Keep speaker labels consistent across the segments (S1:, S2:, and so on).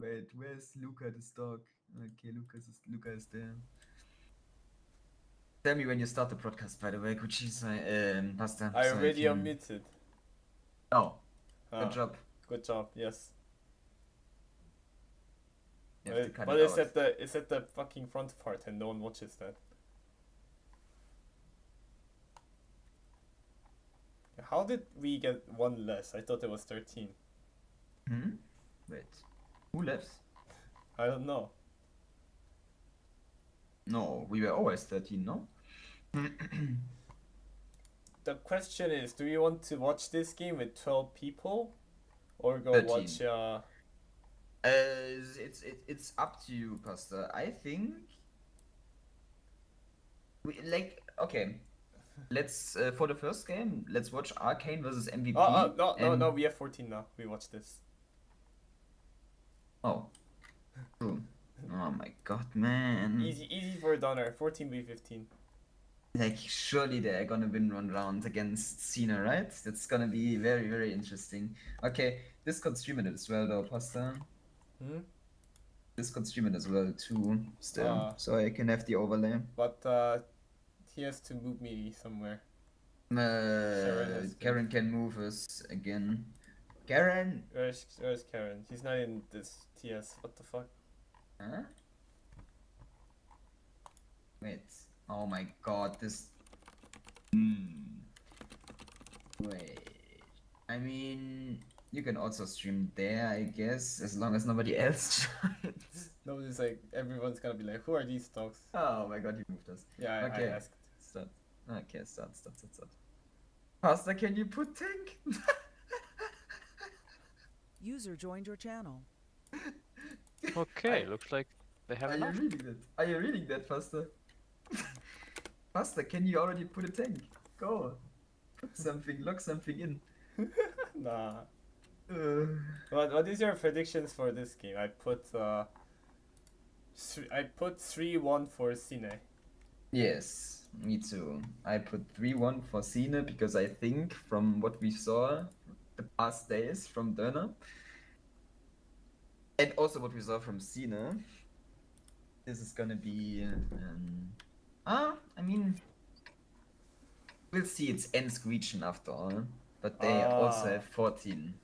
S1: Wait, where's Luca the dog? Okay, Luca is there. Tell me when you start the broadcast, by the way, Pasta.
S2: I
S1: So I
S2: already
S1: can.
S2: admitted.
S1: Oh, good
S2: Ah,
S1: job.
S2: good job. Yes.
S1: You have to cut
S2: But
S1: it out.
S2: it's at the fucking front part, and no one watches that. How did we get one less? I thought it was 13.
S1: Hmm? Wait. Who left?
S2: I don't know.
S1: No, we were always 13, no?
S2: The question is, do you want to watch this game with 12 people, or go
S1: 13.
S2: watch?
S1: It's up to you, Pasta. I think okay. Let's for the first game, let's watch Arcane versus MVP.
S2: No,
S1: And
S2: we have 14 now. We watch this.
S1: oh, true. Oh my god, man.
S2: Easy for a Donner. 14v15.
S1: Like, surely they're gonna win one round against Cine, right? That's gonna be very, very interesting. Okay, Discord streaming it as well, though, Pasta.
S2: Hmm?
S1: Discord streaming as well, too, still.
S2: Uh,
S1: So I can have the overlay.
S2: but he has to move me somewhere.
S1: Karen can move us again. Karen?
S2: Where's Karen? He's not in this TS. What the fuck?
S1: Huh? Wait. Oh my god, this. Wait. I mean, you can also stream there, I guess, as long as nobody else joins.
S2: Nobody's like, everyone's gonna be like, who are these dogs?
S1: Oh my god, you moved us.
S2: Yeah,
S1: Okay.
S2: I asked.
S1: Start. Okay, start. Pasta, can you put tank?
S3: User joined your channel.
S4: Okay, looks like they have
S1: Are
S4: enough.
S1: you reading that? Are you reading that, Pasta? Pasta, can you already put a tank? Go. Put something, lock something in.
S2: Nah. What is your predictions for this game? I put 3-1 for Cine.
S1: Yes, me too. I put 3-1 for Cine because I think from what we saw the past days from Döner and also what we saw from Cine, this is gonna be I mean, we'll see. It's end screeching after all, but they also have 14.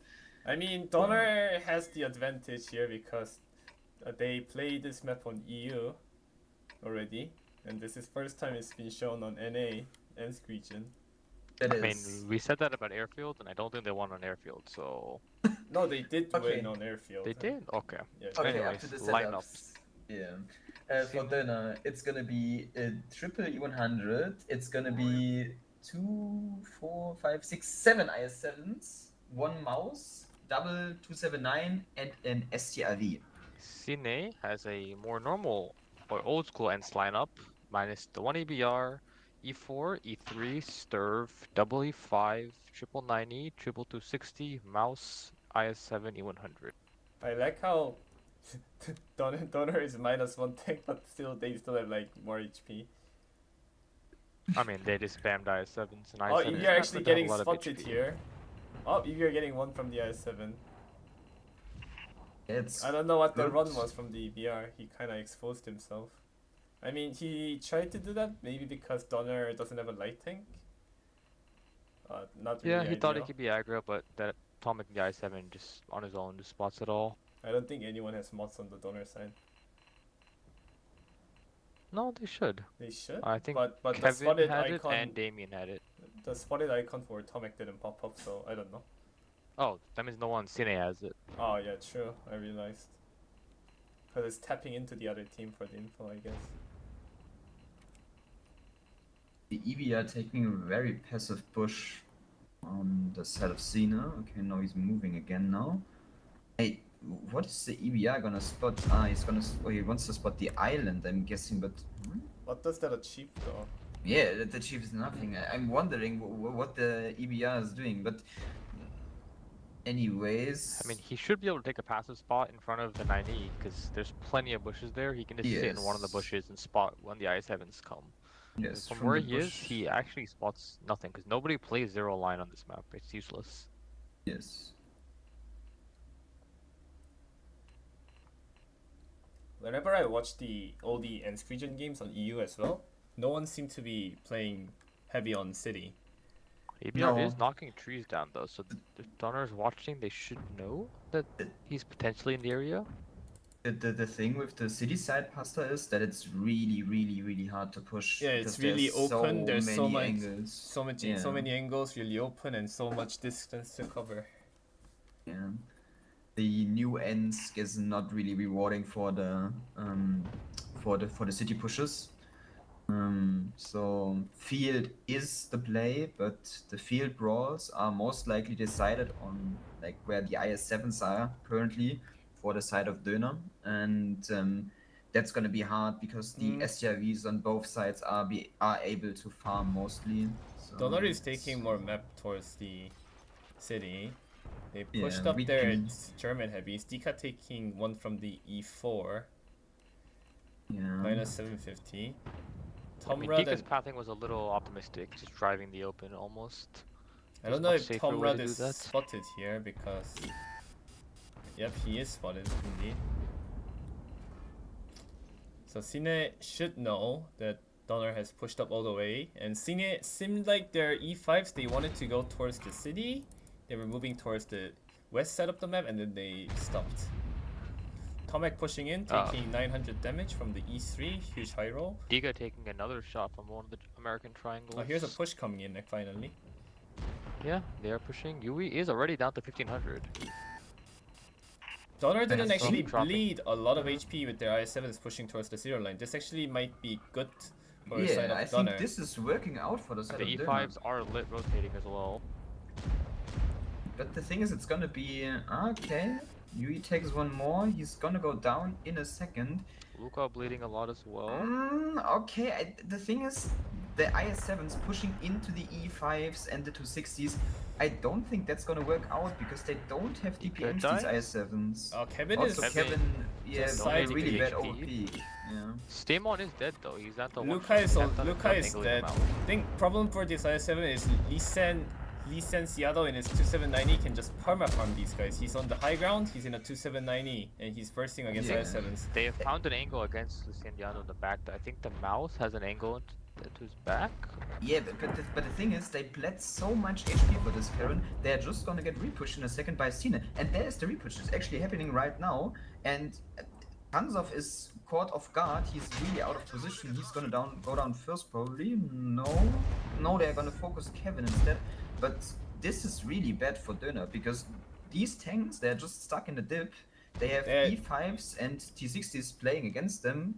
S2: I mean, Donner has the advantage here because they play this map on EU already, and this is first time it's been shown on NA and Screechin.
S4: I mean, we said that about Airfield, and I don't think they won on Airfield, so...
S2: No, they did
S1: Okay.
S2: win on Airfield.
S4: They did? Okay.
S2: Yeah.
S1: Okay,
S4: Anyways,
S1: up to the
S4: lineups.
S1: setups. Yeah. For Döner, it's gonna be a triple E100. It's gonna be 2, 4, 5, 6, 7 IS7s, 1 mouse, double 279, and an STRV.
S4: Cine has a more normal or old school ENS lineup, minus the 1 EBR, E4, E3, Sturv, double E5, triple 90, triple 260, mouse, IS7, E100.
S2: I like how Donner is -1 tank, but they still have like more HP.
S4: I mean, they just spammed IS7s and IS7s.
S2: Oh, you're actually getting spotted here. Oh, you're getting one from the IS7. I don't know what the run was from the EBR. He kind of exposed himself. I mean, he tried to do that maybe because Donner doesn't have a light tank. Not really.
S4: Yeah, he thought he
S2: ideal.
S4: could be aggro, but that Atomic and the I7 just on his own just spots it all.
S2: I don't think anyone has mods on the Donner side.
S4: No, they should.
S2: They should.
S4: I think
S2: but the
S4: Kevin
S2: spotted
S4: had
S2: icon
S4: it and Damien had it.
S2: The spotted icon for Atomic didn't pop up, so I don't know.
S4: Oh, that means no one Cine has it.
S2: Oh yeah, true. I realized. Because it's tapping into the other team for the info, I guess.
S1: The EV are taking a very passive push on the side of Cena. Okay, now he's moving again now. Hey, what is the EBR gonna spot? He wants to spot the island, I'm guessing, but...
S2: What does that achieve though?
S1: Yeah, that achieves nothing. I'm wondering what the EBR is doing, but... Anyways...
S4: I mean, he should be able to take a passive spot in front of the 9E, because there's plenty of bushes there. He can just sit in one of the bushes and spot when the I7s come.
S1: Yes,
S4: from where he is, he actually spots nothing, because nobody plays zero line on this map. It's useless.
S1: Yes.
S2: whenever I watch all the Ensk region games on EU as well, no one seemed to be playing heavy on city.
S4: ABR
S1: No.
S4: is knocking trees down though, so if Donner is watching, they should know that he's potentially in the area.
S1: The thing with the city side pasta is that it's really hard to push.
S2: Yeah, it's
S1: because
S2: really
S1: there's
S2: open. There's so
S1: many
S2: much,
S1: angles.
S2: so many angles, really open, and so much distance to cover.
S1: Yeah. The new Ensk is not really rewarding for the city pushes. So field is the play, but the field brawls are most likely decided on like where the IS7s are currently for the side of Döner, and that's gonna be hard because the STRVs on both sides are able to farm mostly. So
S2: Donor is taking more map towards the city. They pushed
S1: Yeah,
S2: up
S1: we
S2: their
S1: can-
S2: German heavies. Dika taking one from the E4,
S1: Yeah.
S2: minus 750.
S4: I mean,
S2: Tomrad
S4: Dika's
S2: and
S4: pathing was a little optimistic, just driving the open almost.
S2: I
S4: There's
S2: don't know
S4: much
S2: if
S4: safer way
S2: Tomrad
S4: to do
S2: is
S4: that.
S2: spotted here because yep, he is spotted indeed. So Cine should know that Donner has pushed up all the way, and Cine seemed like their E5s, they wanted to go towards the city. They were moving towards the west side of the map, and then they stopped. Tomek pushing in, taking 900 damage from the E3, huge high roll.
S4: Dika taking another shot from one of the American triangles.
S2: Oh, here's a push coming in, like, finally.
S4: Yeah, they are pushing. Yui is already down to 1500.
S2: Donner didn't
S1: That's
S2: actually
S4: dropping.
S2: bleed a lot of HP with their IS7s pushing towards the zero line. This actually might be good for the side
S1: Yeah,
S2: of
S1: I
S2: Donner.
S1: think this is working out for the side
S4: The
S1: of Döner.
S4: E5s are lit rotating as well.
S1: But the thing is, it's gonna be okay. Yui takes one more. He's gonna go down in a second.
S4: Luca bleeding a lot as well.
S1: Okay, the thing is, the IS7s pushing into the E5s and the 260s. I don't think that's gonna work out because they don't have DPMs, these
S4: die?
S1: IS7s.
S2: Oh, Kevin
S1: Also,
S2: is...
S1: Kevin, yeah,
S2: just
S1: a
S2: siding
S1: really
S4: the
S1: bad
S4: HP.
S1: OP. Yeah.
S4: Stamon is dead though. He's at the one
S2: Luca is,
S4: shot.
S2: Luca is dead. I think problem for this IS7 is Lee Sen Seattle in his 2790 can just perma-farm these guys. He's on the high ground, he's in a 2790, and he's bursting against
S1: Yeah.
S2: IS7s.
S4: They have found an angle against Luciano in the back. I think the mouse has an angle to his back.
S1: Yeah, but the thing is, they bled so much HP for this Karen, they're just gonna get repushed in a second by Cine. And there's the repush. It's actually happening right now. And Tanzov is caught off guard. He's really out of position. He's gonna go down first, probably. No, they're gonna focus Kevin instead. But this is really bad for Döner because these tanks, they're just stuck in the dip. They have E5s and T60s playing against them.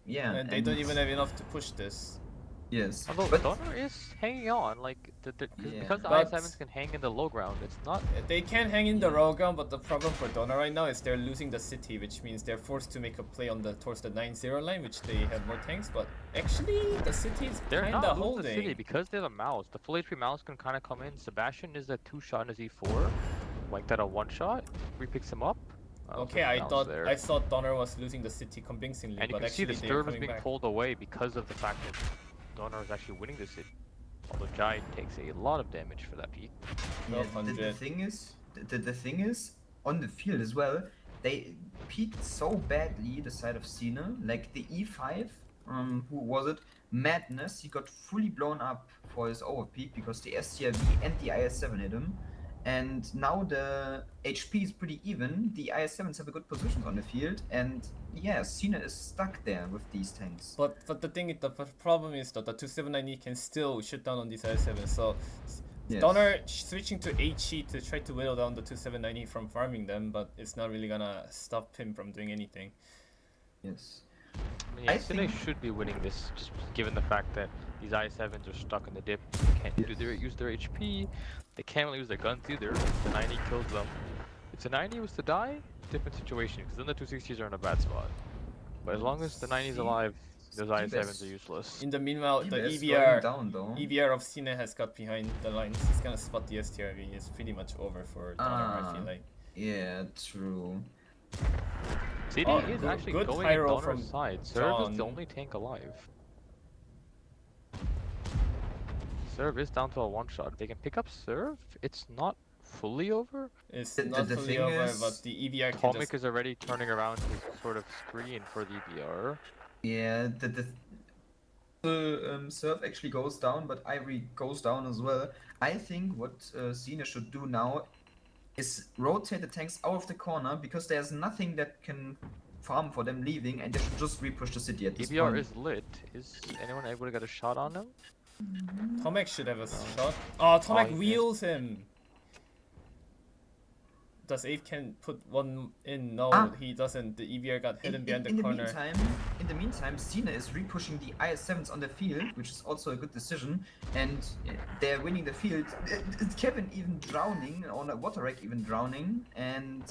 S1: Yeah.
S2: And they don't even have enough to push this.
S1: Yes.
S4: Although
S1: But
S4: Donner is hanging on, like
S1: Yeah.
S4: because the
S2: But-
S4: I7s can hang in the low ground. It's not.
S2: They can hang in the raw ground, but the problem for Donner right now is they're losing the city, which means they're forced to make a play on towards the 9-0 line, which they have more tanks. But actually, the city is
S4: They're
S2: kind
S4: not
S2: of
S4: losing the city
S2: holding.
S4: because they have a mouse. The full HP mouse can kind of come in. Sebastian is a 2-shot in his E4, like that a 1-shot. Repicks him up.
S2: Okay, I thought Donner was losing the city convincingly,
S4: And you
S2: but
S4: can see
S2: actually
S4: the
S2: they're
S4: stirb is
S2: coming
S4: being
S2: back.
S4: pulled away because of the fact that Donner is actually winning the city. Although Jai takes a lot of damage for that peak.
S1: yeah,
S2: 1200.
S1: the thing is, on the field as well, they peaked so badly the side of Cine. Like the E5, who was it? Madness. He got fully blown up for his overpeak because the STRV and the IS7 hit him. And now the HP is pretty even. The IS7s have a good position on the field, and yeah, Cine is stuck there with these tanks.
S2: But the thing, the problem is that the 2790 can still shoot down on these IS7. So
S1: Yes.
S2: Donner switching to HE to try to whittle down the 2790 from farming them, but it's not really gonna stop him from doing anything.
S1: Yes.
S4: I mean, yeah,
S1: I
S4: Cine
S1: think-
S4: should be winning this, just given the fact that these I7s are stuck in the dip. They can't use their HP. They can't really use their guns either. The 90 kills them. If the 90 was to die, different situation, because then the 260s are in a bad spot. But as long as the 90 is
S1: See,
S4: alive, those
S1: Steve
S4: I7s
S1: is-
S4: are useless.
S2: In the meanwhile, the
S1: He is
S2: EVR
S1: slowing down though.
S2: EVR of Cine has got behind the lines. He's gonna spot the STRV. It's pretty much over for Donner, I feel like.
S1: Yeah, true.
S4: CD
S2: Oh,
S4: is
S2: good-
S4: actually
S2: good
S4: going
S2: high
S4: at
S2: roll
S4: Donner's
S2: from
S4: side. Serve is the
S2: John.
S4: only tank alive. Serve is down to a 1-shot. If they can pick up Serve, it's not fully over?
S2: It's
S1: The
S2: not fully
S1: thing
S2: over,
S1: is,
S2: but the EVR can
S4: Tomic
S2: just...
S4: is already turning around to sort of screen for the EBR.
S1: yeah, the serve actually goes down, but Ivory goes down as well. I think what Cine should do now is rotate the tanks out of the corner because there's nothing that can farm for them leaving, and they should just repush the city at this
S4: EBR
S1: point.
S4: is lit. Is anyone able to get a shot on him?
S2: Tomek should have a
S4: No.
S2: shot. Oh,
S4: Oh,
S2: Tomek
S4: he missed.
S2: wheels him! Does Abe can put one in? No,
S1: Ah.
S2: he doesn't. The EVR got hidden behind the
S1: In
S2: corner.
S1: the meantime, Cine is repushing the IS-7s on the field, which is also a good decision, and they're winning the field. Kevin even drowning, or Water Wreck even drowning, and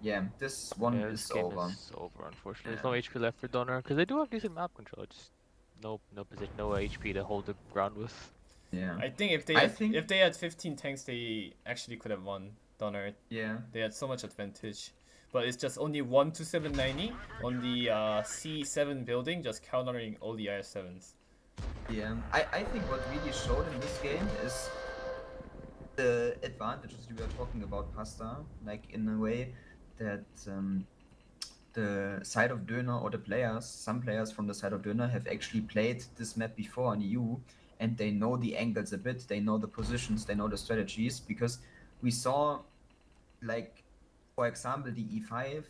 S1: yeah, this one
S4: Yeah,
S1: is
S4: this game
S1: over.
S4: is over, unfortunately. There's no HP left for Donor, because they do have decent map control, just no position, no HP to hold the ground with.
S1: Yeah,
S2: I think if they
S1: I
S2: had,
S1: think-
S2: if they had 15 tanks, they actually could have won Donner.
S1: yeah.
S2: They had so much advantage. But it's just only 1 to 790 on the C7 building, just countering all the IS-7s.
S1: Yeah, I think what really showed in this game is the advantages we were talking about, Pasta, like in a way that the side of Döner or the players, some players from the side of Döner have actually played this map before on EU, and they know the angles a bit, they know the positions, they know the strategies, because we saw, like, for example, the E5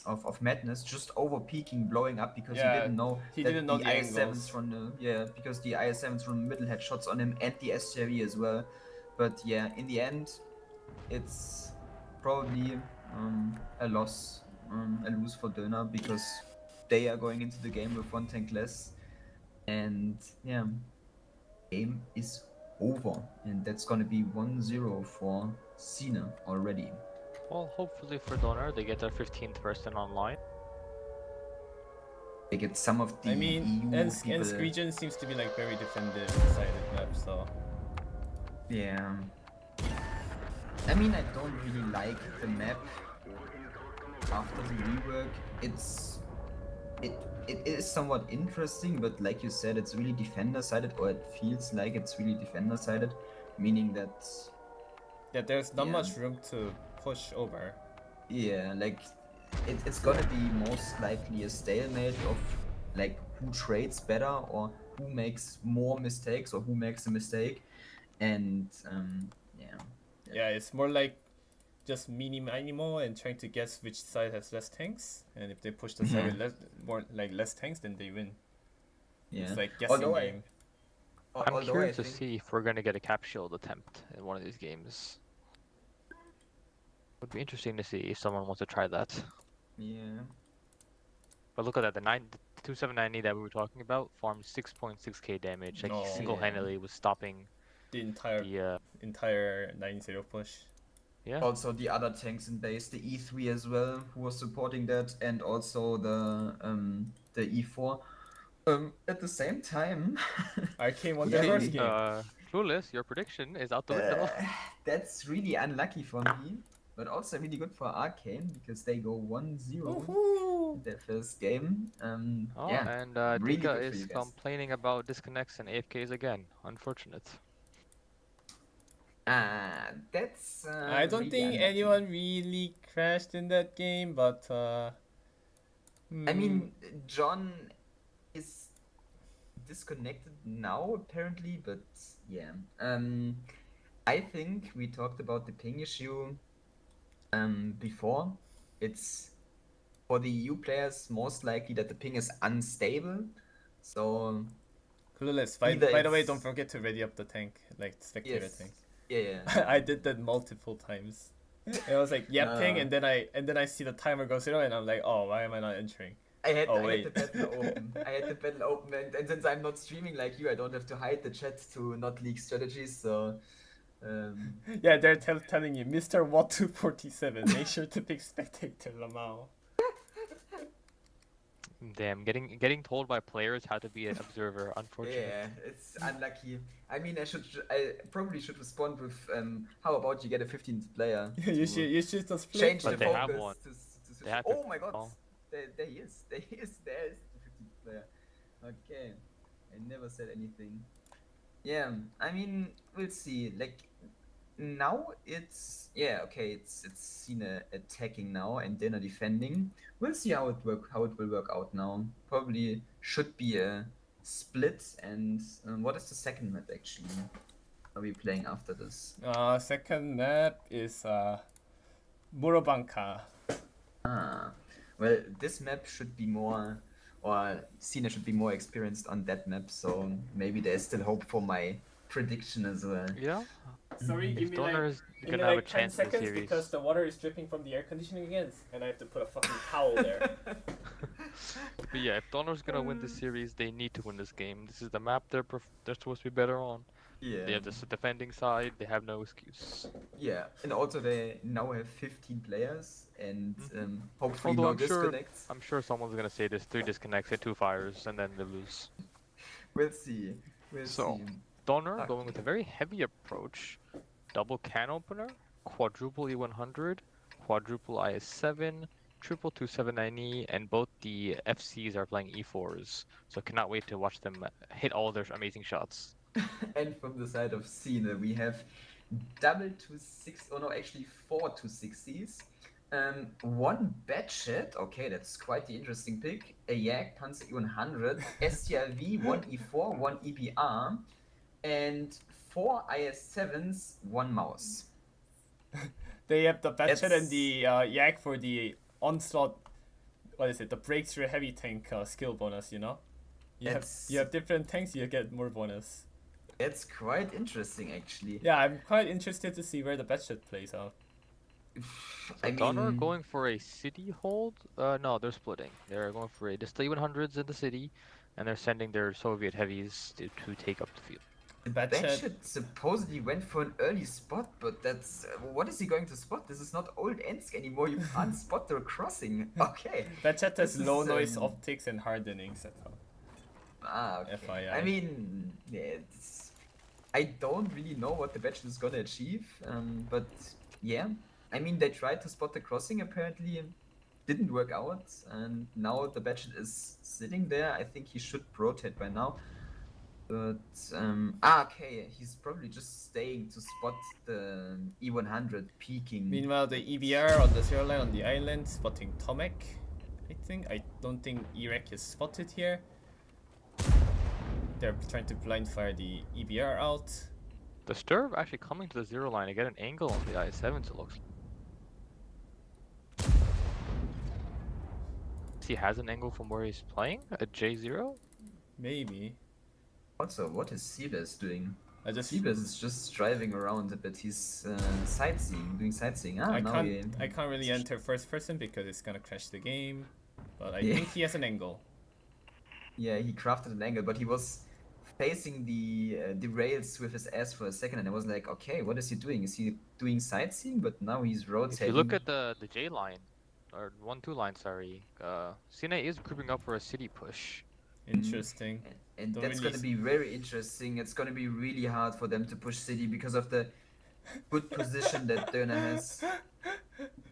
S1: of Madness just over peaking, blowing up because
S2: Yeah,
S1: he didn't know
S2: he
S1: that
S2: didn't know
S1: the
S2: the
S1: IS-7s
S2: angles.
S1: from the because the IS-7s from the middle had shots on him and the STRV as well. But yeah, in the end, it's probably a loss, a lose for Döner because they are going into the game with one tank less, and yeah, game is over, and that's gonna be 1-0 for Cine already.
S4: Well, hopefully for Donor, they get their 15th person online.
S1: They get some of the
S2: I mean,
S1: EU
S2: and
S1: people.
S2: Screegen seems to be like very defended sided map, so...
S1: Yeah. I mean, I don't really like the map after the rework. It is somewhat interesting, but like you said, it's really defender-sided, or it feels like it's really defender-sided, meaning that,
S2: Yeah, there's not
S1: Yeah.
S2: much room to push over.
S1: yeah, like, it's gonna be most likely a stalemate of, like, who trades better, or who makes more mistakes, or who makes a mistake, and, yeah.
S2: Yeah, it's more like just minimal and trying to guess which side has less tanks, and if they push the side with less tanks, then they win.
S1: Yeah.
S2: It's like guessing
S1: Although
S2: game.
S4: I'm
S1: although
S4: curious
S1: I
S4: to
S1: think-
S4: see if we're gonna get a cap shield attempt in one of these games. Would be interesting to see if someone wants to try that.
S1: Yeah.
S4: But look at that, the 2790 that we were talking about farmed 6.6k damage. Like
S2: No.
S4: he single-handedly was stopping
S2: The entire
S4: the
S2: entire 9-0 push.
S4: yeah.
S1: Also the other tanks in base, the E3 as well, who was supporting that, and also the E4. At the same time,
S2: Arcane won
S1: Yeah,
S2: their first
S1: we-
S2: game.
S4: Clueless, your prediction is out the window.
S1: that's really unlucky for me, but also really good for Arcane because they go 1-0
S2: Woohoo!
S1: in their first game.
S4: Oh,
S1: Yeah,
S4: and
S1: really
S4: Dika
S1: good for
S4: is
S1: you guys.
S4: complaining about disconnects and AFKs again. Unfortunate.
S1: That's.
S2: I don't
S1: really
S2: think
S1: unlucky.
S2: anyone really crashed in that game, but
S1: I mean, John is disconnected now apparently, but yeah. I think we talked about the ping issue before. It's for the EU players most likely that the ping is unstable. So
S2: Clueless. By
S1: either
S2: the way,
S1: it's-
S2: don't forget to ready up the tank, like spectator
S1: yes,
S2: tank.
S1: yeah.
S2: I did that multiple times. And I was like, yep, ping,
S1: No.
S2: and then I see the timer go 0, and I'm like, oh, why am I not entering?
S1: I had
S2: Oh,
S1: the
S2: wait.
S1: battle open. I had the battle open, and since I'm not streaming like you, I don't have to hide the chat to not leak strategies. So
S2: Yeah, they're telling you, Mr. Watt 247, make sure to pick spectator Lamau.
S4: Damn, getting told by players how to be an observer. Unfortunate.
S1: yeah, it's unlucky. I mean, I probably should respond with how about you get a 15th player?
S2: you
S1: to
S2: should just flip.
S1: change
S4: But
S1: the
S4: they have
S1: focus.
S4: one.
S1: To switch.
S4: They have
S1: Oh my god,
S4: oh.
S1: there he is. There is the 15th player. Okay, I never said anything. Yeah, I mean, we'll see. Like, now it's it's Cine attacking now and Dana defending. We'll see how it will work out now. Probably should be a split. And what is the second map actually? Are we playing after this?
S2: Second map is Murobanka.
S1: Well, this map should be more, or Cine should be more experienced on that map. So maybe there's still hope for my prediction as well.
S4: Yeah.
S2: Sorry,
S4: If
S2: give me
S4: Donor
S2: like,
S4: is
S2: give
S4: gonna
S2: me
S4: have a
S2: like 10
S4: chance in the
S2: seconds
S4: series.
S2: because the water is dripping from the air conditioning again, and I have to put a fucking towel there.
S4: But yeah, if Donor's gonna win this series, they need to win this game. This is the map they're supposed to be better on.
S1: Yeah.
S4: They have this defending side. They have no excuse.
S1: Yeah, and also they now have 15 players, and hopefully
S4: Although
S1: no disconnects.
S4: I'm sure someone's gonna say there's 3 disconnects and 2 fires, and then they lose.
S1: We'll see. We'll
S4: So,
S1: see.
S4: Donor going with a very heavy approach. Double can opener, quadruple E100, quadruple IS7, triple 2790, and both the FCs are playing E4s. So cannot wait to watch them hit all their amazing shots.
S1: And from the side of Cine, we have double 260, oh no, actually 4 260s. One Batchet, okay, that's quite the interesting pick. A Yak Panzer E100, STRV, one E4, one EBR, and 4 IS7s, one mouse.
S2: They have the Batchet
S1: It's-
S2: and the Yak for the onslaught. What is it? The breakthrough heavy tank skill bonus. You know, you
S1: It's-
S2: have different tanks. You get more bonus.
S1: It's quite interesting, actually.
S2: Yeah, I'm quite interested to see where the Batchet plays out.
S4: So Donor going for a city hold? No, they're splitting. They're going for a just the E100s in the city, and they're sending their Soviet heavies to take up the field.
S2: Batchet.
S1: Batchet supposedly went for an early spot, but that's what is he going to spot? This is not old Ensk anymore. You can't spot the crossing. Okay.
S2: Batchet has
S1: This
S2: low
S1: is,
S2: noise optics and hardening setup.
S1: Okay.
S2: FYI.
S1: I mean, yeah, I don't really know what the Batchet is gonna achieve, but yeah. I mean, they tried to spot the crossing. Apparently, didn't work out, and now the Batchet is sitting there. I think he should rotate by now. But okay, he's probably just staying to spot the E100 peaking.
S2: Meanwhile, the EBR on the zero line on the island spotting Tomek. I don't think Irek is spotted here. They're trying to blind fire the EBR out.
S4: The Sturv actually coming to the 0 line to get an angle on the I-7s, it looks. He has an angle from where he's playing at J0.
S2: Maybe.
S1: Also, what is Siebes doing?
S2: I just
S1: Siebes is just driving around a bit. He's doing sightseeing.
S2: I
S1: now
S2: can't really enter first person because it's gonna crash the game. But I think he has an angle.
S1: Yeah, he crafted an angle, but he was facing the rails with his ass for a second, and I was like, okay, what is he doing? Is he doing sightseeing? But now he's rotating.
S4: If you look at the J line, or 1-2 line, sorry, Cine is grouping up for a city push.
S2: Interesting.
S1: And
S2: Don't
S1: that's
S2: really
S1: going to be very interesting. It's going to be really hard for them to push City because of the good position that Döner has.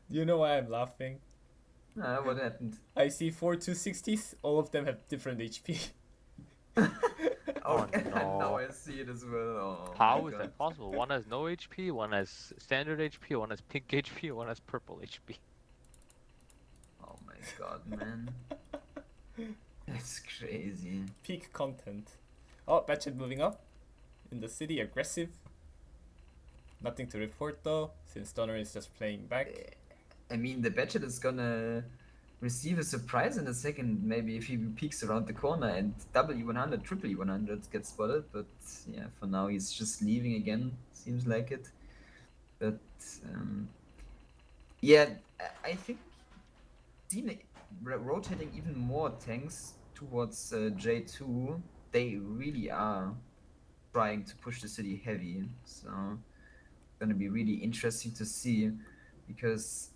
S2: You know why I'm laughing?
S1: What happened?
S2: I see 4 260s, all of them have different HP.
S4: Oh,
S1: Now
S4: no.
S1: I see it as well. Oh,
S4: How
S1: my
S4: is
S1: God.
S4: that possible? One has no HP, one has standard HP, one has pink HP, one has purple HP.
S1: Oh my god, man. That's crazy.
S2: Peak content. Oh, Batchet moving up in the city, aggressive. Nothing to report though, since Donner is just playing back.
S1: I mean, the Batchet is gonna receive a surprise in a second, maybe if he peeks around the corner and double E100, triple E100 gets spotted, but yeah, for now he's just leaving again, seems like it. But yeah, I think Cine rotating even more tanks towards J2, they really are trying to push the city heavy, so gonna be really interesting to see, because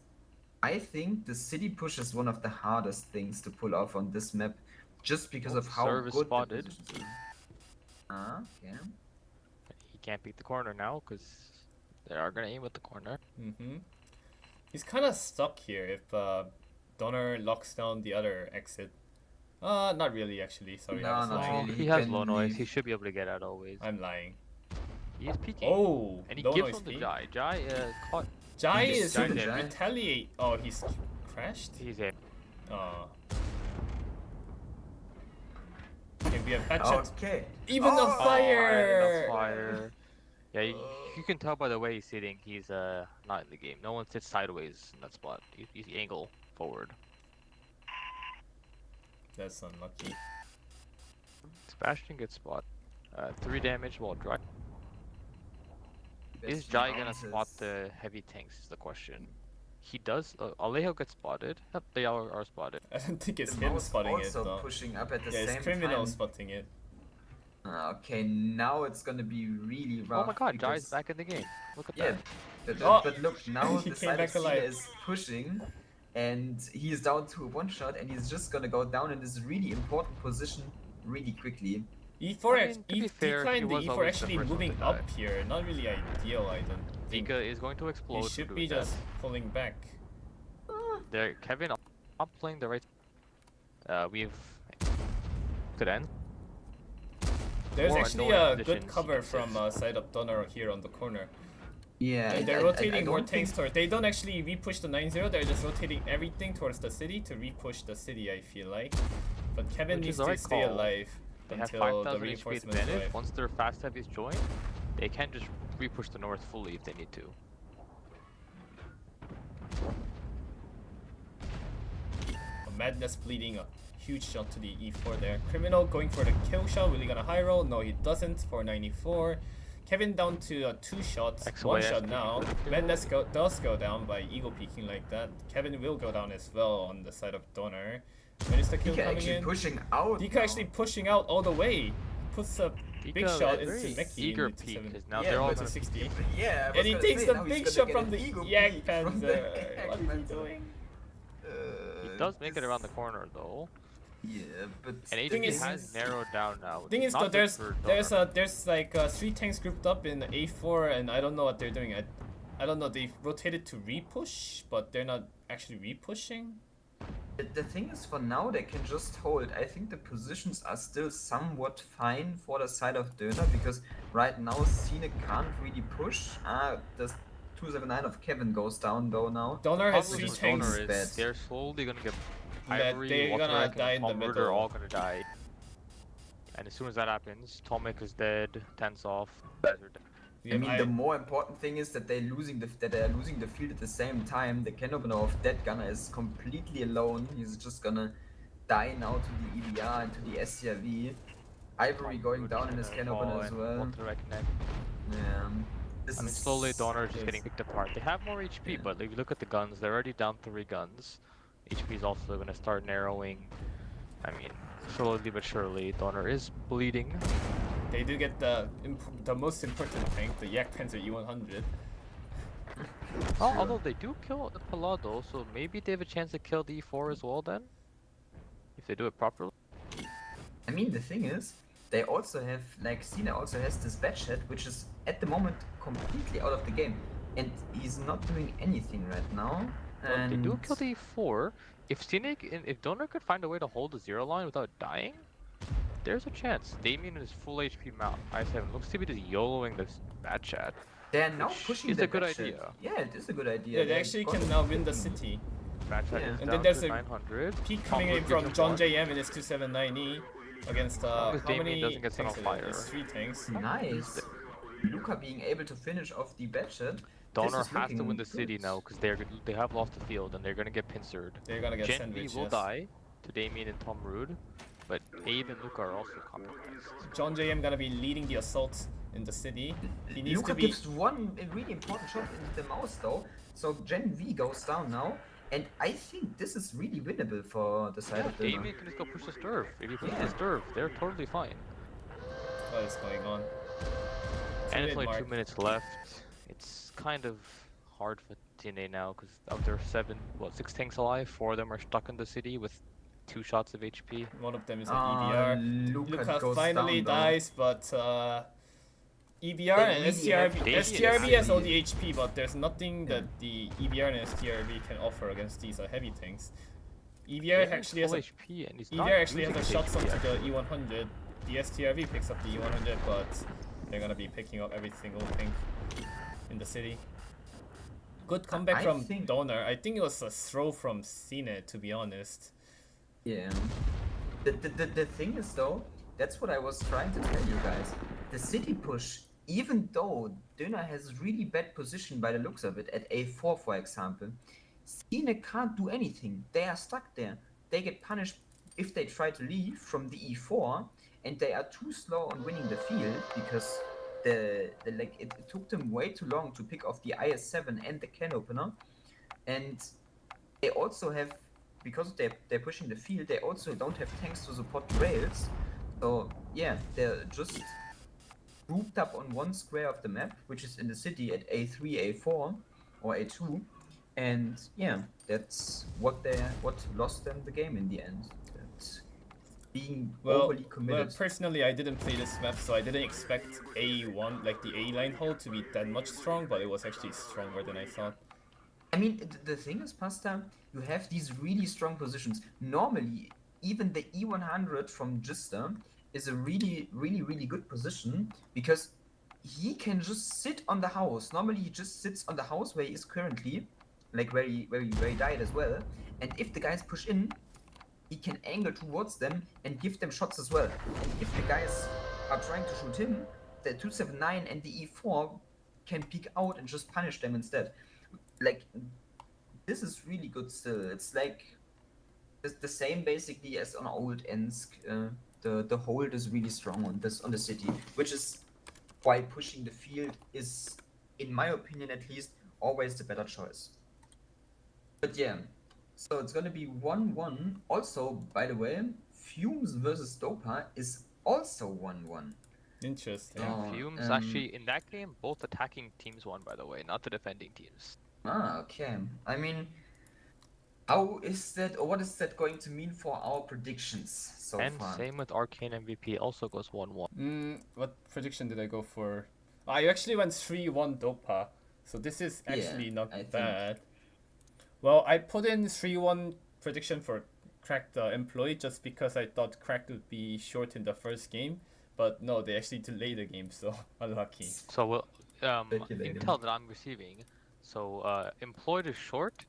S1: I think the city push is one of the hardest things to pull off on this map, just because of how
S4: Service
S1: good
S4: spotted.
S1: the positions are. Okay.
S4: He can't beat the corner now because they are gonna aim at the corner.
S2: He's kind of stuck here if Donner locks down the other exit. Not really actually, sorry, I
S1: No,
S2: was
S1: not
S2: lying.
S1: really.
S4: He
S1: He
S4: has
S1: can
S4: low noise.
S1: leave.
S4: He should be able to get out always.
S2: I'm lying.
S4: He's peeking.
S2: Oh,
S4: And he
S2: no
S4: gives
S2: noise
S4: on the
S2: peek.
S4: Jai. Jai caught.
S2: Jai
S1: He
S2: is
S1: just
S2: in
S1: said Jai.
S2: retaliate. Oh, he's crashed?
S4: He's in.
S2: Oh. Can be a bad shot.
S1: Okay.
S2: Even
S1: Oh,
S2: on
S4: Oh,
S2: fire!
S4: and a fire. Yeah, you can tell by the way he's sitting. He's not in the game. No one sits sideways in that spot. He's angle forward.
S2: That's unlucky.
S4: Sebastian gets spot. 3 damage while dry. Is
S1: Best
S4: Jai gonna
S1: bounces.
S4: spot the heavy tanks is the question. He does. Alejo gets spotted. Yep, they are spotted.
S2: I don't think it's
S1: The
S2: him
S1: mouse
S2: spotting it
S1: also
S2: though.
S1: pushing up at the
S2: Yeah, it's
S1: same
S2: criminal
S1: time.
S2: spotting it.
S1: Okay, now it's gonna be really rough.
S4: Oh my god, Jai's
S1: because-
S4: back in the game. Look at
S1: Yeah,
S4: that.
S1: but look, now
S2: He
S1: the
S2: came
S1: side
S2: back
S1: of Cine
S2: alive.
S1: is pushing, and he's down to a one shot, and he's just gonna go down in this really important position really quickly.
S2: E4,
S4: I mean, to be fair, he
S2: declined the
S4: was
S2: E4
S4: always the
S2: actually
S4: first one to
S2: moving
S4: die.
S2: up here. Not really ideal, I don't think.
S4: Nika is going to explode.
S2: He
S4: for
S2: should
S4: doing
S2: be
S4: that.
S2: just pulling back.
S4: There, Kevin up playing the right. We've could end.
S2: There's
S4: More
S2: actually
S4: annoying
S2: a good
S4: positions
S2: cover
S4: he
S2: from
S4: exists.
S2: side of Donor here on the corner.
S1: Yeah,
S2: And they're
S1: I
S2: rotating more
S1: don't
S2: tanks
S1: think-
S2: towards. They don't actually re-push the 9-0. They're just rotating everything towards the city to re-push the city. I feel like, but Kevin
S4: Which
S2: needs
S4: is the
S2: to
S4: right
S2: stay
S4: call.
S2: alive
S4: They have
S2: until
S4: 5,000
S2: the
S4: HP
S2: reinforcements
S4: advantage.
S2: arrive.
S4: Once their fast heavies join, they can just re-push the north fully if they need to.
S2: Madness bleeding a huge shot to the E4 there. Criminal going for the kill shot. Really gonna high roll? No, he doesn't for 94. Kevin down to 2 shots,
S4: XYS
S2: 1 shot
S4: peeking
S2: now.
S4: for the kill.
S2: Madness does go down by Eagle peeking like that. Kevin will go down as well on the side of Donor. When is the kill
S1: Dika
S2: coming
S1: actually
S2: in?
S1: pushing out.
S2: Dika
S1: now.
S2: actually pushing out all the way. Puts a big
S4: Dika,
S2: shot
S4: a
S2: into
S4: very
S2: Meki
S4: eager
S2: into
S4: peek
S2: 7.
S4: because now
S1: Yeah,
S4: they're all
S1: but
S4: gonna
S2: to 60.
S1: Yeah, I was
S2: And he
S1: gonna
S2: takes
S1: say,
S2: the
S1: now he's
S2: big
S1: gonna
S2: shot
S1: get
S2: from
S1: an
S2: the
S1: ego
S2: Yak
S1: peek from the
S2: Panzer.
S1: Yak
S2: What is he
S1: Panzer.
S2: doing?
S4: He does make it around the corner though.
S1: Yeah, but
S4: And
S1: the
S2: thing
S4: HP
S2: is-
S4: has narrowed down now.
S2: Thing
S4: It's
S2: is
S4: not
S2: though,
S4: good
S2: there's
S4: for Donor.
S2: there's like 3 tanks grouped up in A4, and I don't know what they're doing. I don't know. They've rotated to re-push, but they're not actually re-pushing.
S1: The thing is, for now, they can just hold. I think the positions are still somewhat fine for the side of Döner, because right now Cine can't really push. The 279 of Kevin goes down though now.
S2: Donor has
S4: Problem
S2: 3
S4: with
S2: tanks.
S4: Donor is
S1: bad.
S4: they're slowly gonna get
S2: Yeah,
S4: Ivory,
S2: they're gonna
S4: Walterek,
S2: die in
S4: and
S2: the
S4: Tom Ruder
S2: middle.
S4: are all gonna die. And as soon as that happens, Tomek is dead, Ten's off, guys are dead.
S1: I mean, the more important thing is that they are losing the field at the same time. The cannon of Dead Gunner is completely alone. He's just gonna die now to the EBR and to the SCRV. Ivory
S4: Tom
S1: going
S4: Ruder's
S1: down in his
S4: gonna
S1: cannon
S4: fall
S1: as
S4: and
S1: well.
S4: Walterek next.
S1: Yeah. This
S4: I mean,
S1: is
S4: slowly Donor is just
S2: yes.
S4: getting picked apart. They have more HP,
S1: Yeah.
S4: but if you look at the guns, they're already down 3 guns. HP is also gonna start narrowing. I mean, slowly but surely, Donor is bleeding.
S2: They do get the most important tank, the Yak Panzer E100.
S4: Oh,
S1: Sure.
S4: although they do kill the Palado, so maybe they have a chance to kill the E4 as well then? If they do it properly.
S1: I mean, the thing is, they also have, like, Cine also has this batch head, which is at the moment completely out of the game. And he's not doing anything right now.
S4: Well, if they
S1: And
S4: do kill the E4, if if Donor could find a way to hold the 0 line without dying, there's a chance. Damien is full HP mount. I7 looks to be just YOLOing this bad chat.
S1: they're now
S4: which
S1: pushing
S4: is
S1: the
S4: a good
S1: batch head.
S4: idea.
S1: Yeah, it is a good idea.
S2: Yeah, they
S1: They're
S2: actually
S1: gonna
S2: can now win the
S1: push them.
S2: city.
S4: Bad chat
S1: Yeah.
S4: is
S2: And
S4: down
S2: then there's
S4: to
S2: a
S4: 900.
S2: Peak
S4: Tom
S2: coming in
S4: Wood
S2: from
S4: gives him
S2: John
S4: one.
S2: JM in his 279E against
S4: long as
S2: how
S4: Damien
S2: many
S4: doesn't get set
S2: tanks
S4: on
S2: are there?
S4: fire.
S2: It's 3 tanks.
S1: Nice. Luca being able to finish off the batch head.
S4: Donor
S1: is
S4: has to
S1: looking
S4: win the city
S1: good.
S4: now because they have lost the field and they're gonna get pincered.
S2: They're gonna get
S4: Gen V
S2: sandwiched.
S4: will
S2: Yes.
S4: die to Damien and Tom Rude, but Abe and Luca are also compromised.
S2: John JM gonna be leading the assault in the city. He needs
S1: Luca
S2: to be.
S1: gives one really important shot in the mouse though, so Gen V goes down now, and I think this is really winnable for the side of the.
S4: Damien can just go push the Sturv. If he pushes
S1: Yeah.
S4: the Sturv, they're totally fine.
S2: What is going on?
S4: And it's
S2: Minute
S4: only 2
S2: mark.
S4: minutes left. It's kind of hard for TNA now because of their 6 tanks alive, 4 of them are stuck in the city with 2 shots of HP.
S2: One of them is an
S1: Ah,
S2: EBR.
S1: Luca
S2: Luca
S1: goes
S2: finally
S1: down, though.
S2: dies, but EBR
S1: They
S2: and
S1: really
S2: STRV,
S1: have
S4: to-
S2: STRV has all the
S1: Yeah.
S2: HP, but there's nothing that the EBR and STRV can offer against these heavy tanks. EBR
S4: Damien
S2: actually has
S4: full
S2: a
S4: HP and he's not
S2: EBR actually has
S4: using
S2: a
S4: his
S2: shots
S4: HP
S2: onto
S4: actually.
S2: the E100. The STRV picks up the E100, but They're gonna be picking up every single thing in the city. Good comeback
S1: I
S2: from
S1: think-
S2: Donor. I think it was a throw from Cine, to be honest.
S1: Yeah. The thing is though, that's what I was trying to tell you guys. The city push, even though Döner has really bad position by the looks of it at A4 for example, Cine can't do anything. They are stuck there. They get punished if they try to leave from the E4 and they are too slow on winning the field because it took them way too long to pick off the IS-7 and the can opener. And they also have, because they're pushing the field, they also don't have tanks to support the rails. So yeah, they're just grouped up on one square of the map, which is in the city at A3, A4, or A2. And yeah, that's what lost them the game in the end. That's being overly committed.
S2: Personally, I didn't play this map, so I didn't expect A1, like the A line hold, to be that much strong, but it was actually stronger than I thought.
S1: I mean, the thing is, Pasta, you have these really strong positions. Normally, even the E100 from Gister is a really, really, really good position because he can just sit on the house. Normally, he just sits on the house where he is currently, like where he died as well. And if the guys push in, he can angle towards them and give them shots as well. And if the guys are trying to shoot him, the 279 and the E4 can peek out and just punish them instead. Like, this is really good still. It's like it's the same basically as on old Ensk. The hold is really strong on the city, which is why pushing the field is, in my opinion at least, always the better choice. But yeah, so it's gonna be 1-1. Also, by the way, Fumes versus Dopa is also 1-1.
S2: Interesting.
S1: Oh.
S4: Fumes actually in that game, both attacking teams won, by the way, not the defending teams.
S1: Ah, okay. I mean, how is that, or what is that going to mean for our predictions so
S4: And
S1: far?
S4: same with Arcane MVP, also goes 1-1.
S2: What prediction did I go for? I actually went 3-1 Dopa, so this is actually not
S1: I think-
S2: bad. Well, I put in 3-1 prediction for Crack the Employee just because I thought Crack would be short in the first game, but no, they actually delayed the game, so unlucky.
S4: So
S1: Speculating.
S4: intel that I'm receiving, so Employed is short.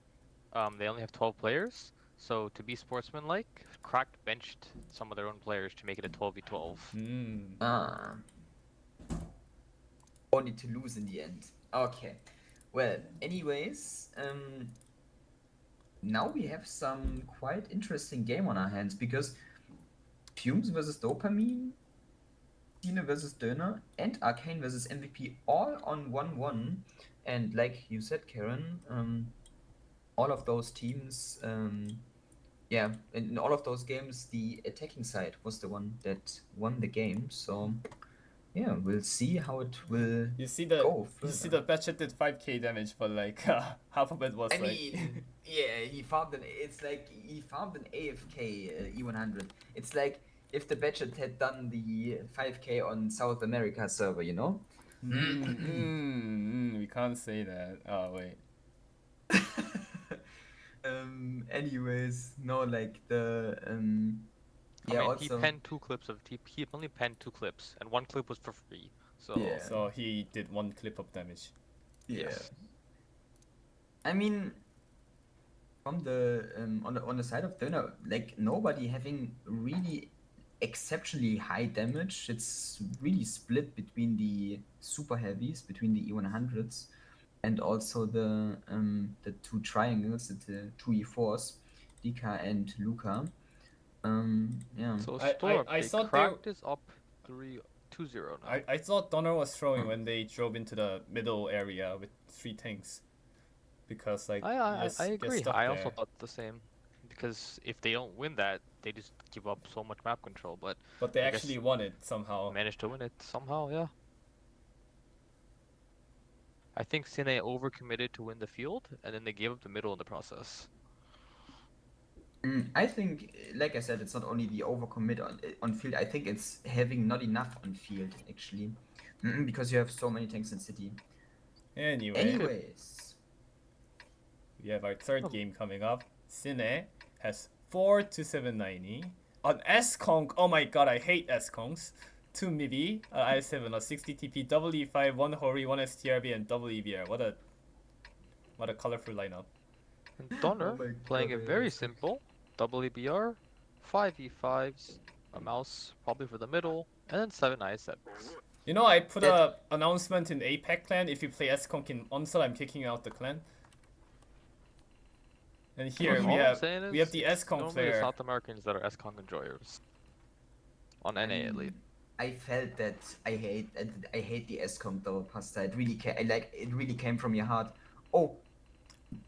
S4: They only have 12 players. So to be sportsmanlike, Cracked benched some of their own players to make it a 12v12.
S1: Ah. Only to lose in the end. Okay. Well, anyways, now we have some quite interesting game on our hands because Fumes versus Dopamine, Cine versus Döner, and Arcane versus MVP all on 1-1. And like you said, Karen, all of those teams, yeah, in all of those games, the attacking side was the one that won the game. So yeah, we'll see how it will
S2: You see
S1: go.
S2: the Batchet did 5k damage, but like half of it was
S1: I
S2: like.
S1: mean, yeah, he farmed an. It's like he farmed an AFK E100. It's like if the Batchet had done the 5k on South America server, you know.
S2: We can't say that. Oh wait.
S1: Anyways, no, like the
S4: I
S1: yeah.
S4: mean,
S1: Also,
S4: he penned 2 clips of he only penned 2 clips, and 1 clip was for free. So
S1: Yeah.
S2: So he did 1 clip of damage.
S1: yeah.
S4: yes.
S1: I mean, from the on the side of Döner, like nobody having really exceptionally high damage. It's really split between the super heavies, between the E100s, and also the 2 triangles, the 2 E4s, Dika and Luca. Yeah.
S4: So
S2: I
S4: Storm,
S2: thought they
S4: Cracked is up 2-0 now.
S2: I thought Donner was throwing when they drove into the middle area with 3 tanks. Because like
S4: I
S2: you're
S4: agree.
S2: stuck
S4: I also
S2: there.
S4: thought the same. Because if they don't win that, they just give up so much map control. But
S2: But they
S4: I guess
S2: actually won it somehow.
S4: managed to win it somehow, yeah. I think Cine overcommitted to win the field, and then they gave up the middle in the process.
S1: I think, like I said, it's not only the overcommit on field. I think it's having not enough on field actually, because you have so many tanks in city. Anyways,
S2: we have our third
S4: Oh.
S2: game coming up. Cine has 4 to 790 on S-Kong. Oh my god, I hate S-Kongs. 2 MIDI, I7, a 60 TP, double E5, 1 Hori, 1 STRB, and double EBR. What a colorful lineup.
S4: And Donner
S1: Oh my
S4: playing
S1: God,
S4: it very
S1: realistic.
S4: simple. Double EBR, 5 E5s, a mouse probably for the middle, and then 7 I7s.
S2: You know, I put
S1: That-
S2: a announcement in APAC clan. If you play S-Conk in Onsel, I'm kicking out the clan. And here
S4: All
S2: we
S4: I'm
S2: have
S4: saying is
S2: the
S4: it's
S2: S-Conk
S4: normally the
S2: player.
S4: South Americans that are S-Conk enjoyers. On NA at least.
S1: I felt that I hate the S-Conk double pasta. It really came from your heart. Oh,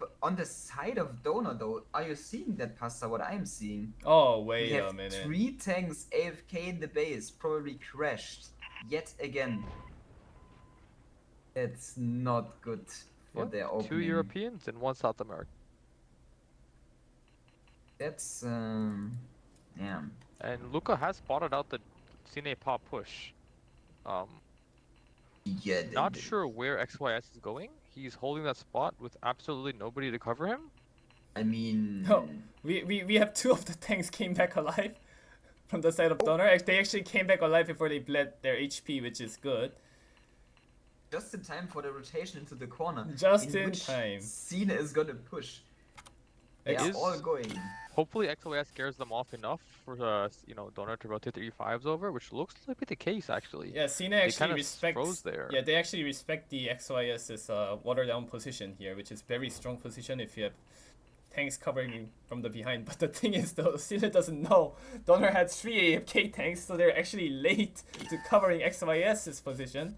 S1: but on the side of Donor though, are you seeing that pasta? What I'm seeing?
S2: Oh,
S1: We
S2: wait a
S1: have
S2: minute.
S1: 3 tanks AFK in the base, probably crashed yet again. It's not good for
S4: Yep,
S1: their
S4: 2
S1: opening.
S4: Europeans and 1 South American.
S1: That's yeah.
S4: And Luca has spotted out the Cine pop push.
S1: Yeah.
S4: Not sure where XYS is going. He's holding that spot with absolutely nobody to cover him.
S1: I mean,
S2: No, we have 2 of the tanks came back alive from the side of Donor. They actually came back alive before they bled their HP, which is good.
S1: just in time for the rotation into the corner.
S2: Just in
S1: which
S2: time.
S1: Cine is gonna push. They
S2: Ex-
S1: are all going.
S4: Hopefully XYS scares them off enough for Donor to rotate the E5s over, which looks to be the case actually.
S2: Yeah, Cine
S4: They
S2: actually
S4: kinda
S2: respects.
S4: froze there.
S2: Yeah, they actually respect the XYS's water down position here, which is very strong position if you have tanks covering you from the behind. But the thing is though, Cine doesn't know. Donor had 3 AFK tanks, so they're actually late to covering XYS's position.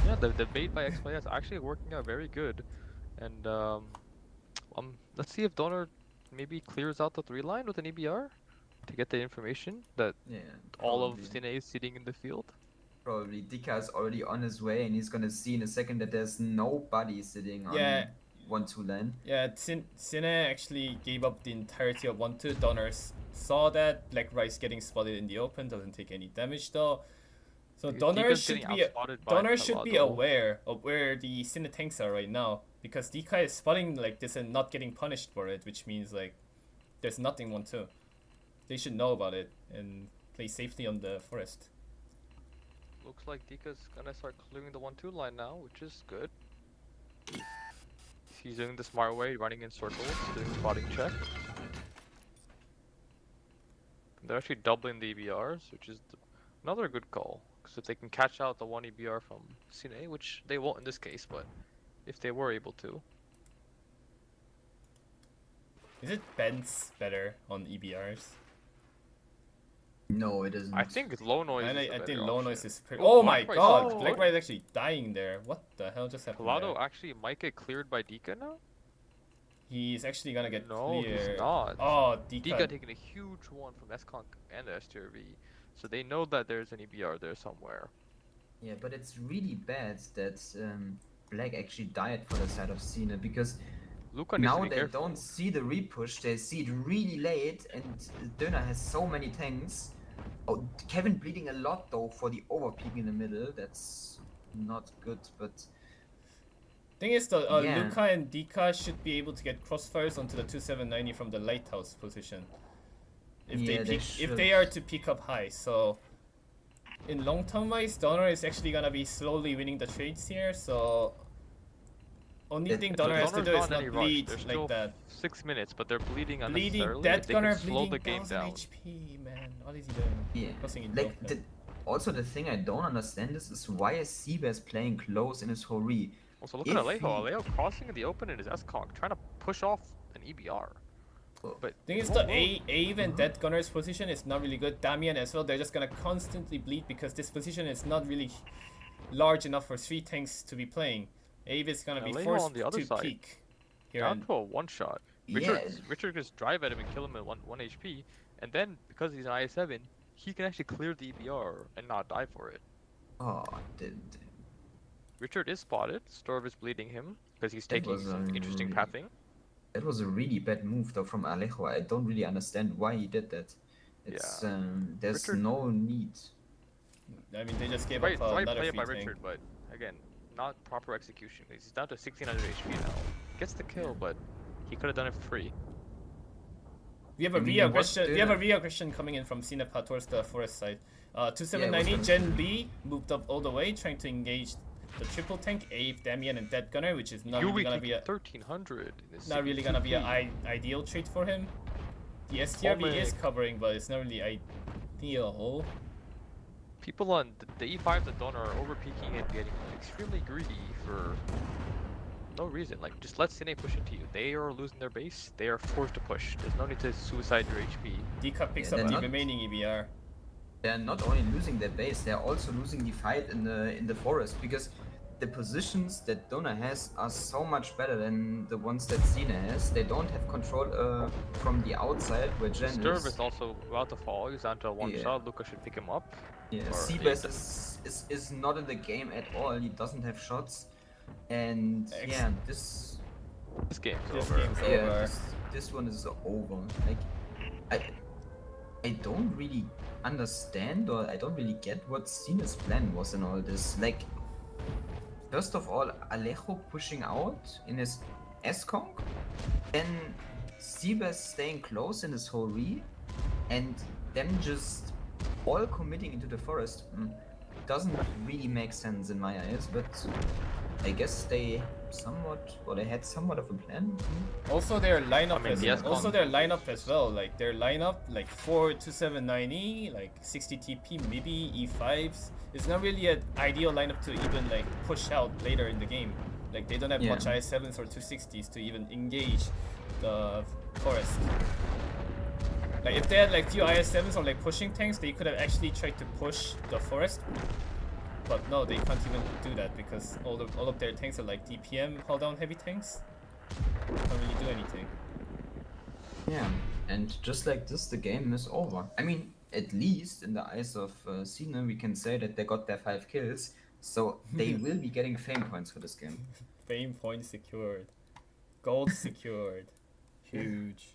S4: Yeah, the bait by XYS actually working out very good. And let's see if Donor maybe clears out the 3 line with an EBR to get the information that
S1: Yeah.
S4: all of
S1: probably.
S4: Cine is sitting in the field.
S1: Probably Dika is already on his way, and he's gonna see in a second that there's nobody sitting on
S2: Yeah.
S1: 1-2 lane.
S2: Yeah, Cine actually gave up the entirety of 1-2. Donors saw that. Black Rice getting spotted in the open, doesn't take any damage though. So
S4: Because
S2: Donor
S4: Dika's
S2: should
S4: getting
S2: be
S4: outspotted by
S2: Donor should be
S4: Pelado.
S2: aware of where the Cine tanks are right now, because Dika is spotting like this and not getting punished for it, which means like there's nothing 1-2. They should know about it and play safely on the forest.
S4: Looks like Dika's gonna start clearing the 1-2 line now, which is good. He's doing the smart way, running in circles, doing spotting check. They're actually doubling the EBRs, which is another good call. Because if they can catch out the 1 EBR from Cine, which they won't in this case, but if they were able to.
S2: Is it Benz better on EBRs?
S1: No, it isn't.
S4: I think low noise
S2: And
S4: is the
S2: I think
S4: better
S2: low
S4: option.
S2: noise is pretty.
S4: Oh,
S2: Oh my
S4: Black Rice.
S2: god!
S1: Oh.
S2: Black Rice is actually dying there. What the hell just happened
S4: Pelado
S2: there?
S4: actually might get cleared by Dika now?
S2: He's actually gonna get
S4: No,
S2: cleared.
S4: he's not.
S2: Oh,
S4: Dika taking a huge one from S-Conk and the STRV. So they know that there's an EBR there somewhere.
S1: Yeah, but it's really bad that Black actually died for the side of Cine, because
S4: Luca needs
S1: now
S4: to be
S1: they
S4: careful.
S1: don't see the repush, they see it really late, and Döner has so many tanks. Oh, Kevin bleeding a lot though for the overpeak in the middle. That's not good, but
S2: Thing is though,
S1: Yeah.
S2: Luca and Dika should be able to get crossfires onto the 2790 from the lighthouse position. If
S1: Yeah, they
S2: if they
S1: should.
S2: are to pick up high, so in long term wise, Donor is actually gonna be slowly winning the trades here. So only
S1: It-
S2: thing
S1: but
S2: Donor has to
S4: Donner's
S2: do is
S4: not in
S2: not
S4: any rush.
S2: bleed
S4: There's
S2: like
S4: still
S2: that.
S4: 6 minutes, but they're bleeding
S2: Bleeding,
S4: unnecessarily.
S2: that
S4: They can
S2: Gunner
S4: slow the
S2: bleeding
S4: game
S2: 1000
S4: down.
S2: HP, man. What is he doing?
S1: yeah.
S2: Crossing in
S1: Like
S2: open.
S1: also the thing I don't understand is why is Seabass playing close in his Hori?
S4: Also, look at
S1: If
S4: Alejo.
S1: he-
S4: Alejo crossing in the open in his S-Conk, trying to push off an EBR. But
S2: Thing is,
S1: Whoa,
S2: the
S1: whoa.
S2: Ave and Dead Gunner's position is not really good. Damian as well, they're just gonna constantly bleed because this position is not really large enough for 3 tanks to be playing. Ave is gonna be
S4: Alejo
S2: forced
S4: on the other
S2: to
S4: side.
S2: peek here.
S4: down
S2: And
S4: to a one-shot.
S1: Yeah.
S4: Richard just drive at him and kill him at 1 HP, and then because he's an IS-7, he can actually clear the EBR and not die for it.
S1: Oh,
S4: Richard is spotted. Storv is bleeding him because he's
S1: That
S4: taking
S1: was
S4: some interesting
S1: really-
S4: pathing.
S1: that was a really bad move though from Alejo. I don't really understand why he did that. It's there's
S4: Richard-
S1: no need.
S2: I mean, they just gave
S4: Right,
S2: up
S4: right
S2: another
S4: play
S2: free
S4: by
S2: tank.
S4: Richard, but again, not proper execution. He's down to 1600 HP now. Gets the kill, but he could have done it for free.
S2: We have a
S1: I mean,
S2: reaggression.
S1: what
S2: We have a
S1: the-
S2: reaggression coming in from Cinepa towards the forest side. 2790,
S1: Yeah, it was
S2: Gen B moved up all the way, trying to engage the triple tank, Ave, Damien, and Dead Gunner, which is not really
S4: Yuri
S2: gonna be
S4: taking
S2: a
S4: 1300.
S2: not really gonna be an ideal trade for him. The STRV is
S4: Omeg.
S2: covering, but it's not really ideal.
S4: People on the E5s that don't are overpeaking and getting extremely greedy for no reason. Like, just let Cine push into you. They are losing their base. They are forced to push. There's no need to suicide your HP.
S2: Decup picks
S1: Yeah,
S2: up
S1: they're
S2: the
S1: not-
S2: remaining EBR.
S1: They're not only losing their base, they're also losing the fight in the forest, because the positions that Dona has are so much better than the ones that Cine has. They don't have control from the outside where Jen
S4: Sturv
S1: is.
S4: is also about to fall. He's onto a one
S1: Yeah.
S4: shot. Luca should pick him up.
S1: Yeah,
S4: Or
S1: Seabass is not in the game at all. He doesn't have shots, and yeah, this
S4: This game's
S2: This
S4: over.
S2: game's
S1: yeah
S2: over.
S1: this one is over. Like I don't really understand, or I don't really get what Cine's plan was in all this. Like, first of all, Alejo pushing out in his S-Conk, then Seabass staying close in his whole re, and them just all committing into the forest. Doesn't really make sense in my eyes, but I guess they had somewhat of a plan.
S2: Also their lineup
S4: I mean,
S2: as
S4: the S-Con-
S2: also their lineup as well. Like their lineup, like 42790, like 60 TP, maybe E5s. It's not really an ideal lineup to even like push out later in the game. Like they don't have
S1: Yeah.
S2: much IS7s or 260s to even engage the forest. Like if they had like few IS7s or like pushing tanks, they could have actually tried to push the forest. But no, they can't even do that because all of their tanks are like DPM hold down heavy tanks. Can't really do anything.
S1: Yeah, and just like this, the game is over. I mean, at least in the eyes of Cine, we can say that they got their 5 kills, so they will be getting fame points for this game.
S2: Fame points secured. Gold secured. Huge.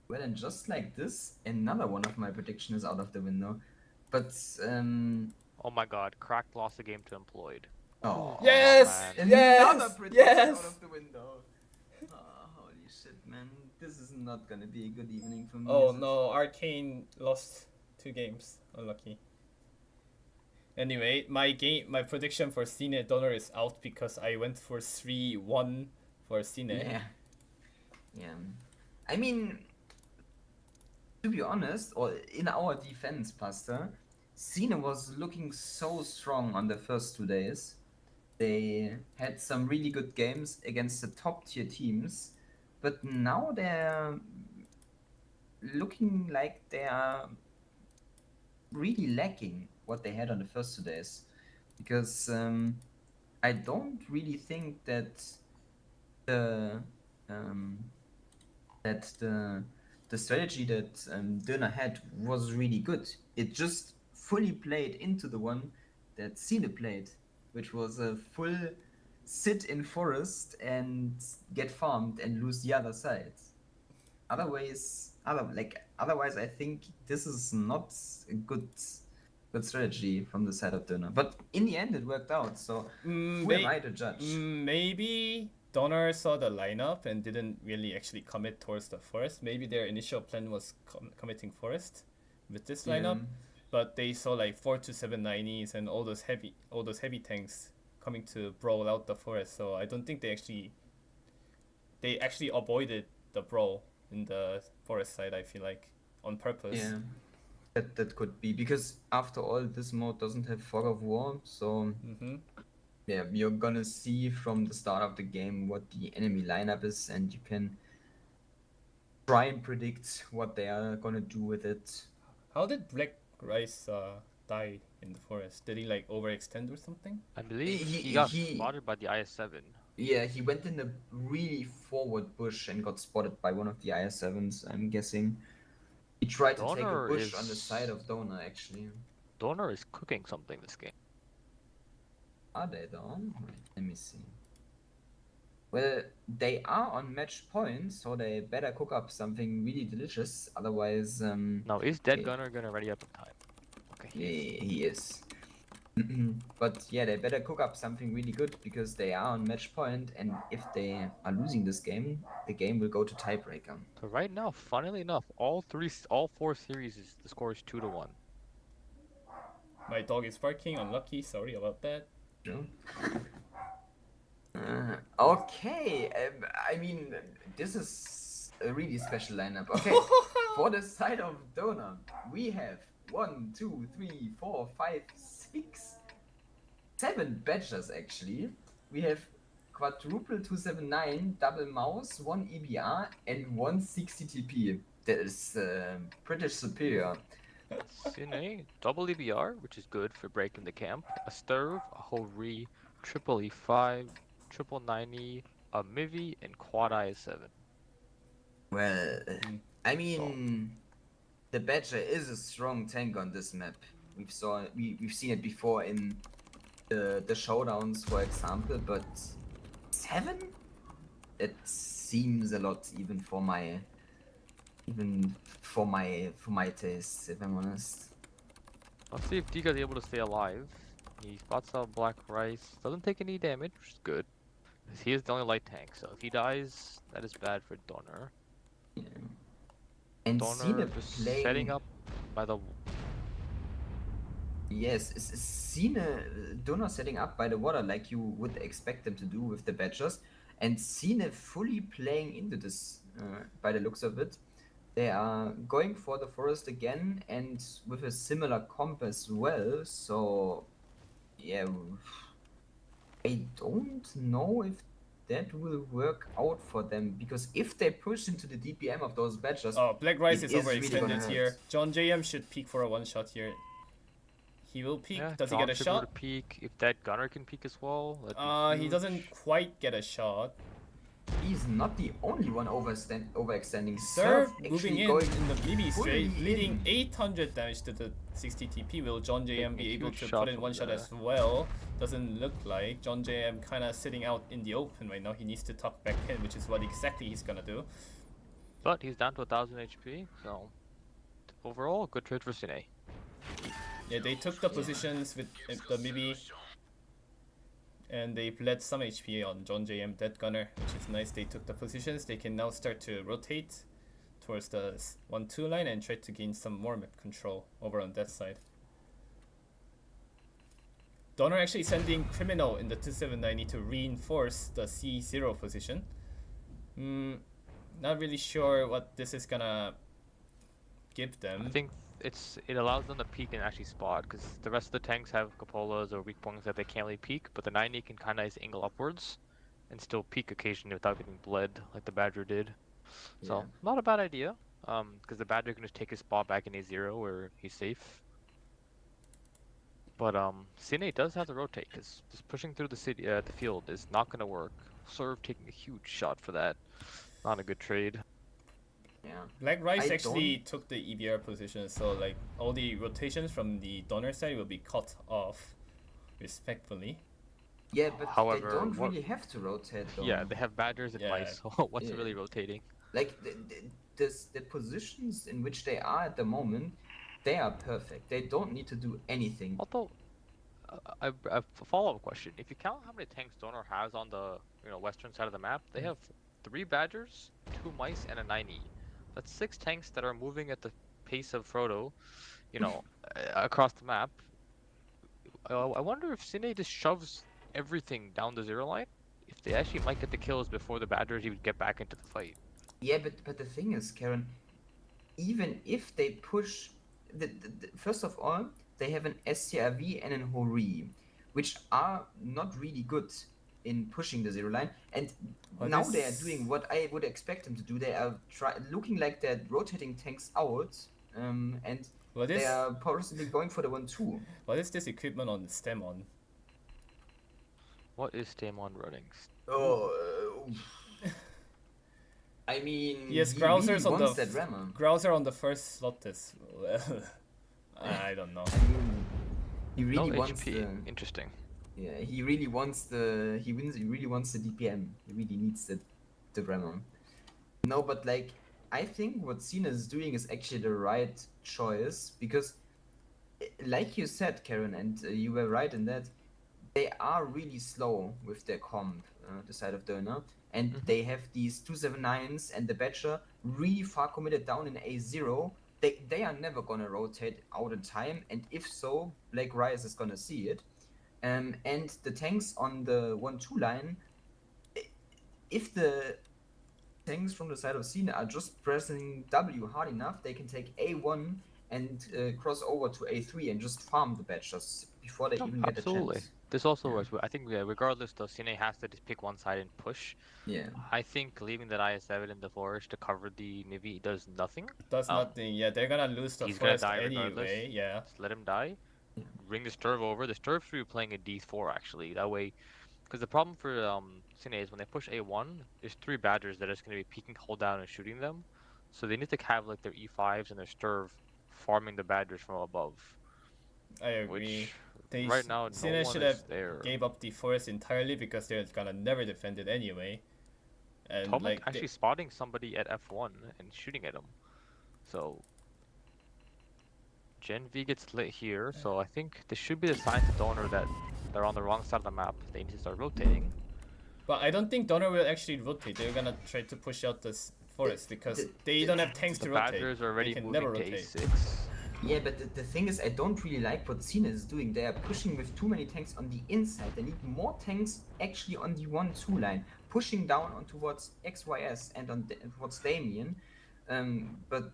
S1: Well, and just like this, another one of my prediction is out of the window. But
S4: Oh my god, Cracked lost the game to Employed.
S1: oh,
S2: Yes!
S4: man.
S2: Yes!
S1: another prediction
S2: Yes!
S1: out of the window. Oh, holy shit, man! This is not gonna be a good evening for me.
S2: Oh
S1: is it?
S2: no, Arcane lost 2 games. Unlucky. Anyway, my prediction for Cine Donor is out because I went for 3-1 for Cine.
S1: Yeah. Yeah. I mean, to be honest, or in our defense, Pastor, Cine was looking so strong on the first 2 days. They had some really good games against the top tier teams, but now they're looking like they are really lacking what they had on the first 2 days, because I don't really think that the the strategy that Döner had was really good. It just fully played into the one that Cine played, which was a full sit in forest and get farmed and lose the other side. Otherwise, I think this is not a good strategy from the side of Döner. But in the end, it worked out. So who am I to judge?
S2: Maybe Donor saw the lineup and didn't really actually commit towards the forest. Maybe their initial plan was committing forest with this lineup, but they saw like 42790s and all those heavy tanks coming to brawl out the forest. So I don't think they actually avoided the brawl in the forest side. I feel like on purpose.
S1: Yeah, that could be, because after all, this mode doesn't have fog of war, so yeah, you're gonna see from the start of the game what the enemy lineup is, and you can try and predict what they are gonna do with it.
S2: How did Black Rice die in the forest? Did he like overextend or something?
S4: I believe
S1: He-
S4: he got
S1: he-
S4: spotted by the IS-7.
S1: Yeah, he went in a really forward bush and got spotted by one of the IS-7s, I'm guessing. He tried to take a
S4: Donor
S1: bush on the
S4: is-
S1: side of Donor, actually.
S4: Donor is cooking something this game.
S1: Are they though? Wait, let me see. Well, they are on match point, so they better cook up something really delicious. Otherwise,
S4: Now, is Dead
S1: Okay.
S4: Gunner gonna ready up in time? Okay.
S1: he is. But yeah, they better cook up something really good because they are on match point, and if they are losing this game, the game will go to tiebreaker.
S4: So right now, funnily enough, all 4 series the score is 2-1.
S2: My dog is barking. Unlucky. Sorry about that.
S1: Sure. Okay, I mean, this is a really special lineup. Okay, for the side of Donor, we have 1, 2, 3, 4, 5, 6, 7 badgers actually. We have quadruple 279, double mouse, 1 EBR, and 1 60 TP. That is pretty superior.
S4: Cine, double EBR, which is good for breaking the camp. A Sturv, a Hori, triple E5, triple 90, a Mivi, and quad IS7.
S1: Well, I mean, the badger is a strong tank on this map. We've seen it before in the showdowns, for example, but 7? It seems a lot even for my taste, if I'm honest.
S4: Let's see if Dika's able to stay alive. He spots out Black Rice, doesn't take any damage, which is good. He is the only light tank, so if he dies, that is bad for Donor.
S1: Yeah. And
S4: Donor
S1: Cine
S4: just
S1: playing...
S4: setting up by the...
S1: Yes, Cine Donor setting up by the water like you would expect them to do with the badgers, and Cine fully playing into this by the looks of it. They are going for the forest again and with a similar comp as well, so yeah, I don't know if that will work out for them, because if they push into the DPM of those badgers...
S2: Oh, Black Rice is
S1: really
S2: overextended here. John JM should peek for a one-shot here. He will peek.
S4: Yeah,
S2: Does he
S4: John
S2: get a
S4: should be able
S2: shot?
S4: to peek. If that gunner can peek as well, that'd be
S2: He
S4: huge.
S2: doesn't quite get a shot.
S1: He's not the only one overextending.
S2: Serve
S1: actually
S2: moving in
S1: going
S2: the BB straight,
S1: fully
S2: leading
S1: in.
S2: 800 damage to the 60 TP. Will John JM be
S4: Taking a
S2: able
S4: huge
S2: to
S4: shot
S2: put in
S4: from
S2: one shot
S4: there.
S2: as well? Doesn't look like. John JM kind of sitting out in the open right now. He needs to tuck back in, which is what exactly he's gonna do.
S4: But he's down to 1000 HP, so overall, good trade for Cine.
S2: Yeah, they took the positions with the BB. And they bled some HP on John JM Dead Gunner, which is nice. They took the positions. They can now start to rotate towards the 1-2 line and try to gain some more map control over on that side. Donor actually sending Criminal in the 2790 to reinforce the C0 position. Not really sure what this is gonna give them.
S4: I think it allows them to peek and actually spot, because the rest of the tanks have cupolas or weak points that they can't really peek, but the 90 can kind of angle upwards and still peek occasionally without getting bled like the Badger did. So, not a bad idea, because the Badger can just take his spot back in A0 where he's safe. But Cine does have to rotate, because just pushing through the city, the field is not going to work. Serve taking a huge shot for that. Not a good trade.
S1: Yeah.
S2: Black Rice actually took the EBR position, so like all the rotations from the Donor side will be cut off respectfully.
S1: Yeah, but
S4: However,
S1: they don't really have to rotate though.
S4: Yeah, they have Badgers and Mice, so what's really rotating?
S1: Like the positions in which they are at the moment, they are perfect. They don't need to do anything.
S4: Although, a follow-up question: if you count how many tanks Donor has on the western side of the map, they have 3 Badgers, 2 Mice, and a 90. That's 6 tanks that are moving at the pace of Frodo, across the map. I wonder if Cine just shoves everything down the 0 line, if they actually might get the kills before the Badgers even get back into the fight.
S1: Yeah, but the thing is, Karen, even if they push, first of all, they have an SCRV and an Hori, which are not really good in pushing the 0 line, and now they are doing what I would expect them to do. They are looking like they're rotating tanks out, and they are possibly going for the 1-2.
S2: What is this equipment on the stem on?
S4: What is Stamon running?
S1: I mean,
S2: yes, Grouser's on the Grouser on the first slot as well. I don't know.
S1: I mean, he really wants
S4: HP. Interesting.
S1: Yeah, he really wants the He really wants the DPM. He really needs the Rammer. No, but like I think what Cine is doing is actually the right choice, because
S5: like you said, Karen, and you were right in that, they are really slow with their comp, the side of Döner, and they have these 279s and the Badger really far committed down in A0. They are never gonna rotate out in time, and if so, Black Rise is gonna see it. And the tanks on the 1-2 line, if the tanks from the side of Cine are just pressing W hard enough, they can take A1 and cross over to A3 and just farm the Badgers before they even get a
S4: Absolutely.
S5: chance.
S4: This also works. I think regardless, though, Cine has to just pick one side and push.
S5: Yeah.
S4: I think leaving that IS-7 in the forest to cover the maybe does nothing.
S2: Does nothing. Yeah, they're gonna lose the
S4: He's gonna
S2: forest
S4: die regardless.
S2: anyway. Yeah.
S4: Just let him die.
S5: Yeah.
S4: Bring the Sturv over. The Sturv should be playing a D4 actually. That way, because the problem for Cine is when they push A1, there's 3 Badgers that are just gonna be peeking hold down and shooting them. So they need to have like their E5s and their Sturv farming the Badgers from above.
S2: I agree.
S4: Which right now no
S2: Cine
S4: one
S2: should
S4: is
S2: have
S4: there.
S2: gave up the forest entirely because they're gonna never defend it anyway. And
S4: Tomek
S2: like
S4: actually spotting somebody at F1 and shooting at him. So Gen V gets lit here, so I think this should be the sign to Donor that they're on the wrong side of the map. They need to start rotating.
S2: But I don't think Donor will actually rotate. They're gonna try to push out this forest because they don't have tanks
S4: The
S2: to rotate.
S4: Badgers are already
S2: they can
S4: moving
S2: never
S4: to
S2: rotate.
S4: A6.
S5: Yeah, but the thing is, I don't really like what Cine is doing. They are pushing with too many tanks on the inside. They need more tanks actually on the 1-2 line, pushing down on towards XYS and on towards Damien. But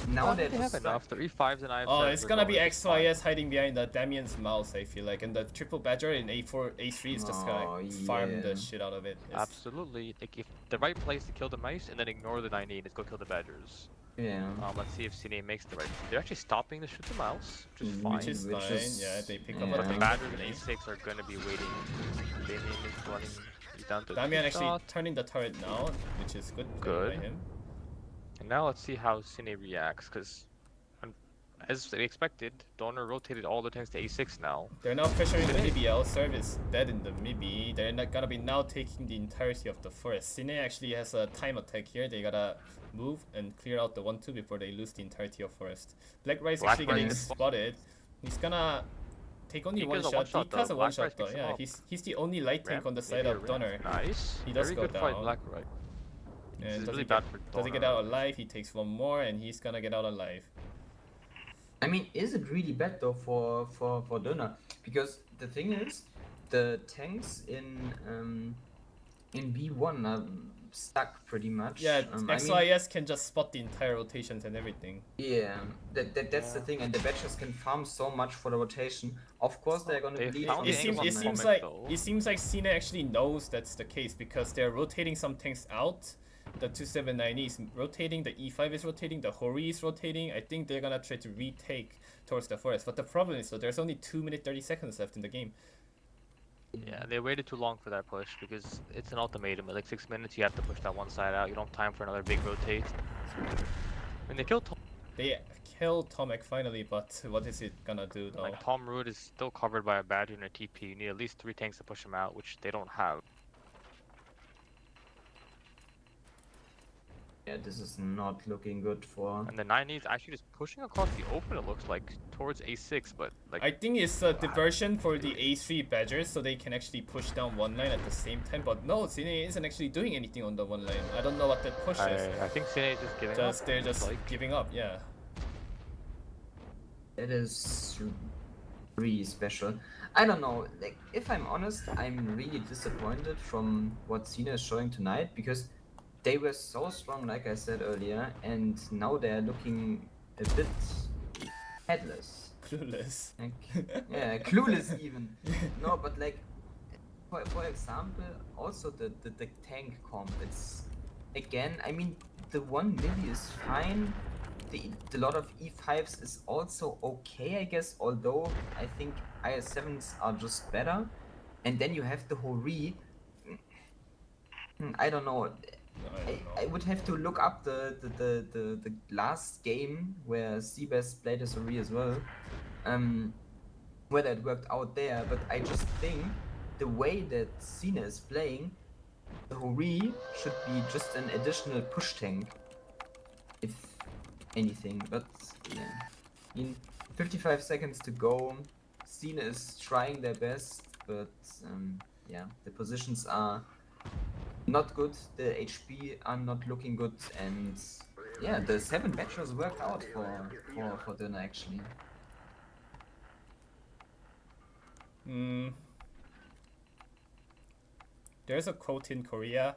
S5: now they're
S4: they
S5: just
S4: have enough. 3-5s and I have
S2: Oh,
S4: sevens
S2: it's
S4: are
S2: gonna be
S4: going fine.
S2: XYS hiding behind the Damien's mouse, I feel like, and the triple Badger in A4, A3 is just gonna
S5: Oh,
S2: farm the
S5: yeah.
S2: shit out of it.
S4: Absolutely. Like, if the right place to kill the mice and then ignore the 98, let's go kill the Badgers.
S5: yeah.
S4: Let's see if Cine makes the right. They're actually stopping to shoot the mouse, which is fine.
S2: Which is
S5: Which
S2: fine.
S5: is-
S2: Yeah, they pick
S5: yeah.
S2: up
S5: But
S2: a
S4: The
S2: tank.
S4: Badgers and A6 are gonna be waiting. Damien is running. He's down to
S2: Damien
S4: 2
S2: actually
S4: shots.
S2: turning the turret now, which is good.
S4: Good.
S2: By him.
S4: And now let's see how Cine reacts, because as they expected, Donor rotated all the tanks to A6 now.
S2: They're now pressuring the BBL. Serve is dead in the Mibi. They're not gonna be now taking the entirety of the forest. Cine actually has a time attack here. They gotta move and clear out the 1-2 before they lose the entirety of forest. Black Rice
S4: Black
S2: actually getting
S4: Rice.
S2: spotted. He's gonna take only
S4: He
S2: one
S4: does a
S2: shot.
S4: one-shot,
S2: He does
S4: though.
S2: a one
S4: Black
S2: shot
S4: Rice
S2: though.
S4: picks him
S2: Yeah,
S4: up.
S2: he's the only light tank on the side
S4: Maybe a
S2: of Donor.
S4: ramp. Nice.
S2: He does
S4: Very
S2: go
S4: good fight,
S2: down.
S4: Black Right.
S2: And
S4: This is
S2: does
S4: really
S2: he
S4: bad
S2: get,
S4: for
S2: does he get
S4: Donor.
S2: out alive? He takes one more and he's gonna get out alive.
S5: I mean, is it really bad though for Döner? Because the thing is, the tanks in B1 are stuck pretty much.
S2: Yeah,
S5: I mean,
S2: XYS can just spot the entire rotations and everything.
S5: yeah, that's the thing, and the Badgers can farm so much for the rotation. Of course, they're gonna
S4: They
S5: bleed
S4: found
S5: from
S4: the
S2: It
S5: the
S2: seems
S4: angle on
S5: top
S4: Tomek,
S5: line.
S4: though.
S2: it seems like Cine actually knows that's the case because they're rotating some tanks out. The 279 is rotating, the E5 is rotating, the Hori is rotating. I think they're gonna try to retake towards the forest. But the problem is, though, there's only 2 minutes 30 seconds left in the game.
S4: Yeah, they waited too long for that push because it's an ultimatum. At like 6 minutes, you have to push that one side out. You don't have time for another big rotate. I mean, they killed Tom.
S2: They killed Tomek finally, but what is it gonna do though?
S4: Like, Tom Root is still covered by a Badger and a TP. You need at least 3 tanks to push him out, which they don't have.
S5: Yeah, this is not looking good for.
S4: And the 90 is actually just pushing across the open, it looks like, towards A6, but like...
S2: I think it's a diversion for the A3 Badgers so they can actually push down one line at the same time. But no, Cine isn't actually doing anything on the one line. I don't know what that push is.
S4: I think Cine is just giving up.
S2: They're just
S4: like,
S2: giving up, yeah.
S5: It is really special. I don't know, like, if I'm honest, I'm really disappointed from what Cine is showing tonight, because they were so strong, like I said earlier, and now they're looking a bit headless.
S2: Clueless.
S5: Like, yeah, clueless even. No, but like, for example, also the tank comp, it's, again, I mean, the one Libby is fine. The lot of E5s is also okay, I guess, although I think IS7s are just better. And then you have the Hori. I don't know. I would have to look up the last game where Seabass played as Hori as well. Whether it worked out there, but I just think the way that Cine is playing, the Hori should be just an additional push tank. If anything, but yeah. 55 seconds to go. Cine is trying their best, but yeah, the positions are not good. The HP are not looking good, and yeah, the 7 bachelors worked out for Döner actually.
S2: There's a quote in Korea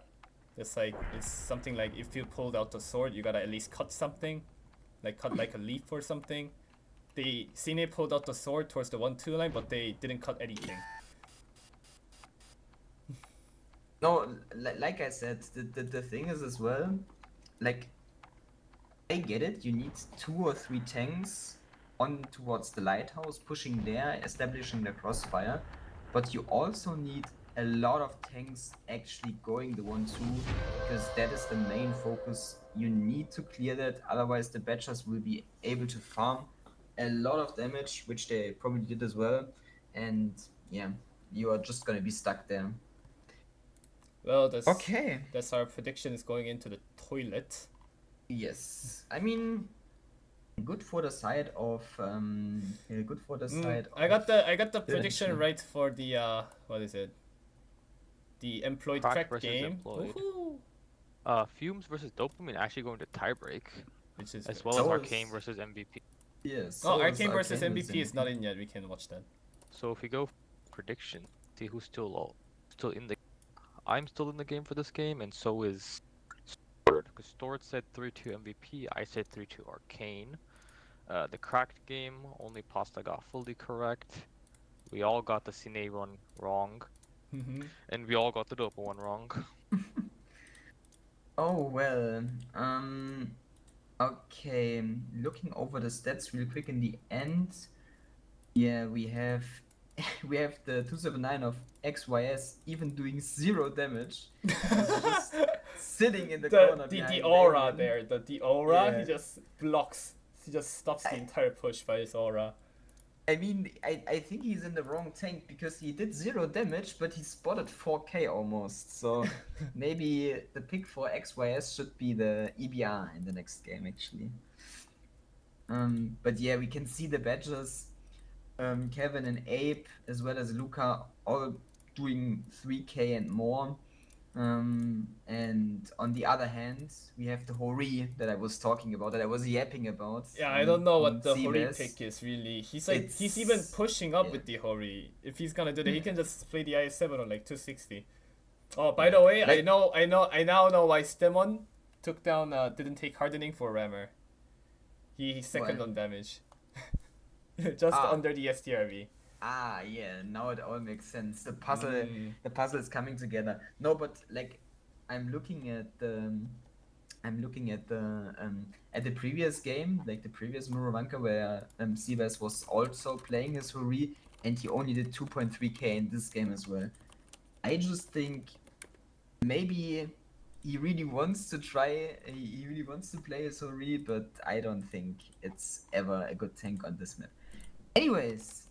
S2: that's like, it's something like, if you pulled out the sword, you gotta at least cut something, like cut like a leaf or something. Cine pulled out the sword towards the 1-2 line, but they didn't cut anything.
S5: No, like I said, the thing is as well, like, I get it, you need 2 or 3 tanks on towards the lighthouse, pushing there, establishing the crossfire, but you also need a lot of tanks actually going the 1-2, because that is the main focus. You need to clear that, otherwise the Badgers will be able to farm a lot of damage, which they probably did as well, and yeah, you are just gonna be stuck there.
S2: Well, that's
S5: Okay.
S2: That's our prediction is going into the toilet.
S5: Yes, I mean, good for the side of good for the side.
S2: I got the
S5: of
S2: prediction
S5: Döner.
S2: right for the what is it? The employed
S4: Cracked
S2: crack
S4: versus
S2: game.
S4: employed.
S2: Woohoo!
S4: Fumes versus Dopamine actually going to tiebreak,
S2: Which is
S4: as well
S5: So
S4: as
S5: is-
S4: Arcane versus MVP.
S5: Yes.
S2: Oh,
S5: so is
S2: Arcane versus
S5: Arcane
S2: MVP is not in yet. We can watch that.
S4: So if we go prediction, see who's still in the. I'm still in the game for this game, and so is Stord. Because Stord said 3-2 MVP, I said 3-2 Arcane. The cracked game, only Pasta got fully correct. We all got the Cine one wrong, and we all got the Dopa one wrong.
S5: Oh well. Okay. Looking over the stats real quick in the end. Yeah, we have we have the 279 of XYS even doing 0 damage. He's just sitting in the corner
S2: the
S5: behind
S2: aura
S5: Damien.
S2: there, the aura,
S5: Yeah.
S2: he just blocks. He just stops the entire push by his aura.
S5: I mean, I think he's in the wrong tank because he did 0 damage, but he spotted 4k almost. So maybe the pick for XYS should be the EBR in the next game, actually. But yeah, we can see the badges. Kevin and Abe, as well as Luca, all doing 3k and more. And on the other hand, we have the Hori that I was talking about, that I was yapping about.
S2: Yeah, I don't know
S5: on
S2: what the Hori
S5: CBS.
S2: pick is really. He's even
S5: It's-
S2: pushing up
S5: yeah.
S2: with the Hori. If he's gonna do that, he can just play the IS-7 on like 260. Oh, by the way, I now know why Stemon took down didn't take hardening for Rammer. He's second
S5: Why?
S2: on damage. Just under the STRV.
S5: Ah, yeah, now it all makes sense. The puzzle is coming together. No, but like, I'm looking at the previous game, like the previous Muravanka, where Sivas was also playing his Hori, and he only did 2.3k in this game as well. I just think maybe he really wants to try. He really wants to play his Hori, but I don't think it's ever a good tank on this map. Anyways.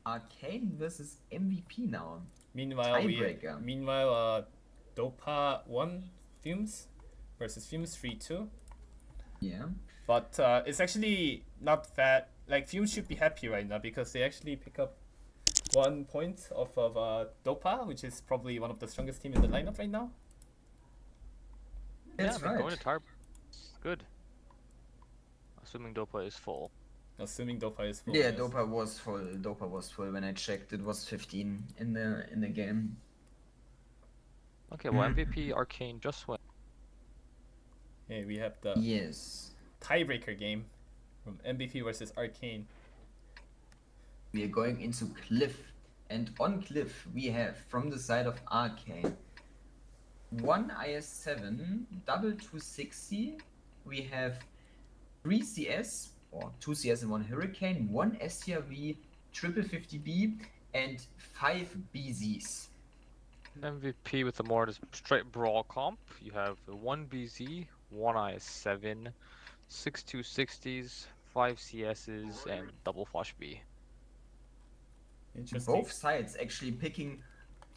S5: Arcane versus MVP now.
S2: Meanwhile,
S5: Tiebreaker.
S2: Dopa won Fumes versus Fumes 3-2.
S5: Yeah.
S2: But it's actually not bad. Like, Fumes should be happy right now because they actually pick up 1 point off of Dopa, which is probably one of the strongest team in the lineup right now.
S5: That's
S4: yeah,
S5: right.
S4: going to tiebreak. Good. Assuming Dopa is full.
S2: Assuming Dopa is full.
S5: Yeah,
S2: yes.
S5: Dopa was full. Dopa was full when I checked. It was 15 in the game.
S4: Okay, well MVP Arcane just went.
S2: Hey, we have the
S5: Yes.
S2: tiebreaker game from MVP versus Arcane.
S5: We are going into Cliff. And on Cliff, we have from the side of Arcane 1 IS-7, double 260. We have 3 CS, or 2 CS and 1 Hurricane, 1 SCRV, triple 50B, and 5 BZs.
S4: MVP with the more straight brawl comp. You have 1 BZ, 1 IS-7, 6 260s, 5 CSs, and double Flash B.
S2: Interesting.
S5: Both sides actually picking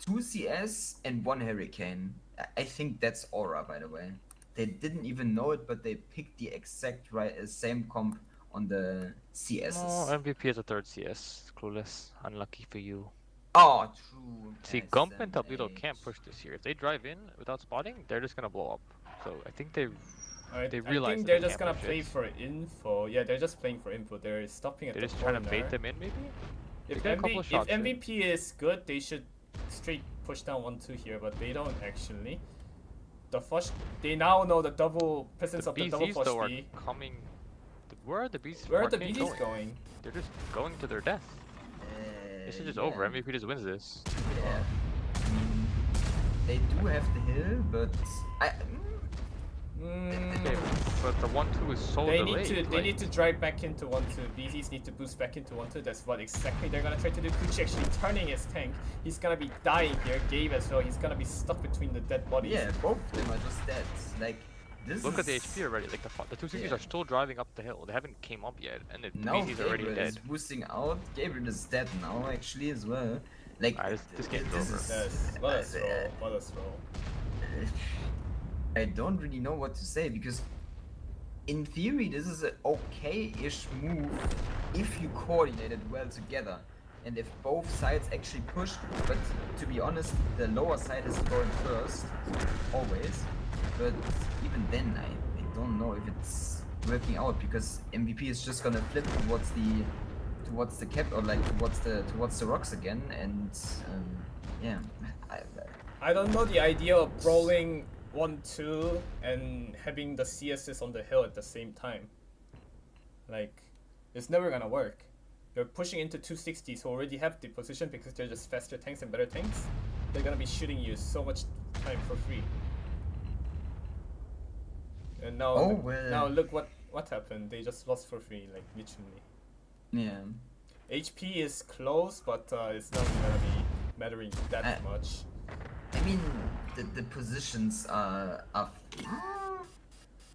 S5: 2 CS and 1 Hurricane. I think that's Aura, by the way. They didn't even know it, but they picked the exact same comp on the CSs.
S4: No, MVP is a third CS. Clueless. Unlucky for you.
S5: Oh, true.
S4: See, Gump and Tablito can't push this here. If they drive in without spotting, they're just gonna blow up. So I think they
S2: I
S4: realize
S2: think
S4: that
S2: they're
S4: they
S2: just
S4: can't
S2: gonna
S4: push
S2: play
S4: it.
S2: for info. Yeah, they're just playing for info. They're stopping at
S4: They're
S2: the
S4: just
S2: corner.
S4: trying to bait them in, maybe?
S2: If,
S4: They get a couple of shots in.
S2: MVP is good, they should straight push down 1-2 here, but they don't actually. The Fosh, they now know the double presence of the double
S4: BZs
S2: Fosh
S4: though are
S2: D.
S4: coming. Where are the BZs?
S2: Where are
S4: from
S2: the
S4: Arcane
S2: BDs going?
S4: They're just going to their death. This is just over. MVP just wins this.
S5: Yeah. I mean, they do have the hill, but
S4: Okay, but the 1-2 is so
S2: They
S4: delayed.
S2: they need to drive back into 1-2. BZs need to boost back into 1-2. That's what exactly they're gonna try to do. Kuchi actually turning his tank. He's gonna be dying here. Gabe as well. He's gonna be stuck between the dead bodies.
S5: yeah, both of them are just dead. Like this.
S4: Look at the
S5: is...
S4: HP already. Like the two cities
S5: Yeah.
S4: are still driving up the hill. They haven't came up yet, and the
S5: Now
S4: BZ's already
S5: Gabriel is
S4: dead.
S5: boosting out. Gabriel is dead now, actually, as well. Like
S4: This game's over.
S2: Yes. What a throw. What a throw.
S5: I don't really know what to say because, in theory, this is an okay-ish move if you coordinate it well together, and if both sides actually push. But to be honest, the lower side is going first, always. But even then, I don't know if it's working out because MVP is just gonna flip towards the cap or like towards the rocks again, and yeah.
S2: I don't know the idea of rolling 1-2 and having the CSs on the hill at the same time. Like, it's never gonna work. They're pushing into 260s who already have the position because they're just faster tanks and better tanks. They're gonna be shooting you so much time for free. And now,
S5: Oh, well.
S2: now look what happened. They just lost for free, like literally.
S5: Yeah.
S2: HP is close, but it's not gonna be mattering that much.
S5: I mean, the positions are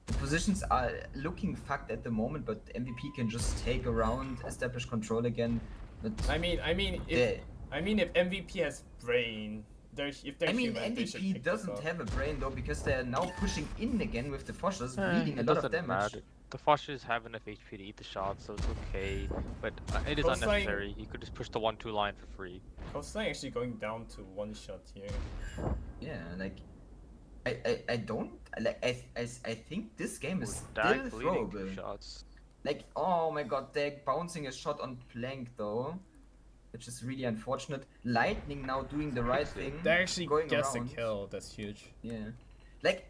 S5: the positions are looking fucked at the moment, but MVP can just take around, establish control again. But
S2: I mean, if MVP has brain, if they're
S5: I mean,
S2: human, they should
S5: MVP
S2: pick this
S5: doesn't
S2: up.
S5: have a brain though because they're now pushing in again with the Foshes, bleeding a
S4: It
S5: lot of
S4: doesn't
S5: damage.
S4: matter. The Foshes have enough HP to eat the shot, so it's okay. But it is
S2: Coastline-
S4: unnecessary. He could just push the 1-2 line for free.
S2: Coastline actually going down to one shot here.
S5: Yeah, like I don't like I think this game is
S4: With Dag
S5: still
S4: bleeding 2
S5: throwable.
S4: shots.
S5: Like, oh my god, Dag bouncing a shot on plank though, which is really unfortunate. Lightning now doing the right thing.
S2: They actually
S5: going
S2: gets
S5: around.
S2: a kill. That's huge.
S5: Yeah, like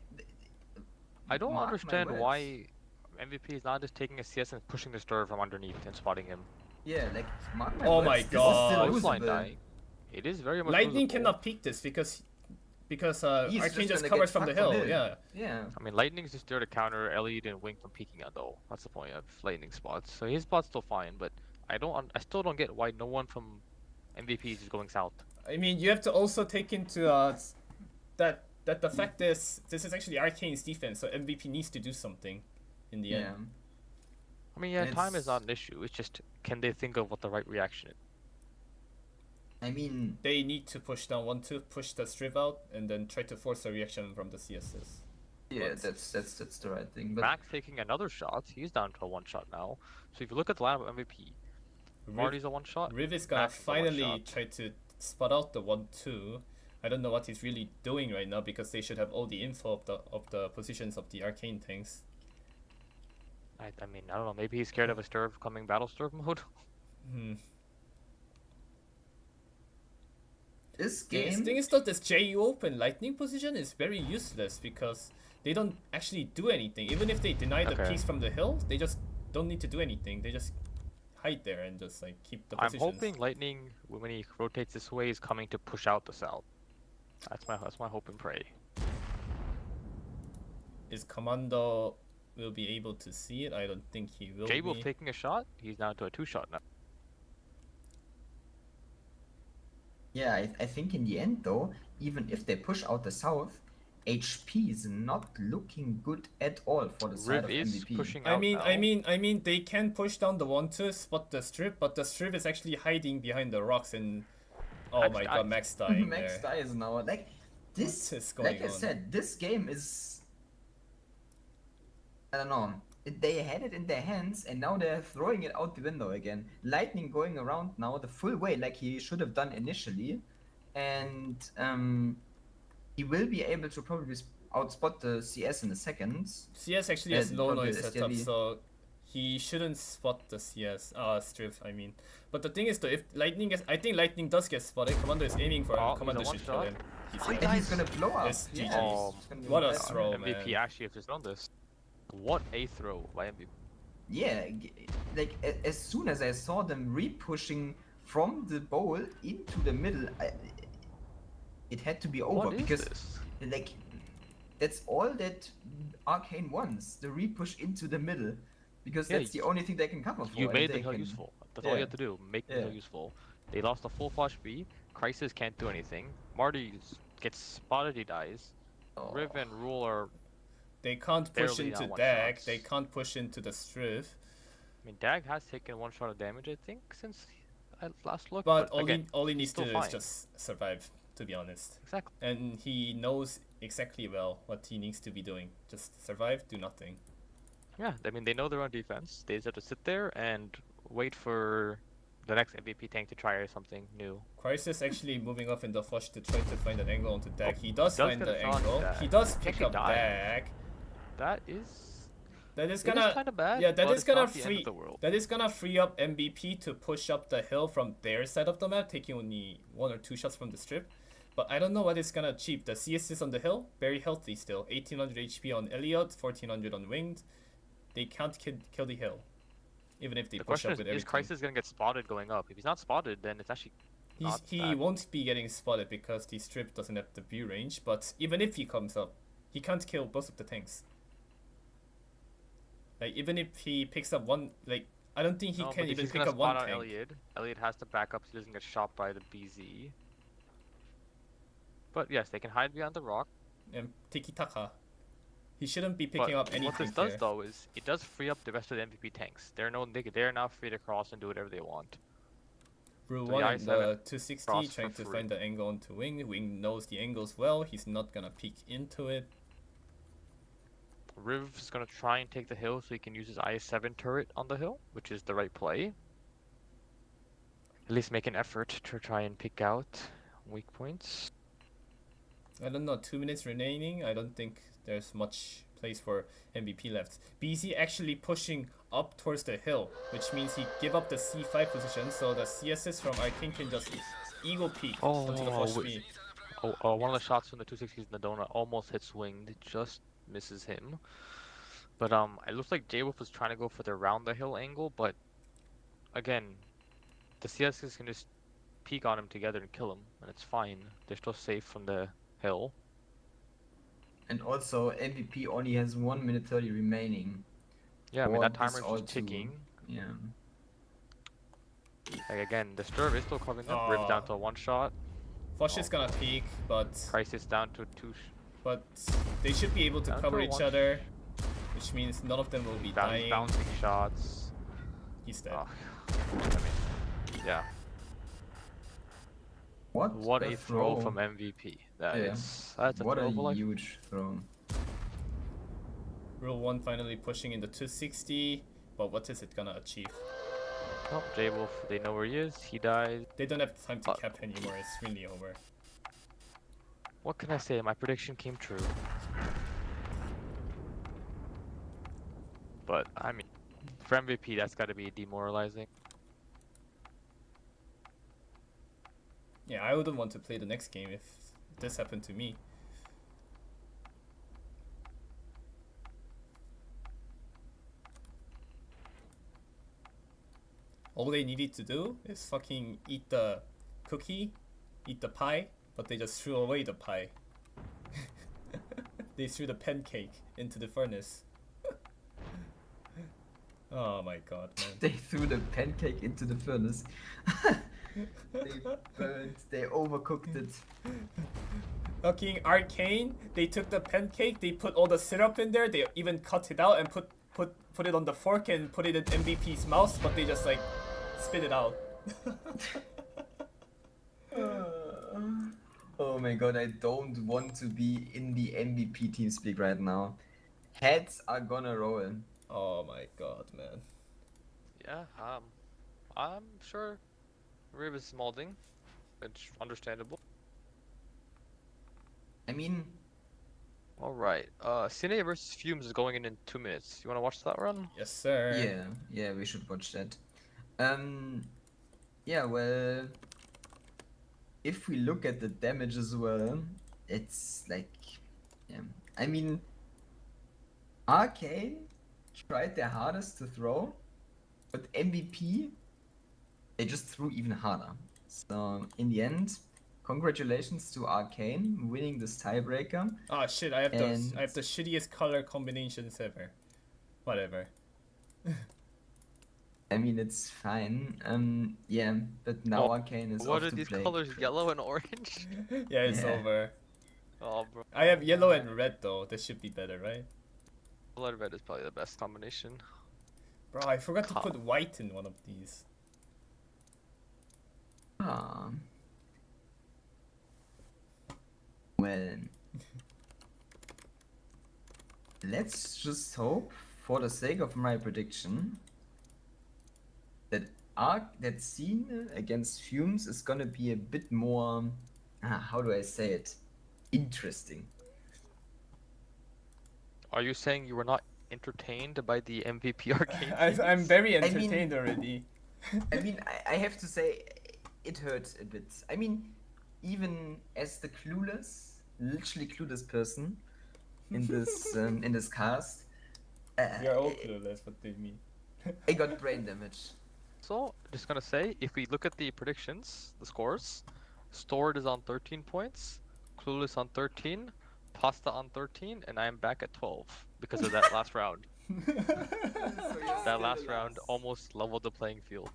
S4: I don't
S5: mark my
S4: understand
S5: words.
S4: why MVP is not just taking a CS and pushing the stir from underneath and spotting him.
S5: Yeah, like mark my
S2: Oh
S5: words,
S2: my
S5: this is
S2: God.
S5: still
S4: Coastline
S5: losable.
S4: dying. It is very much
S2: Lightning
S4: losable.
S2: cannot peek this because
S5: He's
S2: Arcane just
S5: gonna
S2: covers
S5: get
S2: from the
S5: fucked
S2: hill.
S5: from
S2: Yeah.
S5: Yeah.
S4: I mean, Lightning's just there to counter Elliot and Wink from peeking out though. That's the point of Lightning spots. So his spot's still fine, but I still don't get why no one from MVP is just going south.
S2: I mean, you have to also take into that the fact is this is actually Arcane's defense, so MVP needs to do something in the
S5: Yeah.
S2: end.
S4: I mean, yeah, time
S5: It's-
S4: is not an issue. It's just, can they think of what the right reaction is?
S5: I mean,
S2: They need to push down 1-2, push the strip out, and then try to force a reaction from the CSs.
S5: yeah,
S2: But-
S5: that's the right thing. But
S4: Max taking another shot. He's down to a one shot now. So if you look at the lineup of MVP, Marty's a one shot.
S2: Riv is gonna
S4: Max is a
S2: finally
S4: one-shot.
S2: try to spot out the 1-2. I don't know what he's really doing right now because they should have all the info of the positions of the Arcane tanks.
S4: I mean, I don't know. Maybe he's scared of a Sturv coming battle Sturv mode.
S2: Hmm.
S5: this
S2: The
S5: game,
S2: thing is though, this JU open lightning position is very useless because they don't actually do anything. Even if they deny the
S4: Okay.
S2: piece from the hill, they just don't need to do anything. They just hide there and just like keep the
S4: I'm
S2: positions.
S4: hoping Lightning, when he rotates this way, is coming to push out the south. That's my hope and pray.
S2: Is Commando will be able to see it? I don't think he will
S4: J-Wolf
S2: be.
S4: taking a shot. He's now to a 2-shot now.
S5: yeah, I think in the end though, even if they push out the south, HP is not looking good at all for the side
S4: Riv
S5: of
S4: is
S5: MVP.
S4: pushing
S2: I
S4: out
S2: mean,
S4: now.
S2: I mean, they can push down the 1-2, spot the strip, but the strip is actually hiding behind the rocks and. Oh
S4: Max
S2: my
S4: died.
S2: god, Max dying
S5: Max
S2: there.
S5: dies now. Like this,
S2: What is going
S5: like I
S2: on?
S5: said, this game is. I don't know. they had it in their hands and now they're throwing it out the window again. Lightning going around now the full way like he should have done initially, and he will be able to probably outspot the CS in a second.
S2: CS actually has low
S5: probably
S2: noise setup,
S5: STLV.
S2: so he shouldn't spot the CS strip. I mean, but the thing is though, if lightning I think lightning does get spotted. Commander is aiming for him.
S4: Oh,
S2: Commander
S4: he's a
S2: should kill
S4: one-shot.
S2: him. He's
S5: And
S2: dead.
S5: he's gonna blow up.
S2: It's
S5: Yeah,
S2: GG.
S5: it's gonna be
S2: What a
S5: bad.
S2: throw,
S4: MVP
S2: man.
S4: actually have just done this. What a throw by MVP.
S5: Yeah, like as soon as I saw them re-pushing from the bowl into the middle, it had to be over
S4: What is
S5: because
S4: this?
S5: like that's all that Arcane wants, the re-push into the middle, because
S4: Yeah,
S5: that's the only thing they can cover for.
S4: You
S5: and
S4: made the
S5: they
S4: hill
S5: can-
S4: useful. That's all you
S5: yeah.
S4: have to do. Make the hill
S5: Yeah.
S4: useful. They lost a full flush B. Crisis can't do anything. Marty gets spotted, he dies.
S5: Oh.
S4: Riv and Rule are.
S2: They can't push
S4: Barely
S2: into
S4: not
S2: Dag.
S4: one-shots.
S2: They can't push into the strip.
S4: I mean, Dag has taken one shot of damage, I think, since I last looked.
S2: But
S4: again,
S2: all he needs to
S4: still
S2: do is
S4: fine.
S2: just survive. To be honest.
S4: exactly.
S2: And he knows exactly well what he needs to be doing. Just survive, do nothing.
S4: Yeah, I mean, they know they're on defense. They just have to sit there and wait for the next MVP tank to try something new.
S2: Crisis actually moving off in the flush to try to find an angle onto Dag. He does
S4: does
S2: find
S4: get
S2: the
S4: a shot on
S2: angle.
S4: Dag.
S2: He does
S4: He
S2: pick
S4: actually
S2: up
S4: died.
S2: Dag.
S4: That is.
S2: That is
S4: It is
S2: gonna
S4: kind of bad.
S2: yeah, that
S4: but
S2: is
S4: it's
S2: gonna
S4: not the end
S2: free
S4: of the world.
S2: that is gonna free up MVP to push up the hill from their side of the map, taking only 1 or 2 shots from the strip. But I don't know what it's gonna achieve. The CS is on the hill, very healthy still. 1800 HP on Elliot, 1400 on Winged. They can't kill the hill, even if they
S4: The
S2: push
S4: question
S2: up with
S4: is
S2: everything.
S4: Crisis gonna get spotted going up? If he's not spotted, then it's actually not
S2: He
S4: bad.
S2: won't be getting spotted because the strip doesn't have the view range. But even if he comes up, he can't kill both of the tanks. Like even if he picks up one, like I don't think he
S4: No,
S2: can
S4: but if
S2: even
S4: he's
S2: pick
S4: gonna
S2: up one
S4: spot out
S2: tank.
S4: Elliot, Elliot has to back up so he doesn't get shot by the BZ. But yes, they can hide behind the rock.
S2: And Tiki Taka. He shouldn't be
S4: But
S2: picking up anything
S4: what this does
S2: there.
S4: though is it does free up the rest of the MVP tanks. They're now free to cross and do whatever they want.
S2: Rule
S4: So
S2: 1
S4: the
S2: and
S4: i7
S2: the 260
S4: cross
S2: trying
S4: for
S2: to
S4: free.
S2: find the angle onto Wing. Wing knows the angles well. He's not gonna peek into it.
S4: Riv's gonna try and take the hill so he can use his i7 turret on the hill, which is the right play. At least make an effort to try and pick out weak points.
S2: I don't know, 2 minutes remaining. I don't think there's much place for MVP left. BZ actually pushing up towards the hill, which means he give up the C5 position, so the CSS from Arcane can just eagle peek onto the flush B.
S4: One of the shots from the 260s in the donut almost hits Winged, it just misses him. But it looks like J-Wolf was trying to go for the round the hill angle, but again, the CSS can just peek on him together and kill him, and it's fine. They're still safe from the hill.
S5: And also MVP only has 1 minute 30 remaining.
S4: Yeah, I mean
S5: Or
S4: that
S5: this
S4: timer's
S5: all
S4: just
S5: too-
S4: ticking.
S5: Yeah.
S4: Like again, the Sturv is still covering them. Riv down to a one shot.
S2: Flush is gonna peek, but
S4: Crisis down to
S2: but they should be able to
S4: Down
S2: cover
S4: for
S2: each
S4: one.
S2: other, which means none of them will be dying.
S4: bouncing shots.
S2: He's dead.
S4: Oh, I mean, yeah. What a throw from MVP. That's a
S5: What
S4: throw
S5: a
S4: of a life.
S5: huge throw.
S2: Rule 1 finally pushing in the 260, but what is it gonna achieve?
S4: Oh, J-Wolf, they know where he is. He dies.
S2: They don't have time to
S4: Uh,
S2: cap anymore, it's really over.
S4: What can I say? My prediction came true. But, I mean, for MVP, that's got to be demoralizing.
S2: Yeah, I wouldn't want to play the next game if this happened to me. All they needed to do is fucking eat the cookie, eat the pie, but they just threw away the pie. They threw the pancake into the furnace. Oh my god, man.
S5: They threw the pancake into the furnace. They burned, they overcooked it.
S2: Fucking Arcane, they took the pancake, they put all the syrup in there, they even cut it out and put it on the fork and put it in MVP's mouth, but they just like spit it out.
S5: Oh my god, I don't want to be in the MVP TeamSpeak right now. Heads are gonna roll.
S2: Oh my god, man.
S4: Yeah, I'm sure Rib is molding. It's understandable.
S5: I mean,
S4: Alright, Cine versus Fumes is going in 2 minutes. You wanna watch that run?
S2: Yes, sir.
S5: yeah, we should watch that. Yeah, well, if we look at the damage as well, it's like, yeah. I mean, Arcane tried their hardest to throw, but MVP, they just threw even harder. So in the end, congratulations to Arcane winning this tiebreaker.
S2: Oh shit, I have
S5: And-
S2: the shittiest color combinations ever. Whatever.
S5: I mean, it's fine. Yeah, but now
S4: Oh,
S5: Arcane is
S4: What
S5: off
S4: are
S5: to
S4: these
S5: play.
S4: colors? Yellow and orange?
S2: Yeah, it's
S5: Yeah.
S2: over.
S4: Oh, bro.
S2: I have yellow and red though. That should be better, right?
S4: Blood red is probably the best combination.
S2: Bro, I forgot to
S4: Huh.
S2: put white in one of these.
S5: Ah. Well, let's just hope, for the sake of my prediction, that Cine against Fumes is gonna be a bit more. How do I say it? Interesting.
S4: Are you saying you were not entertained by the MVP Arcane?
S2: I'm very
S5: I mean-
S2: entertained already.
S5: I mean, I have to say, it hurt a bit. I mean, even as the literally clueless person in this cast,
S2: You're all clueless. What do you mean?
S5: I got brain damage.
S4: So, just gonna say, if we look at the predictions, the scores, Stored is on 13 points, Clueless on 13, Pasta on 13, and I am back at 12 because of that last round. That last round almost leveled the playing field.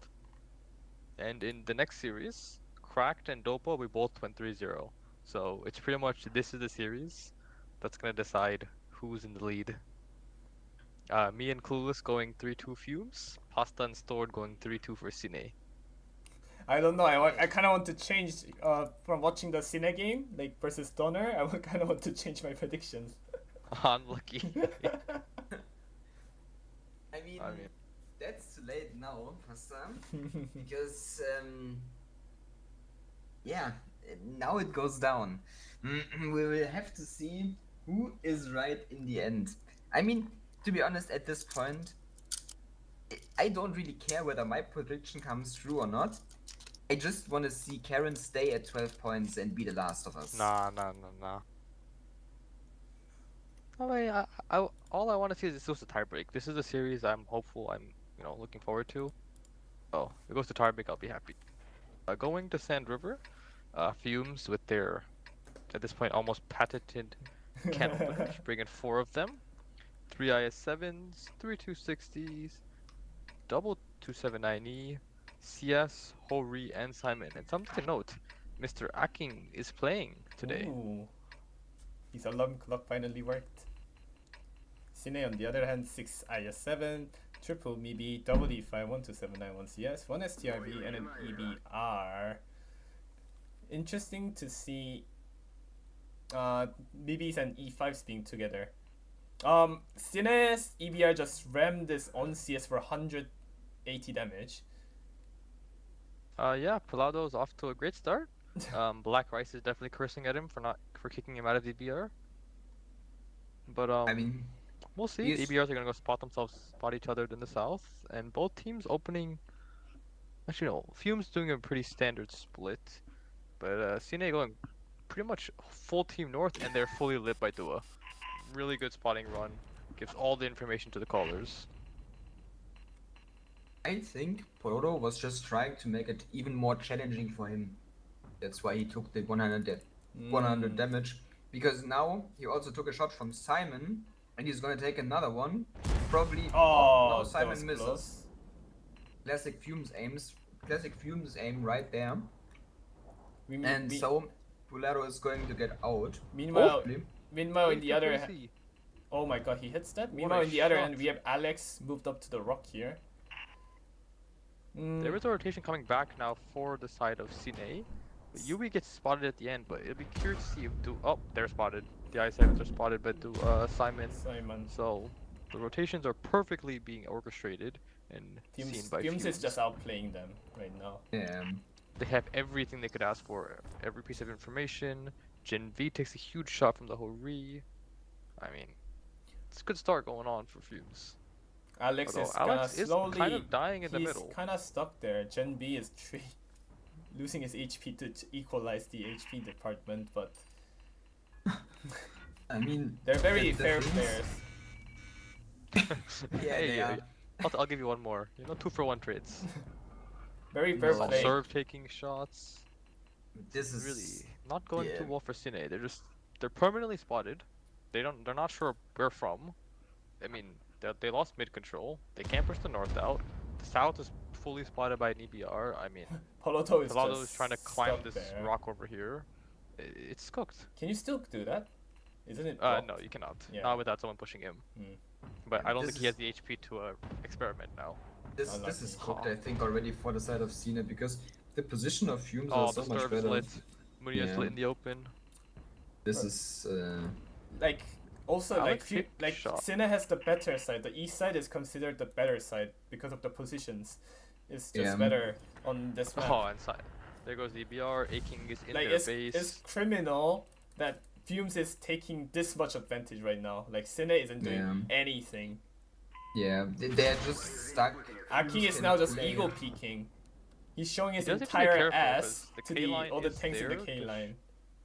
S4: And in the next series, Cracked and Dopa, we both went 3-0. So it's pretty much this is the series that's gonna decide who's in the lead. Me and Clueless going 3-2 Fumes, Pasta and Stored going 3-2 for Cine.
S2: I don't know. I kind of want to change from watching the Cine game like versus Donner. I would kind of want to change my predictions.
S4: Unlucky.
S5: I mean,
S4: I mean-
S5: that's too late now, Pasta, because yeah, now it goes down. We will have to see who is right in the end. I mean, to be honest, at this point, I don't really care whether my prediction comes true or not. I just want to see Karen stay at 12 points and be the last of us.
S4: Nah. I mean, all I want to see is this goes to tiebreak. This is a series I'm hopeful, I'm looking forward to. Oh, if it goes to tiebreak, I'll be happy. Going to Sand River, Fumes with their, at this point, almost patented can openers, bringing 4 of them. 3 IS7s, 3 260s, double 279E, CS, Hori, and Simon. And something to note, Mr. Aking is playing today.
S2: Ooh. His alarm clock finally worked. Cine on the other hand, 6 IS7, triple MIB, double E5, 12791 CS, 1 STRB, and an EBR. Interesting to see MIBs and E5s being together. Cine's EBR just rammed this on CS for 180 damage.
S4: Yeah, Pelado's off to a great start. Black Rice is definitely cursing at him for kicking him out of the EBR. But
S5: I mean,
S4: we'll see.
S5: he's-
S4: EBRs are gonna go spot each other in the south, and both teams opening. Actually, no. Fume's doing a pretty standard split, but Cine going pretty much full team north, and they're fully lit by Dua. Really good spotting run. Gives all the information to the callers.
S5: I think Poroto was just trying to make it even more challenging for him. That's why he took the 100 damage. Because now he also took a shot from Simon, and he's gonna take another one. Probably.
S2: Oh,
S5: no,
S2: that
S5: Simon
S2: was
S5: misses.
S2: close.
S5: Classic Fumes aim right there. And
S2: We-
S5: so Pulero is going to get out.
S2: Meanwhile,
S5: Hopefully.
S2: meanwhile in the other
S4: Let's
S2: hand,
S4: see.
S2: oh my god, he hits that.
S4: What
S2: Meanwhile,
S4: a
S2: in the other
S4: shot.
S2: hand, we have Alex moved up to the rock here.
S4: There is a rotation coming back now for the side of Cine. Yui gets spotted at the end, but it'll be curious to see if they're spotted. The I7s are spotted by Simon.
S2: Simon.
S4: So The rotations are perfectly being orchestrated and seen by
S2: FUMES is just outplaying them right now.
S5: Yeah.
S4: They have everything they could ask for, every piece of information. Gen V takes a huge shot from the Hori. I mean, it's a good start going on for FUMES.
S2: Alex
S4: Although
S2: is gonna
S4: Alex is
S2: slowly.
S4: kind of dying in the
S2: He's
S4: middle.
S2: kind of stuck there. Gen B is losing his HP to equalize the HP department, but
S5: I mean,
S2: they're very
S5: the
S2: fair
S5: things-
S2: players.
S5: Yeah,
S4: Hey,
S5: they are.
S4: I'll give you one more. 2-for-1 trades.
S2: Very fair
S5: No.
S2: play.
S4: Serve taking shots.
S5: This is
S4: Really not going
S5: yeah.
S4: too well for Cine. They're permanently spotted. They're not sure where from. I mean, they lost mid control. They can't push the north out. The south is fully spotted by an EBR. I mean,
S2: Poloto is
S4: Pilado
S2: just
S4: is trying to climb
S2: stuck
S4: this
S2: there.
S4: rock over here. It's cooked.
S2: Can you still do that? Isn't it? blocked?
S4: No, you cannot.
S2: Yeah.
S4: Not without someone pushing him.
S2: Mm.
S4: But I don't
S5: This
S4: think he has
S5: is-
S4: the HP to experiment now.
S5: this
S2: Unlucky.
S5: is cooked, I think, already for the side of Cine because the position of FUMES
S4: Oh,
S5: are so
S4: the
S5: much
S4: Sturv's
S5: better.
S4: lit. Munia's
S5: Yeah.
S4: lit in the open.
S5: This is
S2: Like also
S4: I
S2: like
S4: like Fake
S2: like
S4: shot.
S2: Cine has the better side. The east side is considered the better side because of the positions. It's just
S5: Yeah.
S2: better on this map.
S4: Oh, inside. There goes the EBR. Aking is in
S2: Like
S4: their
S2: it's
S4: base.
S2: criminal that FUMES is taking this much advantage right now. Like Cine isn't doing
S5: Yeah.
S2: anything.
S5: yeah, they're just stuck.
S2: Aki
S5: FUMES
S2: is
S5: can
S2: now just
S5: play.
S2: ego peeking. He's showing his
S4: He does have to be
S2: entire
S4: careful,
S2: ass
S4: 'cause the
S2: to
S4: K line
S2: all the
S4: is
S2: tanks in the
S4: there,
S2: K
S4: but-
S2: line.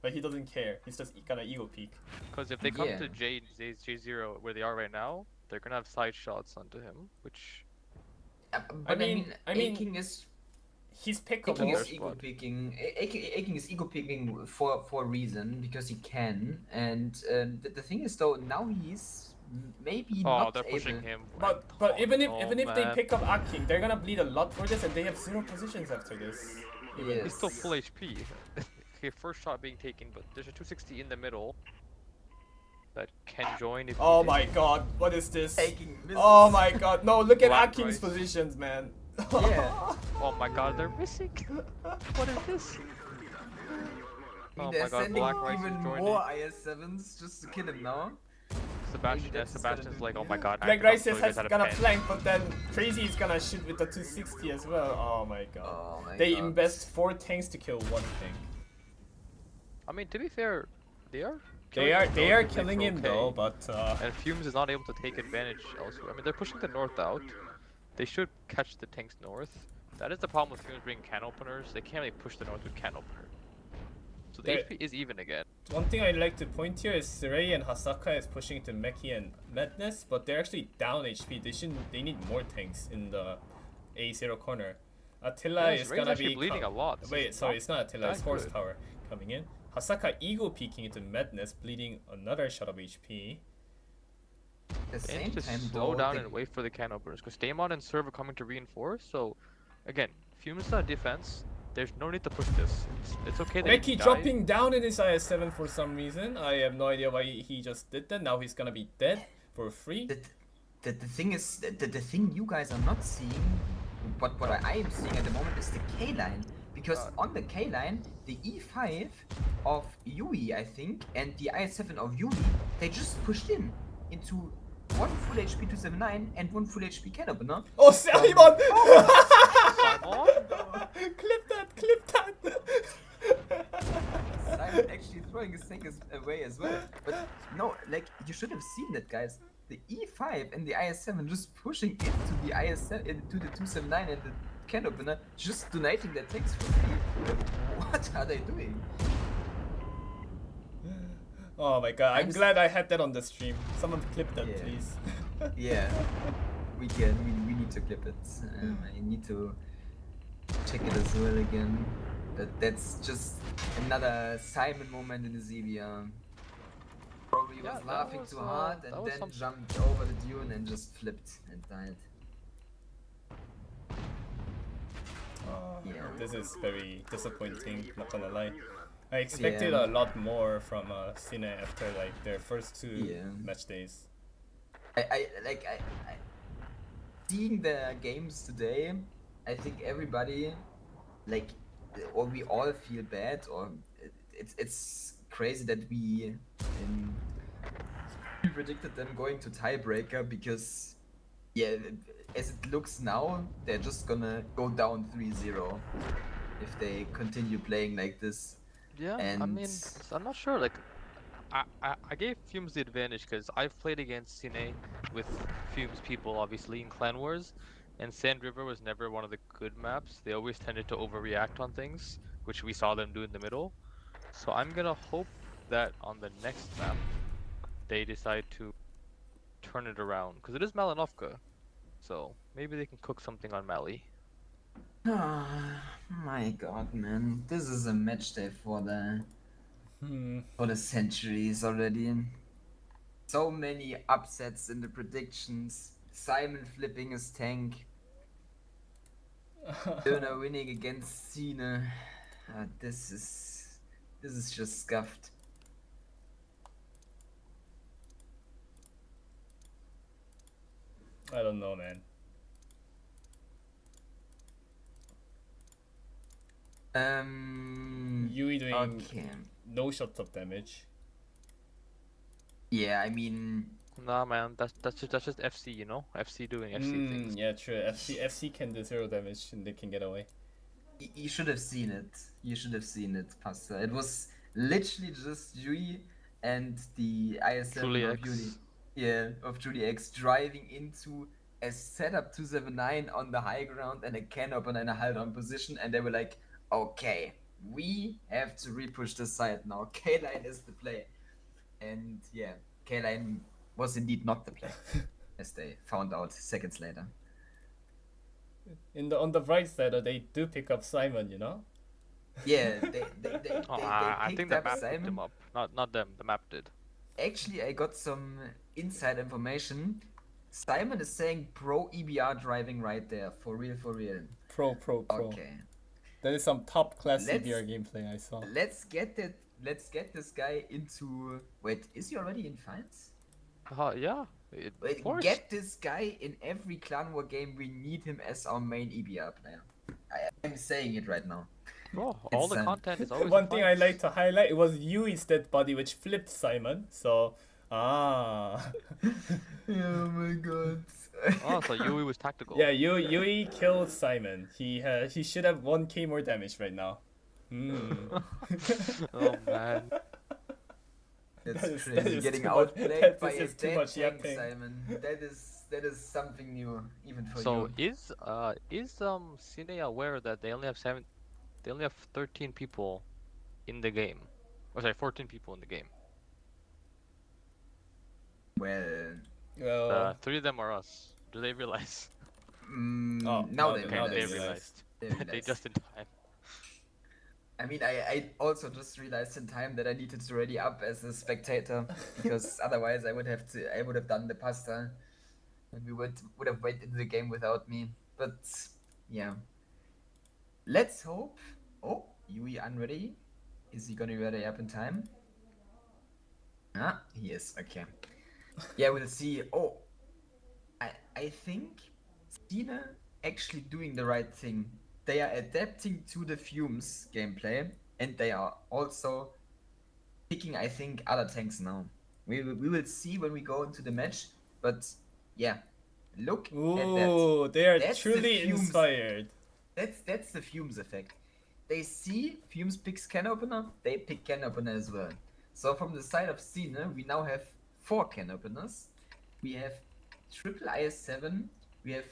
S2: But he doesn't care. He's just gonna ego peek.
S4: Because if they come
S5: Yeah.
S4: to J0 where they are right now, they're gonna have side shots onto him, which
S5: But
S2: I mean,
S5: Aking is
S2: He's
S5: Aking
S2: pickable.
S5: is ego picking. Aking is ego picking for a reason because he can. And the thing is though, now he's maybe
S4: oh,
S5: not
S4: they're
S5: able.
S4: pushing him.
S2: But
S4: Oh,
S2: even if
S4: no,
S2: they
S4: man.
S2: pick up Aking, they're gonna bleed a lot for this, and they have 0 positions after this.
S5: Yes.
S4: He's still full HP. Okay, first shot being taken, but there's a 260 in the middle that can join if.
S2: Oh
S4: he
S2: my god, what is this?
S5: Aking misses.
S2: Oh my god, no! Look at
S4: Black
S2: Aking's
S4: rice.
S2: positions, man.
S5: Yeah.
S4: Oh my god, they're missing. What is this?
S5: I mean,
S4: Oh
S5: they're
S4: my god,
S5: sending
S4: Black Rice is
S5: even
S4: joining.
S5: more IS-7s just to kill him now.
S4: Sebastian,
S5: that's just gonna
S4: Sebastian's
S5: do
S4: like, oh
S5: it.
S4: my god. I
S2: Black
S4: cannot
S2: Rice
S4: throw you guys
S2: is
S4: out of
S2: gonna
S4: pen."
S2: flank, but then Crazy is gonna shoot with the 260 as well. Oh my god.
S5: Oh my
S2: They
S5: god.
S2: invest 4 tanks to kill 1 tank.
S4: I mean, to be fair, they are.
S2: They are
S4: relatively
S2: killing
S4: for
S2: him
S4: okay.
S2: though, but
S4: And FUMES is not able to take advantage elsewhere. I mean, they're pushing the north out. They should catch the tanks north. That is the problem with FUMES bringing can openers. They can't really push the north with can opener. So the
S2: They-
S4: HP is even again.
S2: one thing I'd like to point here is Surrey and Hasaka is pushing to Meki and Madness, but they're actually down HP. They need more tanks in the A0 corner. Attila
S4: Yes,
S2: is
S4: Ray's
S2: gonna
S4: actually
S2: be
S4: bleeding a lot. This
S2: Wait,
S4: is
S2: sorry,
S4: not
S2: it's not Attila. It's
S4: that good.
S2: Horsepower coming in. Hasaka ego peeking into Madness, bleeding another shot of HP.
S5: At the
S4: They
S5: same
S4: need to
S5: time,
S4: slow
S5: though,
S4: down
S5: they-
S4: and wait for the can openers because Daemon and Serve are coming to reinforce. So, again, FUMES on defense. There's no need to push this. It's okay. That he
S2: Meki
S4: died.
S2: dropping down in his IS-7 for some reason. I have no idea why he just did that. Now he's gonna be dead for free.
S5: the thing is, the thing you guys are not seeing, what I am seeing at the moment is the K line. Because on the K line, the E5 of Yui, I think, and the IS-7 of Yui, they just pushed in into one full HP 279 and one full HP can opener.
S2: Oh, Simon!
S4: Simon?
S2: Clip that!
S5: Simon actually throwing his tank away as well. But no, like, you should have seen that, guys. The E5 and the IS-7 just pushing into the IS-7, into the 279 and the can opener, just donating their tanks for free. What are they doing?
S2: Oh my god, I'm
S5: I'm s-
S2: glad I had that on the stream. Someone clip that,
S5: Yeah.
S2: please.
S5: Yeah, we need to clip it. I need to check it as well again. But that's just another Simon moment in the Zevia. Probably
S4: Yeah,
S5: was
S4: that
S5: laughing
S4: was,
S5: too hard
S4: that
S5: and
S4: was
S5: then
S4: something.
S5: jumped over the dune and just flipped and died. Yeah.
S2: This is very disappointing, not gonna lie. I expected
S5: Yeah.
S2: a lot more from Cine after like their first 2
S5: Yeah.
S2: match days.
S5: I seeing the games today, I think everybody, like, or we all feel bad, or it's crazy that we predicted them going to tiebreaker because, yeah, as it looks now, they're just gonna go down 3-0 if they continue playing like this.
S4: Yeah, I
S5: And
S4: mean, I'm not sure. Like, I gave Fumes the advantage because I've played against Cine with Fumes people, obviously, in Clan Wars, and Sand River was never one of the good maps. They always tended to overreact on things, which we saw them do in the middle. So I'm gonna hope that on the next map, they decide to turn it around, because it is Malinovka. So maybe they can cook something on Mali.
S5: my god, man, this is a match day for the centuries already. So many upsets in the predictions. Simon flipping his tank. Döner winning against Cine. This is just scuffed.
S2: I don't know, man. Yui doing
S5: Okay.
S2: no shots of damage.
S5: Yeah, I mean,
S4: Nah, man, that's just FC, you know? FC doing FC things.
S2: Yeah, true. FC can do 0 damage and they can get away.
S5: you should have seen it. You should have seen it, Pasta. It was literally just Yui and the IS7
S4: Julie
S5: of
S4: X.
S5: Yuli. Yeah, of Julie X driving into a setup 279 on the high ground and a can open in a held on position, and they were like, okay, we have to repush this side now. K-Line is the play. And yeah, K-Line was indeed not the play, as they found out seconds later.
S2: On the bright side, they do pick up Simon, you know?
S5: Yeah, they
S4: I think
S5: picked
S4: the
S5: up
S4: map picked
S5: Simon.
S4: them up. Not them, the map did.
S5: Actually, I got some inside information. Simon is saying pro EBR driving right there. For real, for real.
S2: Pro.
S5: Okay.
S2: That is some top class
S5: Let's-
S2: CBR gameplay I saw.
S5: Let's get this guy into... Wait, is he already in finals?
S4: Yeah.
S5: Wait,
S4: Forced.
S5: get this guy in every Clan War game. We need him as our main EBR player. I'm saying it right now.
S4: Bro, all the
S5: It's,
S4: content is always
S2: One
S4: in
S2: thing I
S4: fights.
S2: like to highlight, it was Yui's dead body which flipped Simon, so...
S5: Oh my god.
S4: Oh, so Yui was tactical.
S2: Yeah, Yui killed Simon. He should have 1k more damage right now.
S4: Oh man.
S5: That's
S2: That is
S5: crazy. Getting
S2: too much-
S5: outplayed
S2: that
S5: by
S2: is
S5: a
S2: just too
S5: dead
S2: much
S5: tank,
S2: yapping.
S5: Simon. That is something new, even for
S4: So
S5: you.
S4: is Cine aware that they only have 13 people in the game? Or sorry, 14 people in the game.
S5: Well,
S2: Well,
S4: 3 of them are us. Do they realize?
S2: Oh,
S5: now they
S2: now
S4: They
S2: they
S5: realize.
S4: realized.
S5: They
S4: They
S5: realize.
S4: just in time.
S5: I mean, I also just realized in time that I needed to ready up as a spectator because otherwise I would have done the pasta, and we would have went into the game without me. But yeah, let's hope. Oh, Yui unready. Is he gonna ready up in time? Ah, he is. Okay. Yeah, we'll see. Oh, I think Cine actually doing the right thing. They are adapting to the Fumes gameplay, and they are also picking, I think, other tanks now. We will see when we go into the match, but yeah, look at that.
S2: ooh, they are
S5: That's the
S2: truly
S5: Fumes.
S2: inspired.
S5: That's the Fumes effect. They see Fumes picks can opener, they pick can opener as well. So from the side of Cine, we now have 4 can openers. We have triple IS7, we have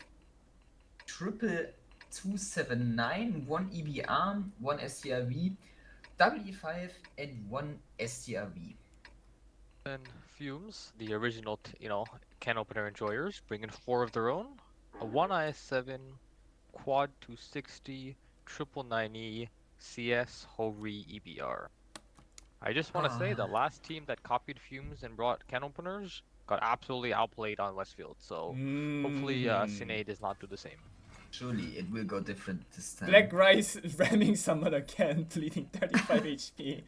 S5: triple 279, 1 EBR, 1 STRV, double E5, and 1 STRV.
S4: And Fumes, the original, can opener enjoyers, bring in 4 of their own. A 1 IS7, quad 260, triple 9E, CS, Hori, EBR. I just want to say the last team that copied Fumes and brought can openers got absolutely outplayed on Westfield. So hopefully Cine does not do the same.
S5: Surely it will go different this time.
S2: Black Rice ramming someone again, bleeding 35 HP.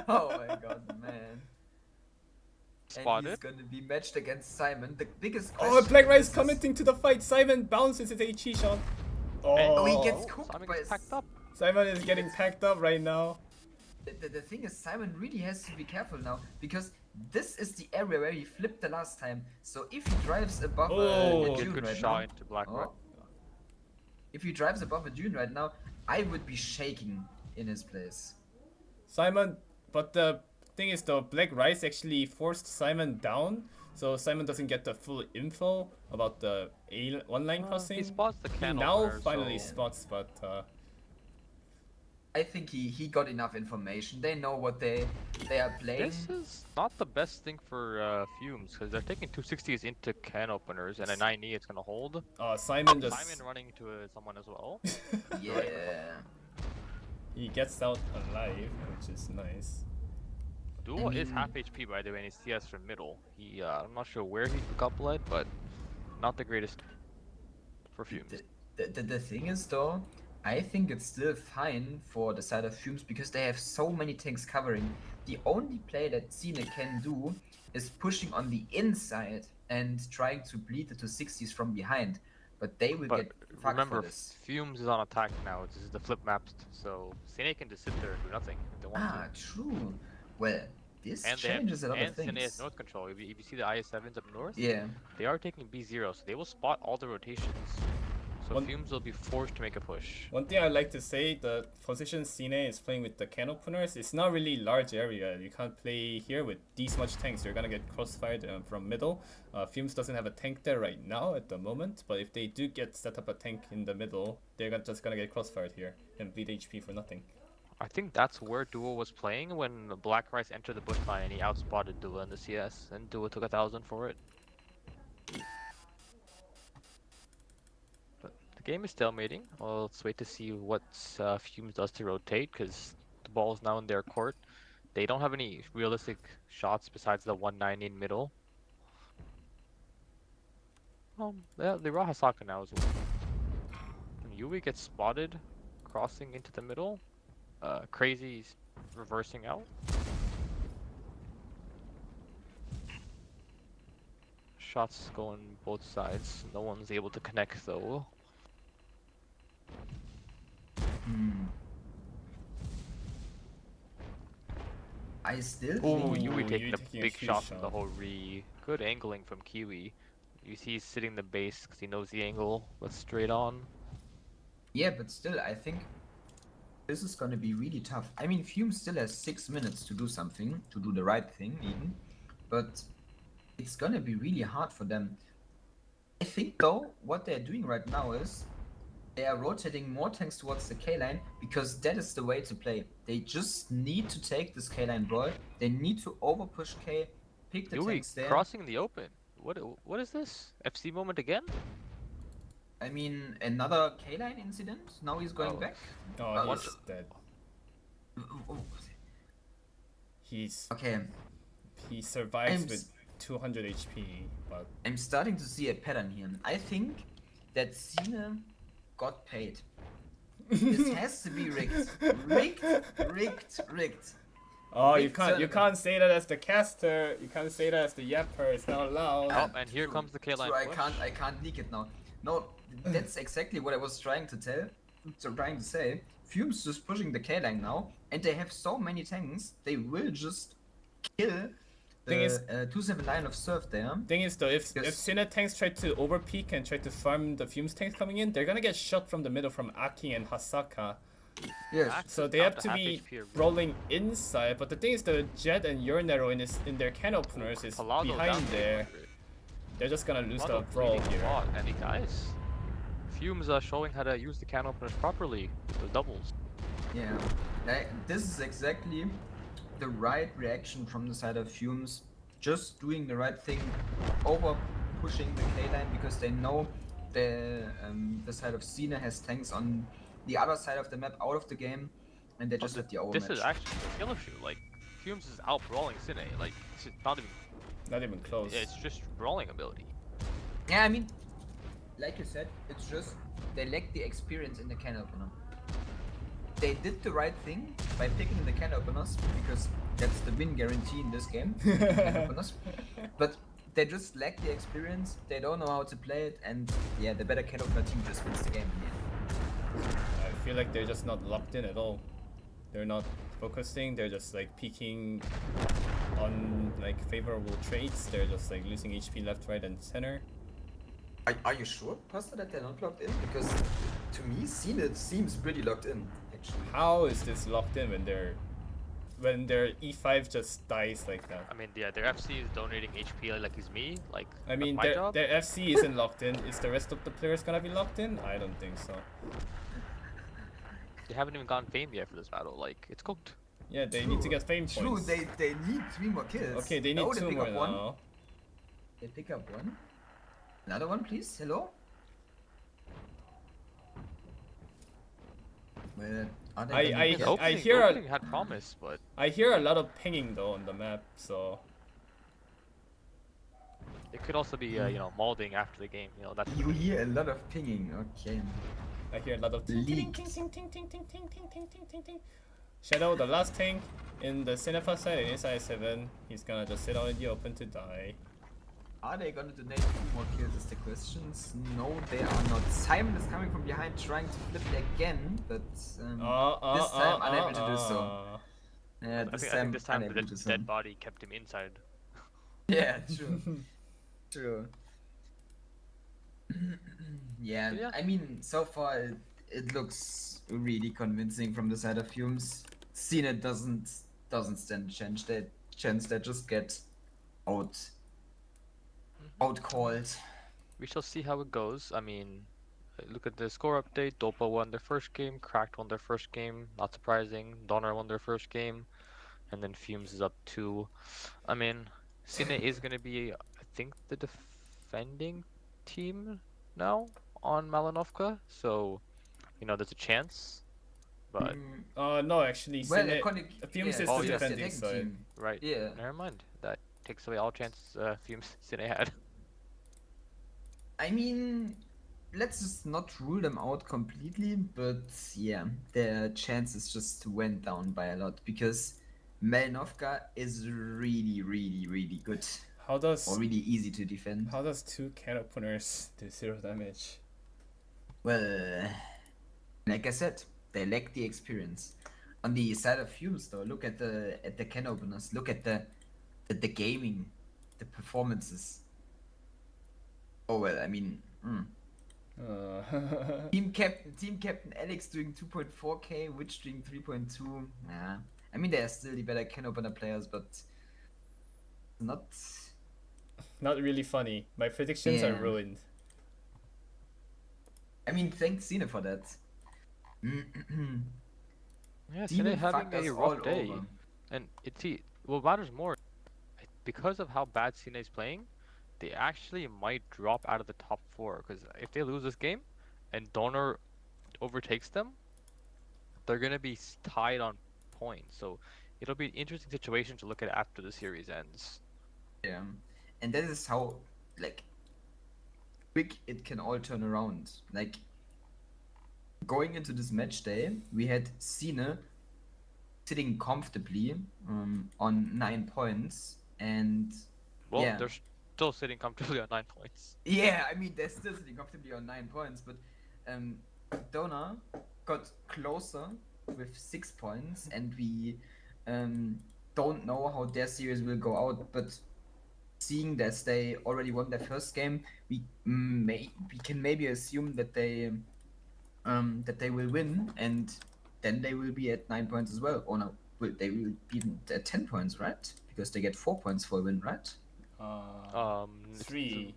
S5: Oh my god, man. And
S4: Spotted.
S5: he's gonna be matched against Simon. The biggest
S2: Oh,
S5: question
S2: Black Rice
S5: is-
S2: committing to the fight. Simon bounces his HE shot.
S5: Oh, he
S2: Oh,
S5: gets cooked
S4: Simon
S5: by
S4: gets packed up.
S2: Simon is getting packed up right now.
S5: The thing is, Simon really has to be careful now because this is the area where he flipped the last time. So if he drives above
S2: Oh.
S5: a
S4: Get
S5: dune
S4: good
S5: right
S4: shot
S5: now,
S4: into black.
S5: oh, if he drives above a dune right now, I would be shaking in his place.
S2: Simon, but the thing is though, Black Rice actually forced Simon down, so Simon doesn't get the full info about the one line crossing.
S4: He spots the
S2: He
S4: can
S2: now
S4: opener,
S2: finally
S4: so-
S2: spots, but
S5: I think he got enough information. They know what they are playing.
S4: This is not the best thing for Fumes because they're taking 260s into can openers and a 9E it's gonna hold.
S2: Simon just
S4: Simon running into someone as well.
S5: Yeah.
S2: he gets out alive, which is nice.
S4: Duo is
S5: mean-
S4: half HP by the way, and he's CS from middle. He I'm not sure where he got bled, but not the greatest for Fumes.
S5: The thing is though, I think it's still fine for the side of Fumes because they have so many tanks covering. The only play that Cine can do is pushing on the inside and trying to bleed it to 60s from behind. But they will
S4: But
S5: get fucked
S4: remember,
S5: for this.
S4: Fumes is on attack now. This is the flip maps, so Cine can just sit there and do nothing if they want
S5: Ah, true. Well, this
S4: to. And
S5: changes a lot of
S4: and Cine has
S5: things.
S4: north control. If you see the IS7s up north,
S5: Yeah.
S4: they are taking B0, so they will spot all the rotations. So
S2: One-
S4: Fumes will be forced to make a push.
S2: One thing I'd like to say, the position Cine is playing with the can openers, it's not really large area. You can't play here with these much tanks. You're gonna get crossfired from middle. Fumes doesn't have a tank there right now at the moment, but if they do get set up a tank in the middle, they're just gonna get crossfired here and bleed HP for nothing.
S4: I think that's where Duo was playing when Black Rice entered the bush line and he outspotted Duo in the CS, and Duo took 1,000 for it. But the game is stalemating. Well, let's wait to see what Fumes does to rotate, because the ball is now in their court. They don't have any realistic shots besides the 190 in middle. Yeah, they raw Hasaka now as well. And Yui gets spotted crossing into the middle. Crazy's reversing out. Shots going both sides. No one's able to connect though.
S5: I still
S4: Oh,
S5: think
S4: Yui
S2: Ooh,
S4: taking
S2: Yui
S4: a
S2: taking a
S4: big
S2: huge
S4: shot from the
S2: shot.
S4: whole re. Good angling from Kiwi. You see he's sitting in the base because he knows the angle, but straight on.
S5: Yeah, but still, I think this is gonna be really tough. I mean, Fume still has 6 minutes to do something, to do the right thing, even. But it's gonna be really hard for them. I think, though, what they're doing right now is they are rotating more tanks towards the K line because that is the way to play. They just need to take this K line ball. They need to overpush K, pick the
S4: Yui
S5: tanks there.
S4: crossing the open. What is this? FC moment again?
S5: I mean, another K line incident. Now he's going
S4: Oh.
S5: back.
S2: Oh,
S4: What-
S2: he's dead. He's
S5: Okay.
S2: he survives
S5: I'm
S2: with 200 HP, but
S5: I'm starting to see a pattern here. I think that Cine got paid. This has to be rigged. Rigged.
S2: oh, you
S5: Big
S2: can't
S5: tournament.
S2: say that as the caster. You can't say that as the yapper. It's not allowed.
S4: Oh, and here
S5: True,
S4: comes the K-line
S5: true,
S4: push.
S5: I can't leak it now. No, that's exactly what I was trying to say. Fume's just pushing the K line now, and they have so many tanks, they will just kill
S2: Thing is-
S5: the 279 of Surf there.
S2: Thing is though, if
S5: Yes.
S2: Cine tanks try to overpeak and try to farm the Fumes tanks coming in, they're gonna get shot from the middle from Aki and Hasaka.
S5: Yes.
S4: Access
S2: So they
S4: down
S2: have to
S4: half
S2: be
S4: HP or
S2: rolling inside. But the thing is, the Jet and Urinero in their can openers is
S4: Palado
S2: behind
S4: down to
S2: there.
S4: 100.
S2: They're just gonna lose
S4: Palado
S2: the brawl
S4: bleeding a
S2: here.
S4: lot, and the guys. Fumes are showing how to use the can openers properly with the doubles.
S5: Yeah, this is exactly the right reaction from the side of Fumes. Just doing the right thing, over pushing the K line because they know the side of Cine has tanks on the other side of the map out of the game, and they just let the overmatch.
S4: This is actually a skill issue. Like Fumes is out brawling Cine. Like it's not even.
S2: Not even close.
S4: It's just brawling ability.
S5: Yeah, I mean, like you said, it's just they lack the experience in the can opener. They did the right thing by picking the can openers because that's the win guarantee in this game. Can openers. But they just lack the experience. They don't know how to play it, and yeah, the better can opener team just wins the game in the end.
S2: I feel like they're just not locked in at all. They're not focusing. They're just like peeking on like favorable trades. They're just like losing HP left, right, and center.
S5: Are you sure, Pastor, that they're not locked in? Because to me, Cine seems pretty locked in, actually.
S2: How is this locked in when their E5 just dies like that?
S4: I mean, yeah, their FC is donating HP like he's me. Like,
S2: I
S4: that's
S2: mean,
S4: my job.
S2: their FC isn't locked in. Is the rest of the players gonna be locked in? I don't think so.
S4: They haven't even gotten fame yet for this battle. Like, it's cooked.
S2: Yeah, they need to get fame
S5: True,
S2: points.
S5: they need 3 more kills.
S2: Okay, they need
S5: Oh,
S2: 2
S5: pick
S2: more
S5: up one.
S2: now.
S5: They pick up one. Another one, please. Hello? Well, are they
S2: I-
S5: gonna
S2: I-
S5: get-
S4: The opening,
S2: hear
S4: the
S2: a-
S4: opening had promise, but
S2: I hear a lot of pinging though on the map, so
S4: it could also be, you know, molding after the game. You know, that's
S5: You hear a lot of pinging, okay.
S2: I hear a lot of ting ting ting ting ting ting ting ting ting ting ting ting ting. Shadow, the last tank in the Cinefa side in inside 7, he's gonna just sit out in the open to die.
S5: Are they gonna donate 2 more kills is the questions? No, they are not. Simon is coming from behind trying to flip it again, but this time unable to do so. Yeah,
S4: I
S5: this
S4: think
S5: time
S4: this time
S5: unable
S4: the
S5: to do so.
S4: dead body kept him inside.
S5: Yeah, true. True. Yeah,
S4: Yeah.
S5: I mean, so far it looks really convincing from the side of Fumes. Cine doesn't stand a chance. They just get outcalled.
S4: We shall see how it goes. I mean, look at the score update. Dopa won their first game. Cracked won their first game. Not surprising. Donner won their first game. And then Fumes is up 2. I mean, Cine is going to be, I think, the defending team now on Malinovka. So, you know, there's a chance. But,
S2: No, actually,
S5: Well,
S2: Cine,
S5: according
S2: Fumes is
S4: Oh,
S2: the
S4: yes.
S2: defending side.
S5: team.
S4: right.
S5: Yeah.
S4: Never mind. That takes away all chances Fumes Cine had.
S5: I mean, let's just not rule them out completely, but yeah, their chances just went down by a lot because Malinovka is really, really, really good.
S2: How does
S5: Or really easy to defend.
S2: 2 can openers do 0 damage?
S5: Well, like I said, they lack the experience. On the side of Fumes, though, look at the can openers. Look at the gaming, the performances. Oh well, I mean, team captain Alex doing 2.4k, Witch doing 3.2. Yeah, I mean they are still the better can opener players, but not.
S2: Not really funny. My predictions are
S5: Yeah.
S2: ruined.
S5: I mean, thanks Cine for that.
S4: Yeah,
S5: Cine
S4: Cine having
S5: fucked us
S4: a
S5: all
S4: rough day.
S5: over.
S4: And what matters more, because of how bad Cine is playing, they actually might drop out of the top 4. Because if they lose this game, and Donor overtakes them, they're gonna be tied on points. So it'll be an interesting situation to look at after the series ends.
S5: Yeah, and that is how like quick it can all turn around. Like going into this match day, we had Cine sitting comfortably on 9 points, and
S4: Well,
S5: yeah.
S4: they're still sitting comfortably on 9 points.
S5: Yeah, I mean they're still sitting comfortably on 9 points, but Dona got closer with 6 points, and we don't know how their series will go out. But seeing that they already won their first game, we can maybe assume that they will win, and then they will be at 9 points as well. Or no, they will be at 10 points, right? Because they get 4 points for a win, right?
S4: It's
S2: 3.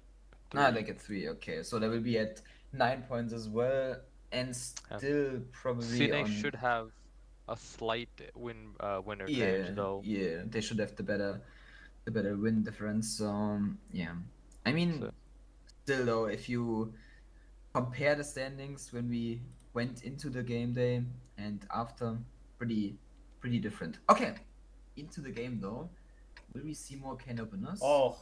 S5: They get 3. Okay, so they will be at 9 points as well, and still probably
S4: Cine
S5: on...
S4: should have a slight winner
S5: yeah,
S4: advantage though.
S5: yeah, they should have the better win difference. So yeah, I mean,
S4: So-
S5: still though, if you compare the standings when we went into the game day and after, pretty different. Okay, into the game though, will we see more can openers?
S2: Oh,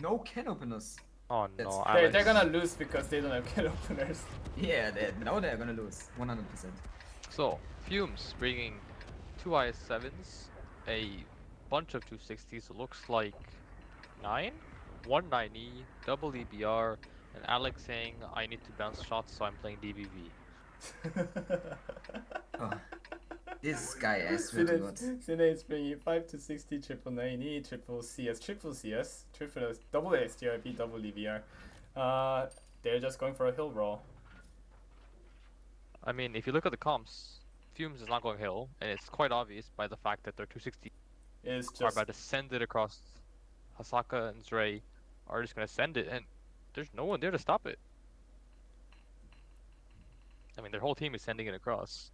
S5: No can openers.
S4: Oh
S5: That's
S4: no,
S5: fair.
S2: they're
S4: Alex.
S2: gonna lose because they don't have can openers.
S5: Yeah, now they're gonna lose 100%.
S4: So, Fumes bringing 2 IS7s, a bunch of 260s, looks like 9, 190, double EBR, and Alex saying, I need to bounce shots so I'm playing DBV.
S5: Oh. This guy, I swear to God.
S2: Cine is bringing 5 to 60, triple 90, triple CS, triple CS, triple double STRP, double EVR. They're just going for a hill roll.
S4: I mean, if you look at the comps, Fumes is not going hill, and it's quite obvious by the fact that their 260
S2: It's
S4: are
S2: just
S4: about to send it across. Hasaka and Zray are just going to send it, and there's no one there to stop it. I mean, their whole team is sending it across,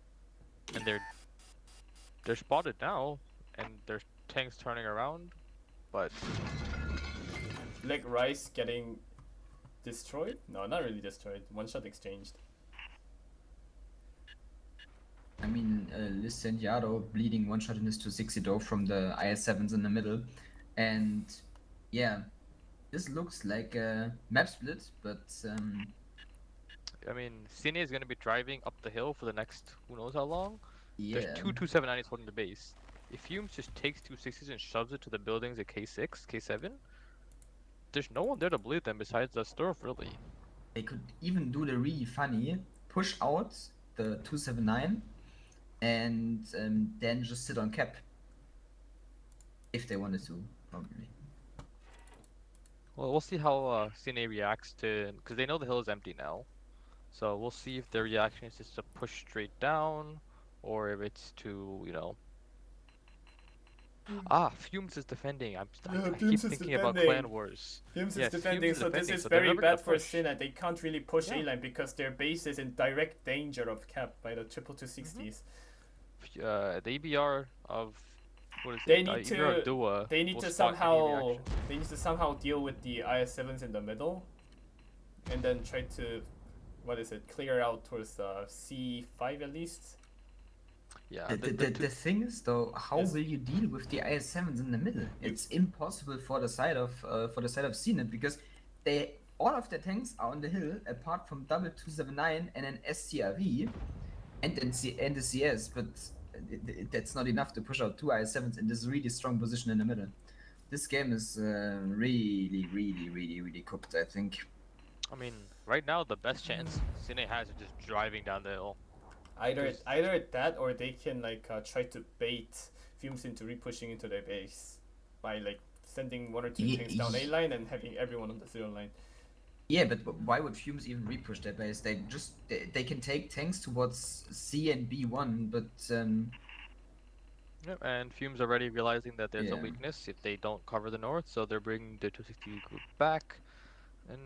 S4: and they're spotted now, and their tanks turning around, but
S2: like Rice getting destroyed? No, not really destroyed. One shot exchanged.
S5: I mean, Licendiado bleeding one shot in his 260 though from the IS-7s in the middle. And yeah, this looks like a map split, but
S4: I mean, Cine is going to be driving up the hill for the next who knows how long.
S5: yeah.
S4: There's two 279s holding the base. If Fumes just takes 260s and shoves it to the buildings at K6, K7, there's no one there to bleed them besides the Sturf, really.
S5: They could even do the really funny push out the 279 and then just sit on cap. If they wanted to, probably.
S4: Well, we'll see how Cine reacts to, because they know the hill is empty now. So we'll see if their reaction is just to push straight down, or if it's to, you know. Fumes is defending. I keep
S2: Fumes is
S4: thinking about
S2: defending.
S4: Clan Wars.
S2: Fumes
S4: Yes,
S2: is defending,
S4: Fumes is
S2: so this
S4: defending,
S2: is
S4: so they're
S2: very
S4: never
S2: bad
S4: gonna
S2: for
S4: push.
S2: Cine. They can't really push
S4: Yeah.
S2: A-line because their base is in direct danger of cap by the triple 260s.
S4: The EBR of what is
S2: They
S4: it?
S2: need
S4: EBR of
S2: to-
S4: Dua
S2: They need
S4: will
S2: to
S4: spot any
S2: somehow
S4: reaction.
S2: deal with the IS-7s in the middle, and then try to, what is it, clear out towards C5 at least.
S4: Yeah,
S5: The thing is though, how
S2: Yes.
S5: will you deal with the IS-7s in the middle? It's impossible for the side of Cine because all of their tanks are on the hill apart from double 279 and an STRV and the CS, but that's not enough to push out two IS-7s in this really strong position in the middle. This game is really cooked, I think.
S4: I mean, right now the best chance Cine has is just driving down the hill.
S2: Either that, or they can try to bait Fumes into repushing into their base by sending one or two
S5: Ye-
S2: tanks down
S5: ye-
S2: A line and having everyone on the 0 line.
S5: Yeah, but why would Fumes even repush their base? They can take tanks towards C and B1, but
S4: Yep, and Fumes already realizing that there's a
S5: Yeah.
S4: weakness if they don't cover the north, so they're bringing the 260 group back. And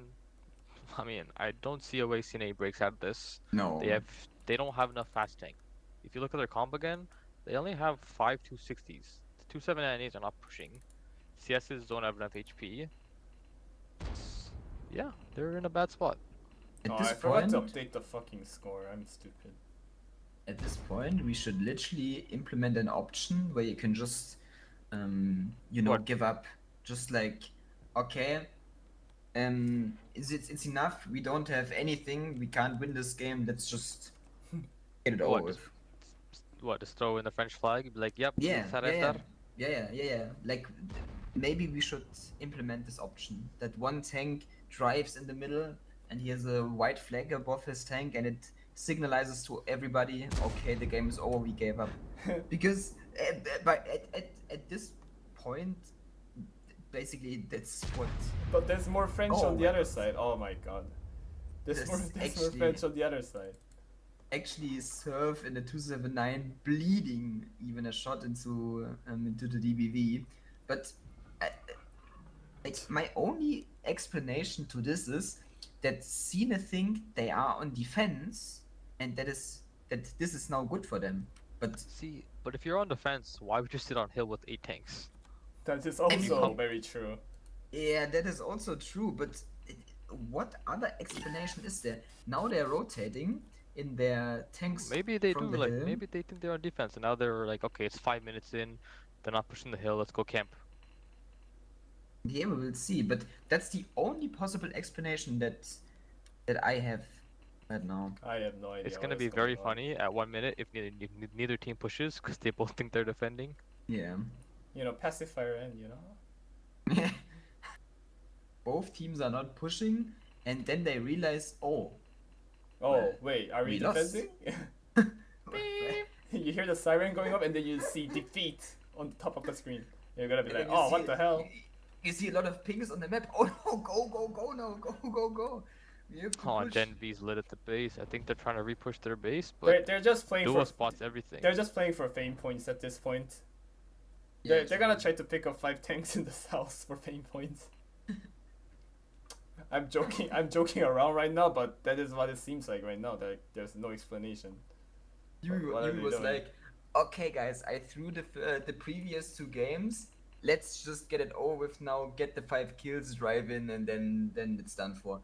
S4: I mean, I don't see a way Cine breaks out of this.
S5: no.
S4: They don't have enough fast tank. If you look at their comp again, they only have 5 260s. The 279s are not pushing. CSs don't have enough HP. Yeah, they're in a bad spot.
S5: At
S2: Oh,
S5: this
S2: I forgot to
S5: point,
S2: update the fucking score. I'm stupid.
S5: at this point, we should literally implement an option where you can just,
S4: What?
S5: give up. Just like, okay, it's enough. We don't have anything. We can't win this game. Let's just get it
S4: What,
S5: over
S4: just-
S5: with.
S4: Just throw in the French flag? Be like, yep,
S5: Yeah,
S4: estar,
S5: yeah,
S4: estar.
S5: yeah. Like, maybe we should implement this option that one tank drives in the middle and he has a white flag above his tank and it signalizes to everybody, okay, the game is over, we gave up. Because at this point, basically that's what.
S2: But there's more French
S5: Oh
S2: on the
S5: my
S2: other
S5: God.
S2: side. Oh my god. There's more
S5: actually-
S2: French on the other side.
S5: Actually serve in the 279 bleeding even a shot into the DBV, but my only explanation to this is that Cine think they are on defense and that this is now good for them, but
S4: See, but if you're on defense, why would you sit on hill with 8 tanks?
S2: That is also
S4: come-
S2: very true.
S5: yeah, that is also true, but what other explanation is there? Now they're rotating in their tanks.
S4: Maybe they
S5: from
S4: do,
S5: the
S4: like,
S5: hill.
S4: maybe they think they're on defense, and now they're like, okay, it's 5 minutes in, they're not pushing the hill, let's go camp.
S5: Yeah, we will see, but that's the only possible explanation that I have right now.
S2: I have no idea.
S4: It's gonna
S2: what
S4: be
S2: is
S4: very
S2: going on.
S4: funny at 1 minute if neither team pushes, because they both think they're defending.
S5: Yeah.
S2: Pacifier end,
S5: Both teams are not pushing, and then they realize, oh,
S2: Oh,
S5: Well,
S2: wait, are we
S5: we lost.
S2: defending? you hear the siren going up, and then you see defeat on the top of the screen. You're gonna be
S5: And
S2: like,
S5: then you
S2: oh, what
S5: see-
S2: the hell?
S5: You see a lot of pings on the map. Oh no, go now, go. We have to
S4: Oh,
S5: push.
S4: Gen V's lit at the base. I think they're trying to repush their base,
S2: They're,
S4: but
S2: they're just playing
S4: Duo
S2: for
S4: spots everything.
S2: they're just playing for fame points at this point.
S5: Yeah,
S2: They're gonna try to pick up 5 tanks in the south for fame points. I'm joking around right now, but that is what it seems like right now. That there's no explanation. What are they
S5: You was
S2: doing?
S5: like, okay guys, I threw the previous 2 games. Let's just get it over with now. Get the 5 kills, drive in, and then it's done for.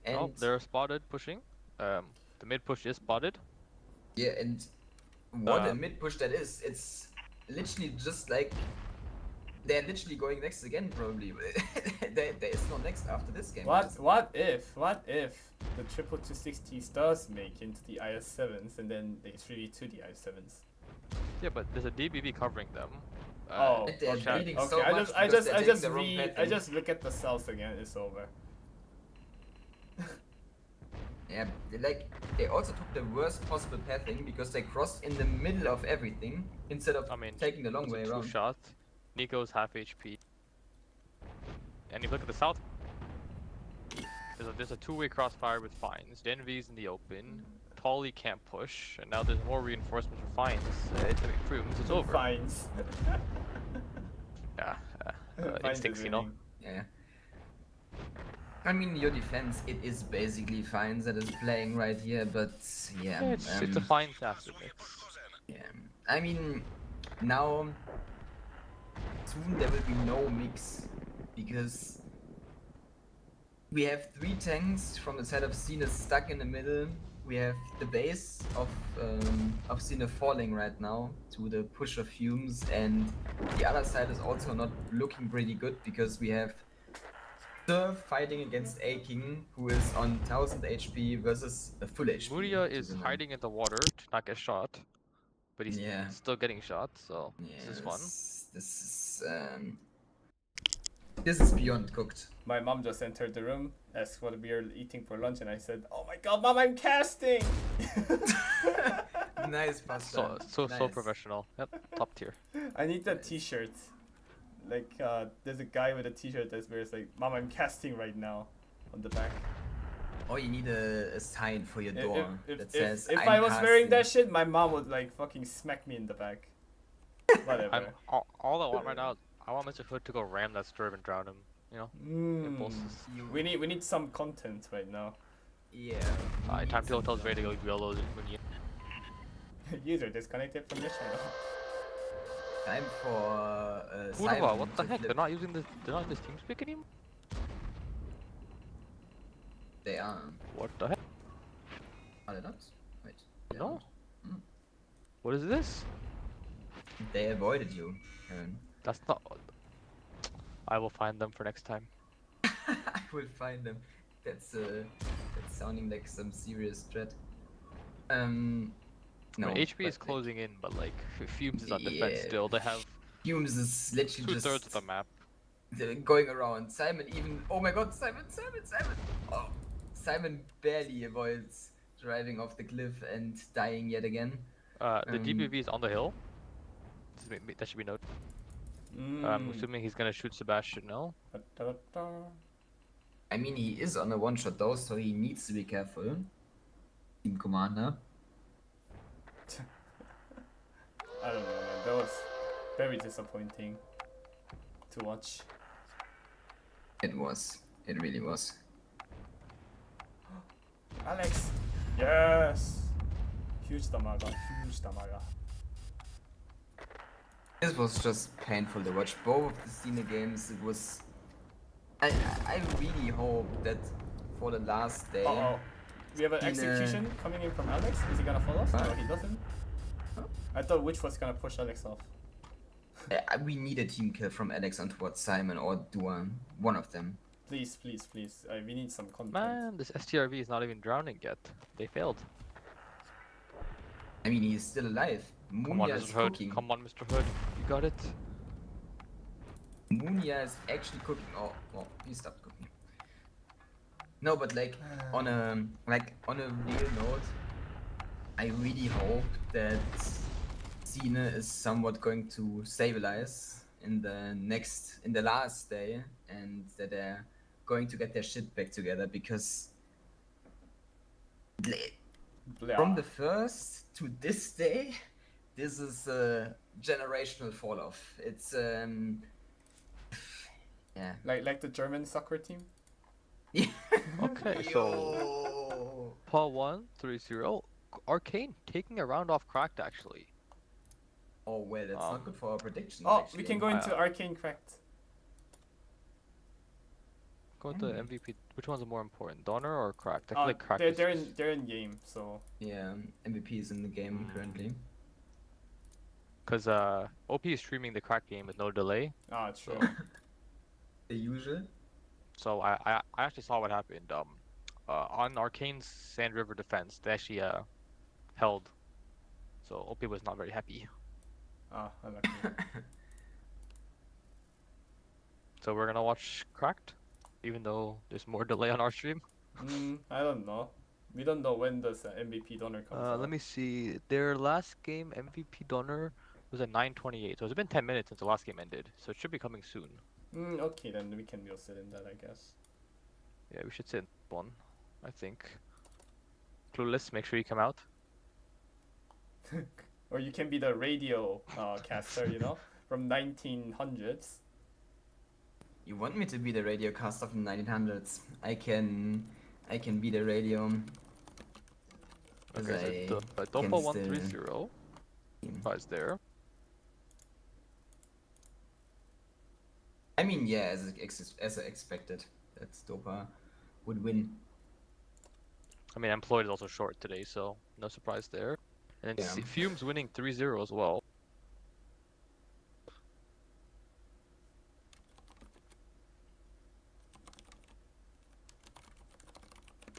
S5: And
S4: Oh, they're spotted pushing. The mid push is spotted.
S5: yeah, and what a
S4: Um,
S5: mid push that is. It's literally just like they're literally going next again probably. there is no next after this game.
S2: What if the 260s does make into the IS7s and then they 3v2 the IS7s?
S4: Yeah, but there's a DBB covering them.
S2: Oh,
S5: They're
S2: okay.
S5: bleeding
S2: Okay,
S5: so
S2: I
S5: much
S2: just I
S5: because
S2: just
S5: they're
S2: I
S5: taking
S2: just
S5: the wrong
S2: read I
S5: pathing.
S2: just look at the south again. It's over.
S5: Yeah, they also took the worst possible pathing because they crossed in the middle of everything instead of
S4: I mean,
S5: taking the long
S4: it's
S5: way
S4: a
S5: around.
S4: 2-shot. Nico's half HP. And you look at the south. There's a 2-way crossfire with Fines. Gen V's in the open. Tolly can't push, and now there's more reinforcements for Fines. FUMES, it's over.
S2: Fines.
S4: Yeah,
S2: Fines
S4: instincts,
S2: is
S4: you know.
S2: winning.
S5: Yeah. I mean, your defense, it is basically Fines that is playing right here, but yeah.
S4: Yeah, it's a Fines after mix.
S5: Yeah. I mean, now soon there will be no mix because we have 3 tanks from the side of Cine stuck in the middle. We have the base of Cine falling right now to the push of FUMES, and the other side is also not looking pretty good because we have Surf fighting against A-King, who is on 1000 HP versus a full HP.
S4: Muria
S5: to
S4: is
S5: the man.
S4: hiding in the water to not get shot, but he's
S5: Yeah.
S4: still getting shot, so
S5: Yeah,
S4: this is fun.
S5: This is beyond cooked.
S2: My mom just entered the room, asked what we are eating for lunch, and I said, "Oh my God, Mom, I'm casting."
S5: Nice pasta.
S4: So
S5: Nice.
S4: professional. Yep, top tier.
S2: I need that T-shirt. Like, there's a guy with a T-shirt that wears like, "Mom, I'm casting right now," on the back.
S5: Or you need a sign for your
S2: If,
S5: door
S2: if,
S5: that
S2: if,
S5: says,
S2: if
S5: "I'm
S2: I was wearing that
S5: casting."
S2: shit, my mom would like fucking smack me in the back. Whatever.
S4: All I want right now, I want Mr. Hood to go ram that Sturb and drown him. You know, impulses.
S2: We need some content right now.
S5: Yeah.
S4: Time to tells ready to go yellows when you.
S2: User disconnected from mission.
S5: Time for
S4: Kurva,
S5: Simon
S4: what the
S5: to
S4: heck?
S5: flip.
S4: They're not using this. They're not in this TeamSpeak anymore.
S5: They are.
S4: What the heck?
S5: Are they not? Wait. they
S4: No.
S5: aren't. Hmm.
S4: What is this?
S5: They avoided you, Karen.
S4: That's not. I will find them for next time.
S5: I will find them. That's sounding like some serious threat. No.
S4: I mean, HP is
S5: but
S4: closing in, but like FUMES is on defense
S5: Yeah.
S4: still. They have
S5: FUMES is literally
S4: 2/3
S5: just
S4: of the map.
S5: going around. Simon even. Oh my God, Simon! Oh, Simon barely avoids driving off the cliff and dying yet again.
S4: The DBV is on the hill. That should be noted. I'm assuming he's gonna shoot Sebastian. No.
S5: I mean, he is on a one-shot though, so he needs to be careful. Team commander.
S2: I don't know, man. That was very disappointing to watch.
S5: It was. It really was.
S2: Alex! Yes! Huge damaga, huge damaga.
S5: This was just painful to watch. Both of the Cine games, it was. I really hope that for the last day.
S2: Uh-oh. We have an
S5: In,
S2: execution coming in from Alex. Is he gonna fall off?
S5: Huh?
S2: No, he doesn't. I thought Witch was gonna push Alex off.
S5: We need a team kill from Alex on towards Simon or Duan. One of them.
S2: Please, please, please. We need some content.
S4: Man, this STRV is not even drowning yet. They failed.
S5: I mean, he's still alive.
S4: Come on,
S5: Munia is
S4: Mr. Hood.
S5: cooking.
S4: Come on, Mr. Hood. You got it.
S5: Munia is actually cooking. Oh, he stopped cooking. No, but like on a real note, I really hope that Cine is somewhat going to stabilize in the last day, and that they're going to get their shit back together, because from the first to this day, this is a generational fall off. It's yeah.
S2: Like the German soccer team.
S4: Okay, so
S5: Yo.
S4: Paul 1, 3-0. Arcane taking a round off Cracked actually.
S5: Oh well, that's not good for our predictions.
S2: Oh,
S5: actually.
S2: we can go into Arcane Cracked.
S4: Go with the MVP. Which one's more important, Donner or Cracked? I feel like Cracked.
S2: They're in game, so
S5: Yeah, MVP is in the game currently.
S4: Because OP is streaming the Cracked game with no delay.
S2: true.
S5: The usual.
S4: So I actually saw what happened. On Arcane's Sand River defense, they actually held. So OP was not very happy.
S2: Unlucky.
S4: So we're gonna watch Cracked, even though there's more delay on our stream.
S2: I don't know. We don't know when the MVP Donor comes out.
S4: Let me see. Their last game MVP Donner was at 9:28. So it's been 10 minutes since the last game ended. So it should be coming soon.
S2: Okay, then we can sit in that, I guess.
S4: Yeah, we should sit in one, I think. Clueless, make sure you come out.
S2: Or you can be the radio caster, from 1900s.
S5: You want me to be the radio caster from 1900s? I can be the radio.
S4: Okay, so Dopa 130. Is there.
S5: I mean, yeah, as expected, that Dopa would win.
S4: I mean, Employed is also short today, so no surprise there. And then Fumes winning 3-0 as well.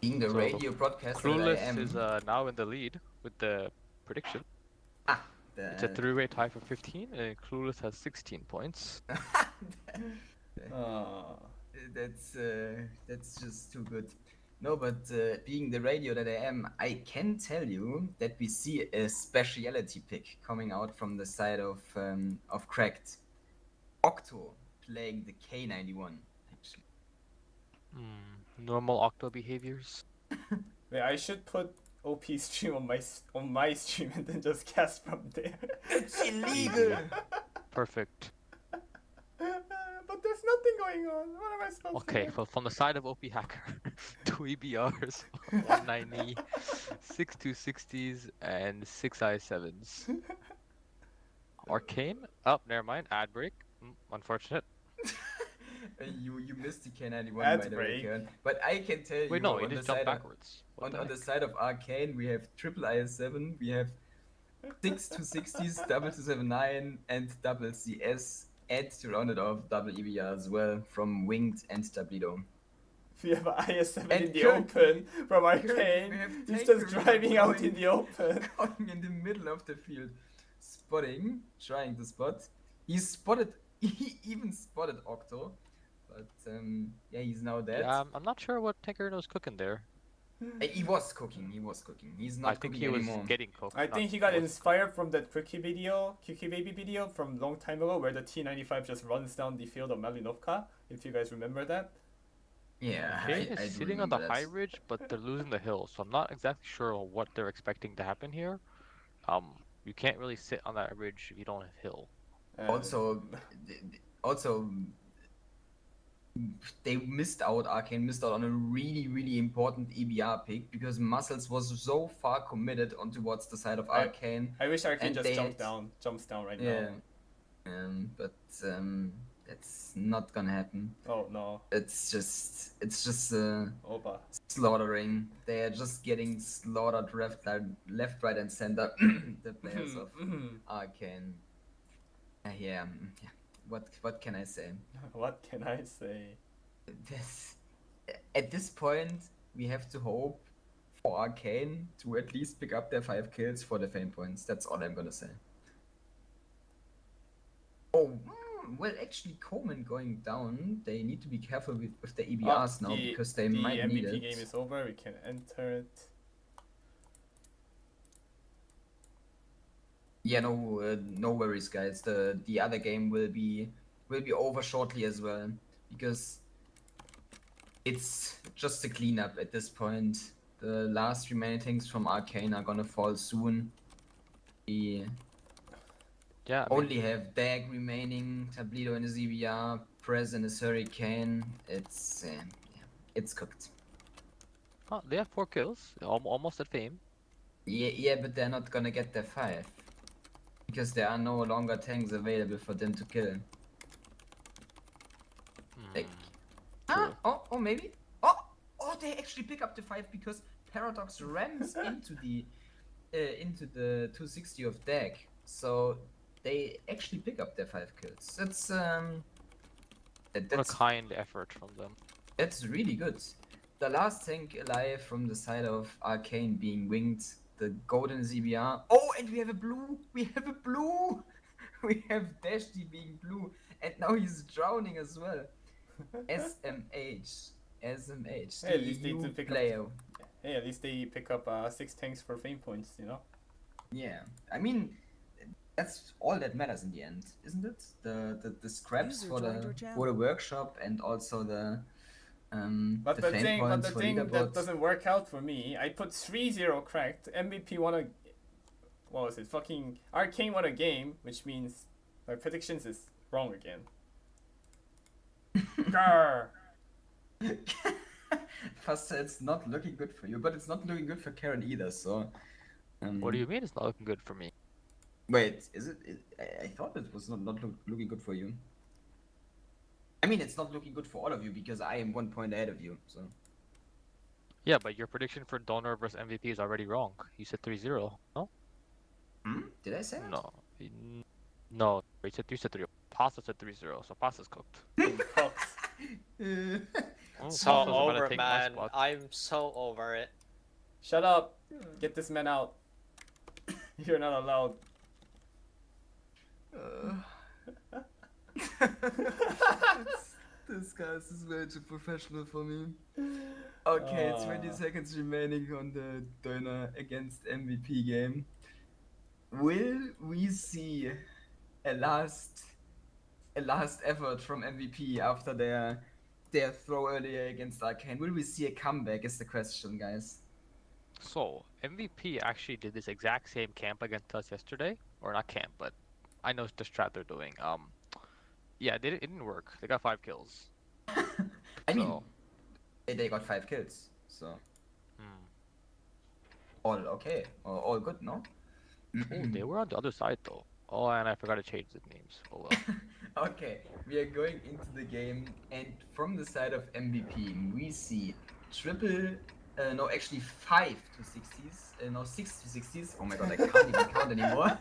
S5: Being the radio broadcaster
S4: Clueless
S5: that I am.
S4: is now in the lead with the prediction. It's a 3-way tie for 15, and Clueless has 16 points.
S5: That's just too good. No, but being the radio that I am, I can tell you that we see a speciality pick coming out from the side of Cracked. Octo playing the K91, actually.
S4: Normal Octo behaviors.
S2: Wait, I should put OP stream on my stream and then just cast from there.
S5: It's illegal!
S4: Perfect.
S2: But there's nothing going on. What am I supposed to do?
S4: Okay, well, from the side of OP Hacker, 2 EBRs, 190, 6 260s, and 6 I7s. Arcane? Oh, never mind. Ad break. Unfortunate.
S5: You missed the K91
S2: Ad
S5: by the
S2: break.
S5: way, Karen. But I can tell you.
S4: Wait, no,
S5: on
S4: it
S5: the
S4: just jumped
S5: side
S4: backwards.
S5: On the side of Arcane, we have triple IS7, we have 6 260s, double 279, and double CS. And to round it off, double EBR as well from Winged and Tablido.
S2: We have an IS-7
S5: And
S2: in the
S5: Kurt-
S2: open from
S5: Kurt,
S2: Arcane.
S5: we have
S2: He's
S5: Tanker
S2: just driving out
S5: going-
S2: in the open.
S5: Going in the middle of the field, trying to spot. He even spotted Octo, but yeah, he's now dead.
S4: Yeah, I'm not sure what Tanker was cooking there.
S5: He was cooking. He's not
S4: I think
S5: cooking
S4: he was
S5: anymore.
S4: getting cooked.
S2: I
S4: not
S2: think he got
S4: was-
S2: inspired from that QQ Baby video from long time ago, where the T95 just runs down the field of Malinovka. If you guys remember that.
S5: Yeah,
S4: Arcane
S5: I
S4: is
S5: do
S4: sitting on the
S5: remember
S4: high
S5: that.
S4: ridge, but they're losing the hill, so I'm not exactly sure what they're expecting to happen here. You can't really sit on that ridge if you don't have hill.
S5: Also, Arcane missed out on a really important EBR pick, because Muscles was so far committed on towards the side of Arcane.
S2: I wish Arcane
S5: and
S2: just
S5: they
S2: jumps down right
S5: Yeah.
S2: now.
S5: But that's not gonna happen.
S2: Oh no.
S5: It's just
S2: Opa.
S5: slaughtering. They are just getting slaughtered left, right, and center. The players of Arcane. Yeah. What can I say?
S2: What can I say?
S5: At this point, we have to hope for Arcane to at least pick up their 5 kills for the fame points. That's all I'm gonna say. Oh, well, actually, Coleman going down. They need to be careful with the EBRs now, because they might need
S2: MVP
S5: it.
S2: game is over. We can enter it.
S5: Yeah, no worries, guys. The other game will be over shortly as well, because it's just a cleanup at this point. The last remaining things from Arcane are gonna fall soon. We
S4: Yeah, I mean,
S5: only have Dag remaining, Tabledo in a ZBR, Prez in a Hurricane. It's cooked.
S4: oh, they have 4 kills, almost at fame.
S5: Yeah, but they're not gonna get their 5. Because there are no longer tanks available for them to kill. Like,
S4: True.
S5: oh, maybe. Oh, they actually pick up the 5 because Paradox rams into the 260 of Dag. So they actually pick up their 5 kills.
S4: What a
S5: That's
S4: kind effort from them.
S5: That's really good. The last tank alive from the side of Arcane being winged, the golden ZBR. Oh, and we have a blue! We have a blue! We have Dashty being blue, and now he's drowning as well. SMH. SMH.
S2: Hey, at least they
S5: new
S2: do pick
S5: player.
S2: up. Hey, at least they pick up 6 tanks for fame points, you know?
S5: Yeah. I mean, that's all that matters in the end, isn't it? The scraps
S3: User
S5: for
S3: joined your
S5: the
S3: channel.
S5: workshop and also the
S2: But the
S5: flame
S2: thing,
S5: points for
S2: that
S5: leaderboards.
S2: doesn't work out for me. I put 3-0 cracked. MVP won a, what was it? Fucking Arcane won a game, which means my predictions is wrong again. Grr.
S5: Faster, it's not looking good for you, but it's not looking good for Karen either. So,
S4: What do you mean it's not looking good for me?
S5: wait? Is it? I thought it was not looking good for you. I mean, it's not looking good for all of you because I am 1 point ahead of you. So,
S4: Yeah, but your prediction for Donor versus MVP is already wrong. You said 3-0. No?
S5: did I say that?
S4: No. No, you said 3. Pasta said 3-0, so Pasta's cooked.
S2: Cox.
S4: Oh,
S6: So
S4: Pasta's about to
S6: over,
S4: take my
S6: man.
S4: spot.
S6: I'm so over it.
S2: Shut up. Get this man out. You're not allowed.
S5: This guy is way too professional for me. Okay, 20 seconds remaining on the Döner against MVP game. Will we see a last effort from MVP after their throw earlier against Arcane? Will we see a comeback is the question, guys.
S4: So, MVP actually did this exact same camp against us yesterday. Or not camp, but I know the strat they're doing. Yeah, it didn't work. They got 5 kills.
S5: I mean,
S4: So-
S5: they got 5 kills, so
S4: Hmm.
S5: all okay, all good, no?
S4: Ooh, they were on the other side though. Oh, and I forgot to change the names. Oh well.
S5: Okay, we are going into the game, and from the side of MVP, we see actually 5 260s, no 6 260s. Oh my god, I can't even count anymore.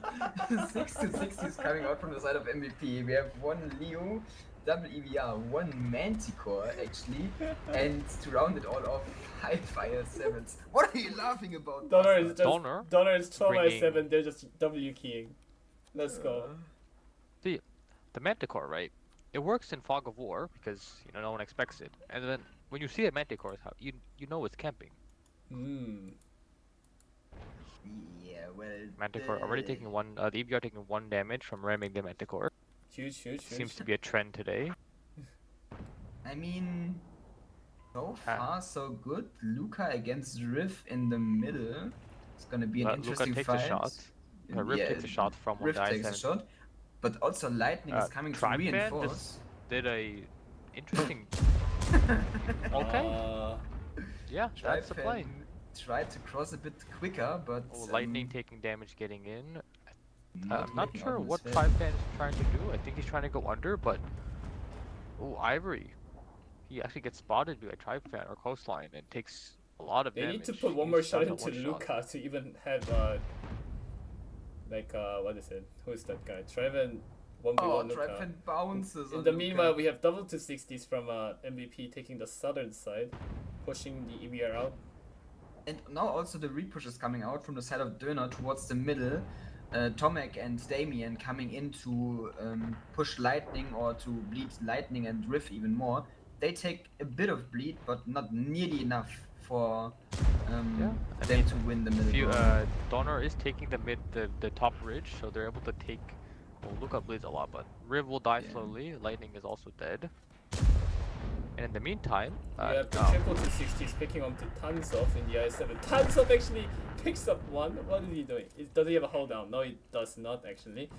S5: 6 260s coming out from the side of MVP. We have 1 Leo, double EVR, 1 Manticore actually, and to round it all off, 5 Fire 7s. What are you laughing about?
S2: Donor is just
S4: Donor?
S2: Donor is 12 by
S4: Bringing-
S2: 7. They're just W keying. Let's go.
S4: The Manticore, right? It works in Fog of War because no one expects it, and then when you see a Manticore, you know it's camping.
S2: Hmm.
S5: Yeah, well.
S4: Manticore already taking 1. The EBR taking 1 damage from ramming the Manticore.
S2: Huge.
S4: Seems to be a trend today.
S5: I mean, so far so good. Luca against Riff in the middle. It's gonna be an
S4: Luca
S5: interesting
S4: takes
S5: fight.
S4: a shot. Riff takes a shot from one
S5: Riff
S4: guy.
S5: takes a shot, but also Lightning is coming to
S4: Tribe Fan
S5: reinforce.
S4: just did a interesting. Okay. Yeah,
S5: Tribe
S4: that's the play.
S5: Fan tried to cross a bit quicker, but
S4: Oh, Lightning taking damage getting in.
S5: not
S4: I'm not
S5: working
S4: sure
S5: out in
S4: what
S5: his
S4: Tribe
S5: favor.
S4: Fan is trying to do. I think he's trying to go under, but oh, Ivory, he actually gets spotted by Tribe Fan or Coastline and takes a lot of
S2: They
S4: damage.
S2: need to put one
S4: He's
S2: more shot
S4: stunned at
S2: into
S4: one shot.
S2: Luca to even have what is it? Who's that guy? Treven 1v1
S5: Oh,
S2: Luca.
S5: Tribe Fan bounces.
S2: In
S5: on
S2: the
S5: Luca.
S2: meanwhile, we have double 260s from MVP taking the southern side, pushing the EBR out.
S5: And now also the repush is coming out from the side of Döner towards the middle. Tomek and Damien coming in to push Lightning or to bleed Lightning and Riff even more. They take a bit of bleed, but not nearly enough for
S4: Yeah, I
S5: them
S4: mean,
S5: to win the middle
S4: Few,
S5: ground.
S4: Donor is taking the top ridge, so they're able to take. Well, Luca bleeds a lot, but Riv will die
S5: Yeah.
S4: slowly. Lightning is also dead. And in the meantime,
S2: You have the
S4: oh,
S2: triple to 60s picking onto Tansov in the I7. Tansov actually picks up one. What is he doing? Does he have a hold down? No, he does not actually.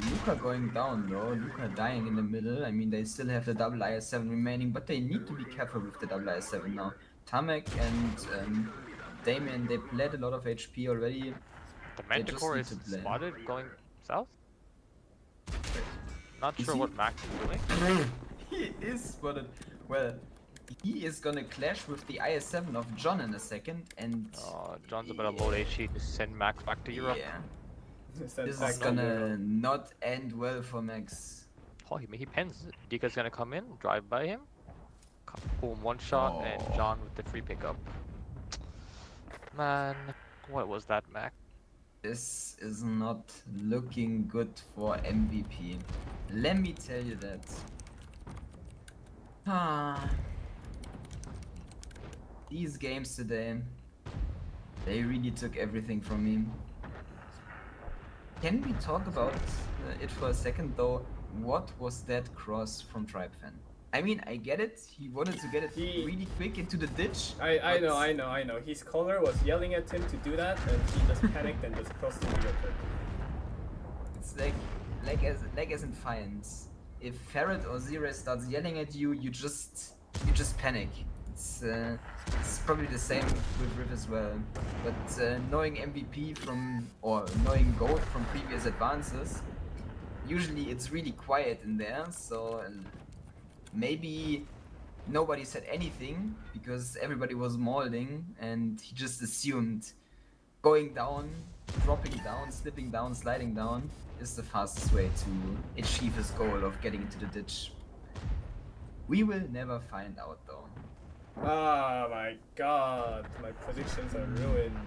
S5: Luca going down though, Luca dying in the middle. I mean, they still have the double IS7 remaining, but they need to be careful with the double IS7 now. Tamek and Damien, they bled a lot of HP already.
S4: the
S5: They just
S4: Manticore
S5: need
S4: is
S5: to play.
S4: spotted going south. Not
S5: Is
S4: sure
S5: he?
S4: what Max is doing.
S5: He is spotted. Well, he is gonna clash with the IS7 of John in a second, and
S4: John's about to load HE to send Max back to Europe.
S5: yeah,
S2: Sent
S5: this
S2: back
S5: is
S2: to
S5: gonna
S2: Europe.
S5: not end well for Max.
S4: Oh, he pens. Dika's gonna come in, drive by him, boom, one shot, and
S5: Oh.
S4: John with the free pickup. Man, what was that, Max?
S5: This is not looking good for MVP. Let me tell you that. Ah, these games today, they really took everything from me. Can we talk about it for a second though? What was that cross from TribeFan? I mean, I get it. He wanted to get it really quick into the ditch.
S2: I
S5: but
S2: know. His caller was yelling at him to do that, and he just panicked and just crossed into the open.
S5: It's like as in fines. If Ferret or Zero starts yelling at you, you just panic. It's probably the same with Riv as well. But knowing MVP or knowing Goat from previous advances, usually it's really quiet in there. So maybe nobody said anything because everybody was molding, and he just assumed going down, dropping down, slipping down, sliding down is the fastest way to achieve his goal of getting into the ditch. We will never find out though.
S2: Oh my god, my predictions are ruined.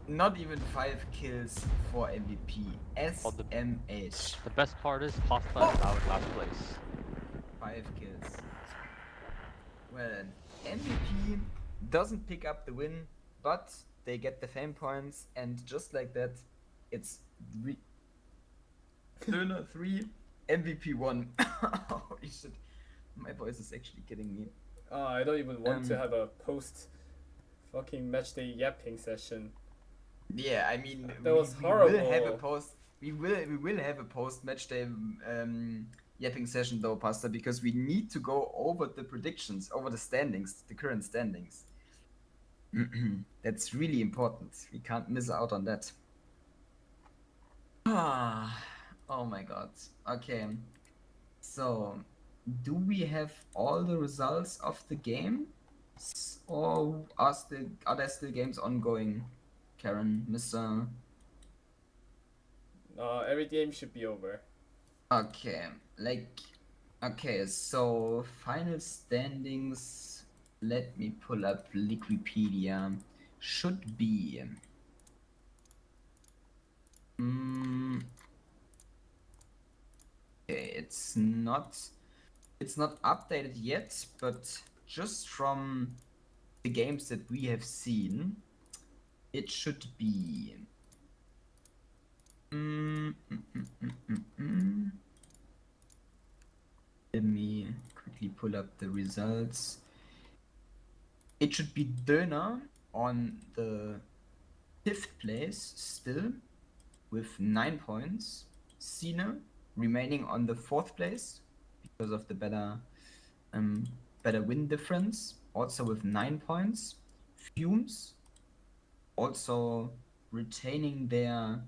S5: Not even 5 kills for MVP. SMH.
S4: The best part is Pasta is now in last place.
S5: 5 kills. Well, MVP doesn't pick up the win, but they get the fame points, and just like that, it's Döner 3, MVP 1. Holy shit. My voice is actually killing me.
S2: Oh, I don't even want to have a post fucking matchday yapping session.
S5: Yeah, I mean,
S2: That was
S5: we will have a
S2: horrible.
S5: post. We will have a post match day yapping session though, Pastor, because we need to go over the predictions, over the standings, the current standings. That's really important. We can't miss out on that. Oh my god. Okay. So, do we have all the results of the game, or are there still games ongoing? Karen, Mr.
S2: Every game should be over.
S5: Okay, okay, so final standings, let me pull up Liquipedia, should be, okay, it's not updated yet, but just from the games that we have seen, it should be, let me quickly pull up the results. It should be Döner on the 5th place still with 9 points. Cine remaining on the 4th place because of the better win difference, also with 9 points. FUMES also retaining their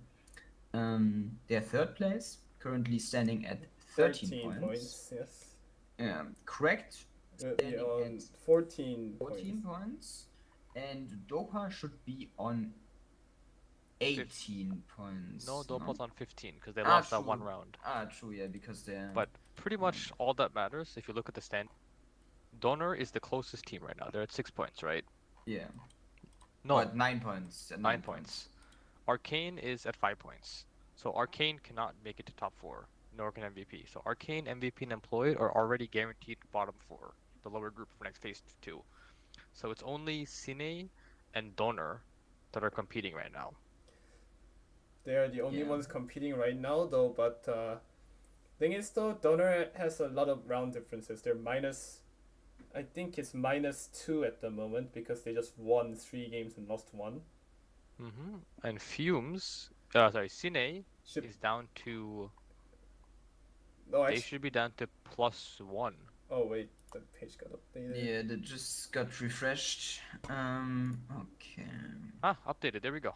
S5: 3rd place, currently standing at 13 points.
S2: Yes.
S5: Correct.
S2: Yeah, on
S5: at
S2: 14
S5: 14 points. And Dopa should be on 18 points.
S4: No, Dopa's on 15 because they lost that one
S5: true.
S4: round.
S5: True, yeah, because they're.
S4: But pretty much all that matters, if you look at the stand, Donor is the closest team right now. They're at 6 points, right?
S5: Yeah.
S4: No,
S5: But 9 points. At
S4: 9 points. Arcane is at 5 points. So Arcane cannot make it to top 4, nor can MVP. So Arcane, MVP, and Employed are already guaranteed bottom 4, the lower group for next phase 2. So it's only Cine and Donor that are competing right now.
S2: They are the only
S1: Yeah.
S2: ones competing right now, though. But thing is, though, Donor has a lot of round differences. They're minus, I think it's -2 at the moment because they just won 3 games and lost 1.
S4: And Fumes, Cine
S2: Should
S4: is down to.
S2: no,
S4: They
S2: actually.
S4: should be down to +1.
S2: Oh wait, the page got updated.
S5: Yeah, that just got refreshed. Okay.
S4: Updated. There we go.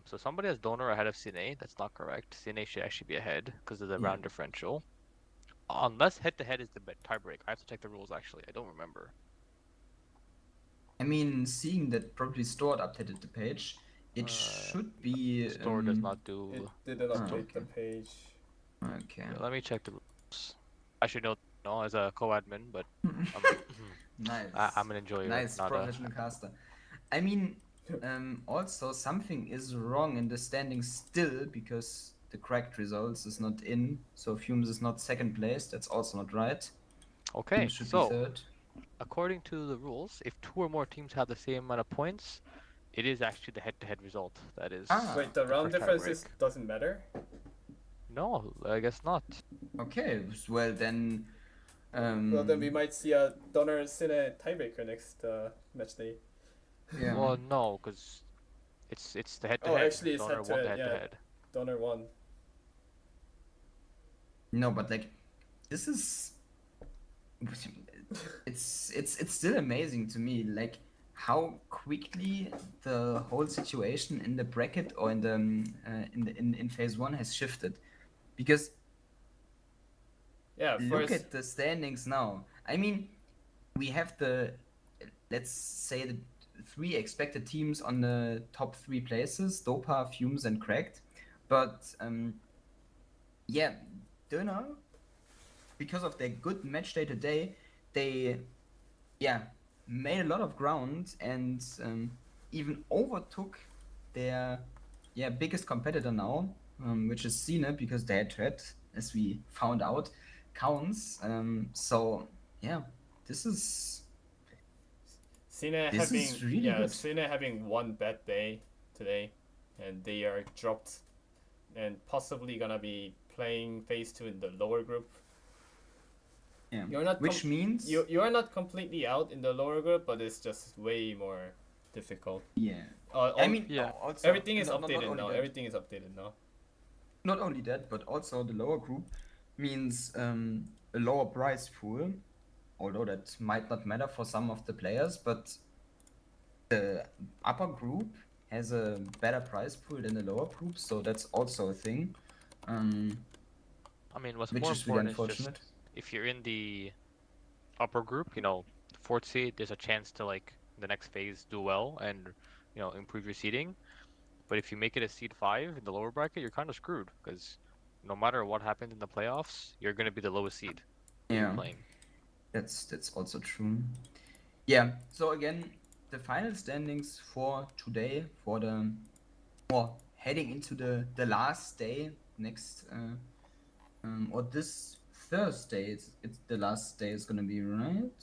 S4: So somebody has Donor ahead of Cine. That's not correct. Cine should actually be ahead because of the
S5: Yeah.
S4: round differential. Unless head-to-head is the tiebreak. I have to check the rules actually. I don't remember.
S5: I mean, seeing that probably Stored updated the page, it should be.
S4: Store does not do.
S2: It didn't update the
S5: okay.
S2: page.
S5: Okay.
S4: Yeah, let me check the rules. I should know as a co-admin, but
S5: Nice.
S4: I'm an enjoyer,
S5: Nice
S4: not
S5: professional caster. I mean, also something is wrong in the standings still because the correct results is not in. So Fumes is not second place. That's also not right.
S4: Okay,
S5: Fumes should be
S4: so
S5: third.
S4: according to the rules, if 2 or more teams have the same amount of points, it is actually the head-to-head result that is.
S2: Wait, the round
S4: first
S2: differences doesn't matter?
S4: No, I guess not.
S5: Okay. Well then.
S2: Well, then we might see a Donor Cine tiebreaker next match day.
S5: Yeah.
S4: Well, no, because it's the head-to-head.
S2: Oh, actually, it's
S4: Donor won the
S2: head-to-head, yeah.
S4: head-to-head.
S2: Donor won.
S5: No, but like, this is. It's still amazing to me, like how quickly the whole situation in the bracket or in the in phase one has shifted, because
S2: Yeah,
S5: look
S2: first.
S5: at the standings now. I mean, we have the, let's say, the 3 expected teams on the top 3 places: Dopa, Fumes, and Cracked. But yeah, Döner, because of their good match day today, they made a lot of ground and even overtook their biggest competitor now, which is Cine, because their head, as we found out, counts. So yeah, this is
S2: Cine
S5: This
S2: having
S5: is really good.
S2: Cine having one bad day today, and they are dropped, and possibly gonna be playing phase 2 in the lower group.
S5: yeah.
S2: You're not
S5: Which means
S2: you are not completely out in the lower group, but it's just way more difficult.
S5: yeah.
S2: I
S5: I mean,
S4: Yeah.
S5: also,
S2: everything is
S5: not
S2: updated
S5: only
S2: now.
S5: that-
S2: Everything is updated now.
S5: Not only that, but also the lower group means a lower prize pool, although that might not matter for some of the players, but the upper group has a better prize pool than the lower group, so that's also a thing.
S4: I mean, what's
S5: Which
S4: more
S5: is really
S4: important is just
S5: unfortunate.
S4: if you're in the upper group, fourth seed, there's a chance to the next phase do well and improve your seeding. But if you make it a seed 5 in the lower bracket, you're kind of screwed because no matter what happens in the playoffs, you're gonna be the lowest seed
S5: Yeah,
S4: playing.
S5: that's also true. Yeah, so again, the final standings for today, heading into the last day next, or this Thursday, it's the last day is gonna be, right?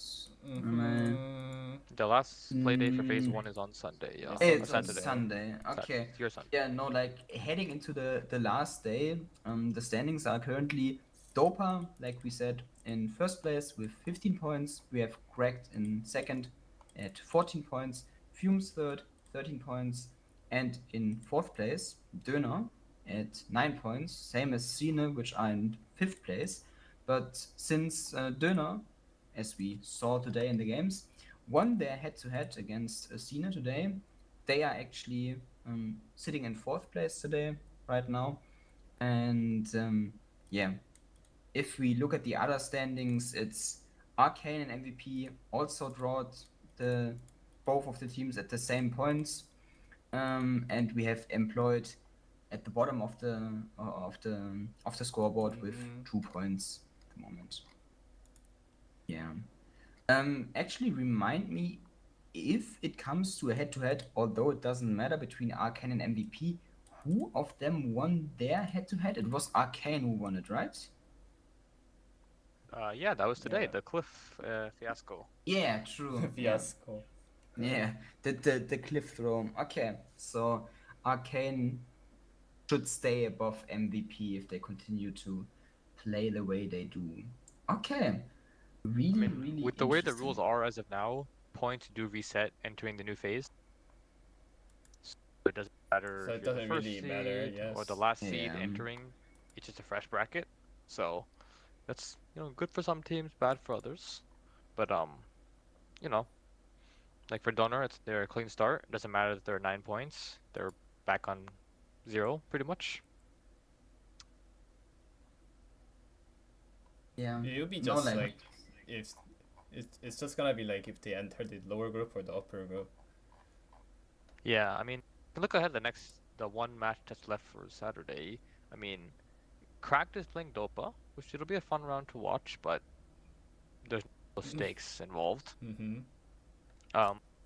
S4: The last play day for phase
S5: Mm.
S4: 1 is on Sunday. Yeah,
S2: It's
S5: It's on
S4: Saturday.
S5: Sunday. Okay.
S4: It's your Sunday.
S5: Yeah, no, like heading into the last day, the standings are currently Dopa, like we said, in first place with 15 points. We have Cracked in second at 14 points, Fumes third, 13 points, and in fourth place, Döner at 9 points, same as Cine, which are in fifth place. But since Döner, as we saw today in the games, won their head-to-head against Cine today, they are actually sitting in fourth place today, right now. And if we look at the other standings, it's Arcane and MVP also drawed both of the teams at the same points, and we have Employed at the bottom of the scoreboard with 2 points at the moment. Yeah. Actually, remind me, if it comes to a head-to-head, although it doesn't matter between Arcane and MVP, who of them won their head-to-head? It was Arcane who won it, right?
S4: Yeah, that was today.
S2: Yeah.
S4: The cliff fiasco.
S5: Yeah, true. Yeah.
S2: Fiasco.
S5: Yeah, the cliff throw. Okay, so Arcane should stay above MVP if they continue to play the way they do. Okay, really,
S4: I mean,
S5: really
S4: with the way the
S5: interesting.
S4: rules are as of now, points do reset entering the new phase. So it doesn't matter
S2: So
S4: if
S2: it
S4: you're the
S2: doesn't
S4: first
S2: really matter,
S4: seed or the
S2: yes.
S4: last seed
S5: Yeah.
S4: entering. It's just a fresh bracket. So that's good for some teams, bad for others. But you know, like for Donor, it's their clean start. It doesn't matter that they're 9 points. They're back on 0 pretty much.
S5: Yeah.
S2: It would be
S5: No,
S2: just
S5: like-
S2: like if it's just gonna be like if they enter the lower group or the upper group.
S4: Yeah, I mean, look ahead the one match that's left for Saturday. I mean, Cracked is playing Dopa, which it'll be a fun round to watch, but there's no stakes involved.
S2: Mm-hmm.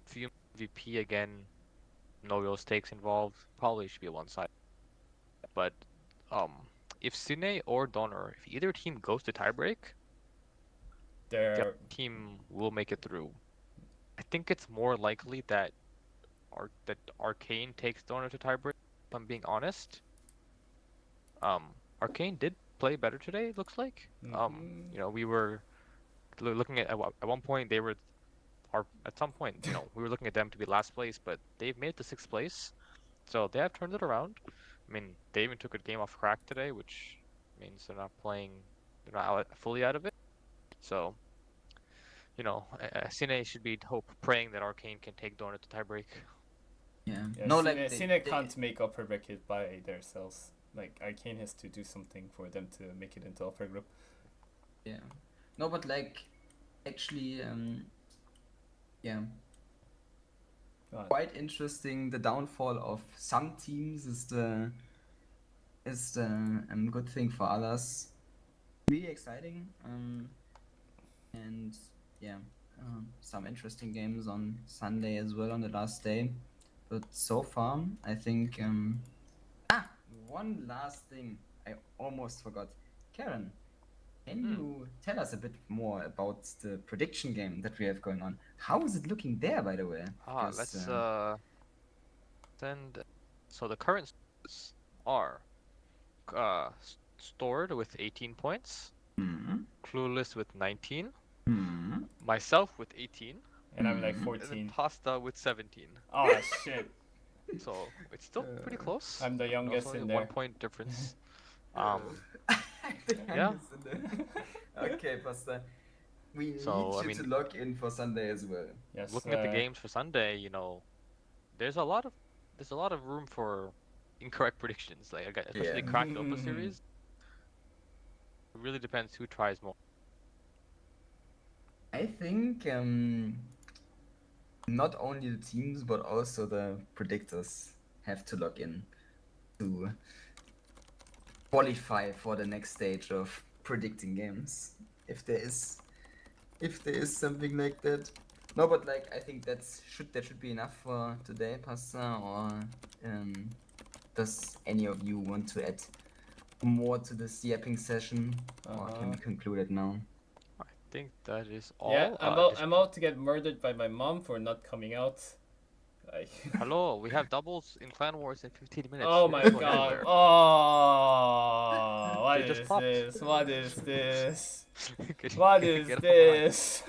S4: FUMES MVP again, no real stakes involved. Probably should be one side. But if Cine or Donor, if either team goes to tiebreak, the
S2: They're
S4: other team will make it through. I think it's more likely that Arcane takes Donor to tiebreak. If I'm being honest. Arcane did play better today. It looks like.
S2: Mhm.
S4: We were looking at one point they were, at some point, we were looking at them to be last place, but they've made it to 6th place, so they have turned it around. I mean, they even took a game off Crack today, which means they're not fully out of it. So, Cine should be praying that Arcane can take Donut to tiebreak.
S5: Yeah.
S2: Yeah,
S5: No,
S2: Cine,
S5: like
S2: Cine can't make upper bracket by themselves. Like Arcane has to do something for them to make it into upper group.
S5: Yeah. No, but like, actually, yeah.
S2: Right.
S5: Quite interesting. The downfall of some teams is the good thing for others. Really exciting. And yeah, some interesting games on Sunday as well on the last day. But so far, I think. One last thing I almost forgot. Karen, can you tell us a bit more about the prediction game that we have going on? How is it looking there, by the way? Because,
S4: Let's send. So the current scores are Stored with 18 points, Clueless with 19, myself with 18,
S2: And I'm like
S4: and then
S2: 14.
S4: Pasta with 17.
S2: Oh shit!
S4: So it's still pretty close.
S2: I'm the youngest
S4: Only
S2: in
S4: a
S2: there.
S4: 1 point difference.
S5: The
S4: Yeah.
S5: youngest in there. Okay, Pasta. We need
S4: So, I
S5: you
S4: mean-
S5: to log in for Sunday as well.
S2: Yes.
S4: Looking at the games for Sunday, there's a lot of room for incorrect predictions. Like especially
S5: Yeah.
S4: cracked Dopa series. It really depends who tries more.
S5: I think not only the teams but also the predictors have to log in to qualify for the next stage of predicting games. If there is something like that. No, but like I think that should be enough for today, Pasta. Or does any of you want to add more to this Yapping session, or can we conclude it now?
S4: I think that is all.
S2: Yeah, I'm about to get murdered by my mom for not coming out. Like,
S4: Hello, we have doubles in Clan Wars in 15 minutes.
S2: oh
S4: You're
S2: my
S4: not going
S2: god!
S4: anywhere.
S2: Oh, what
S4: They just
S2: is
S4: popped.
S2: this? What is this?
S4: Get-
S2: What
S4: get
S2: is
S4: off the line.
S2: this?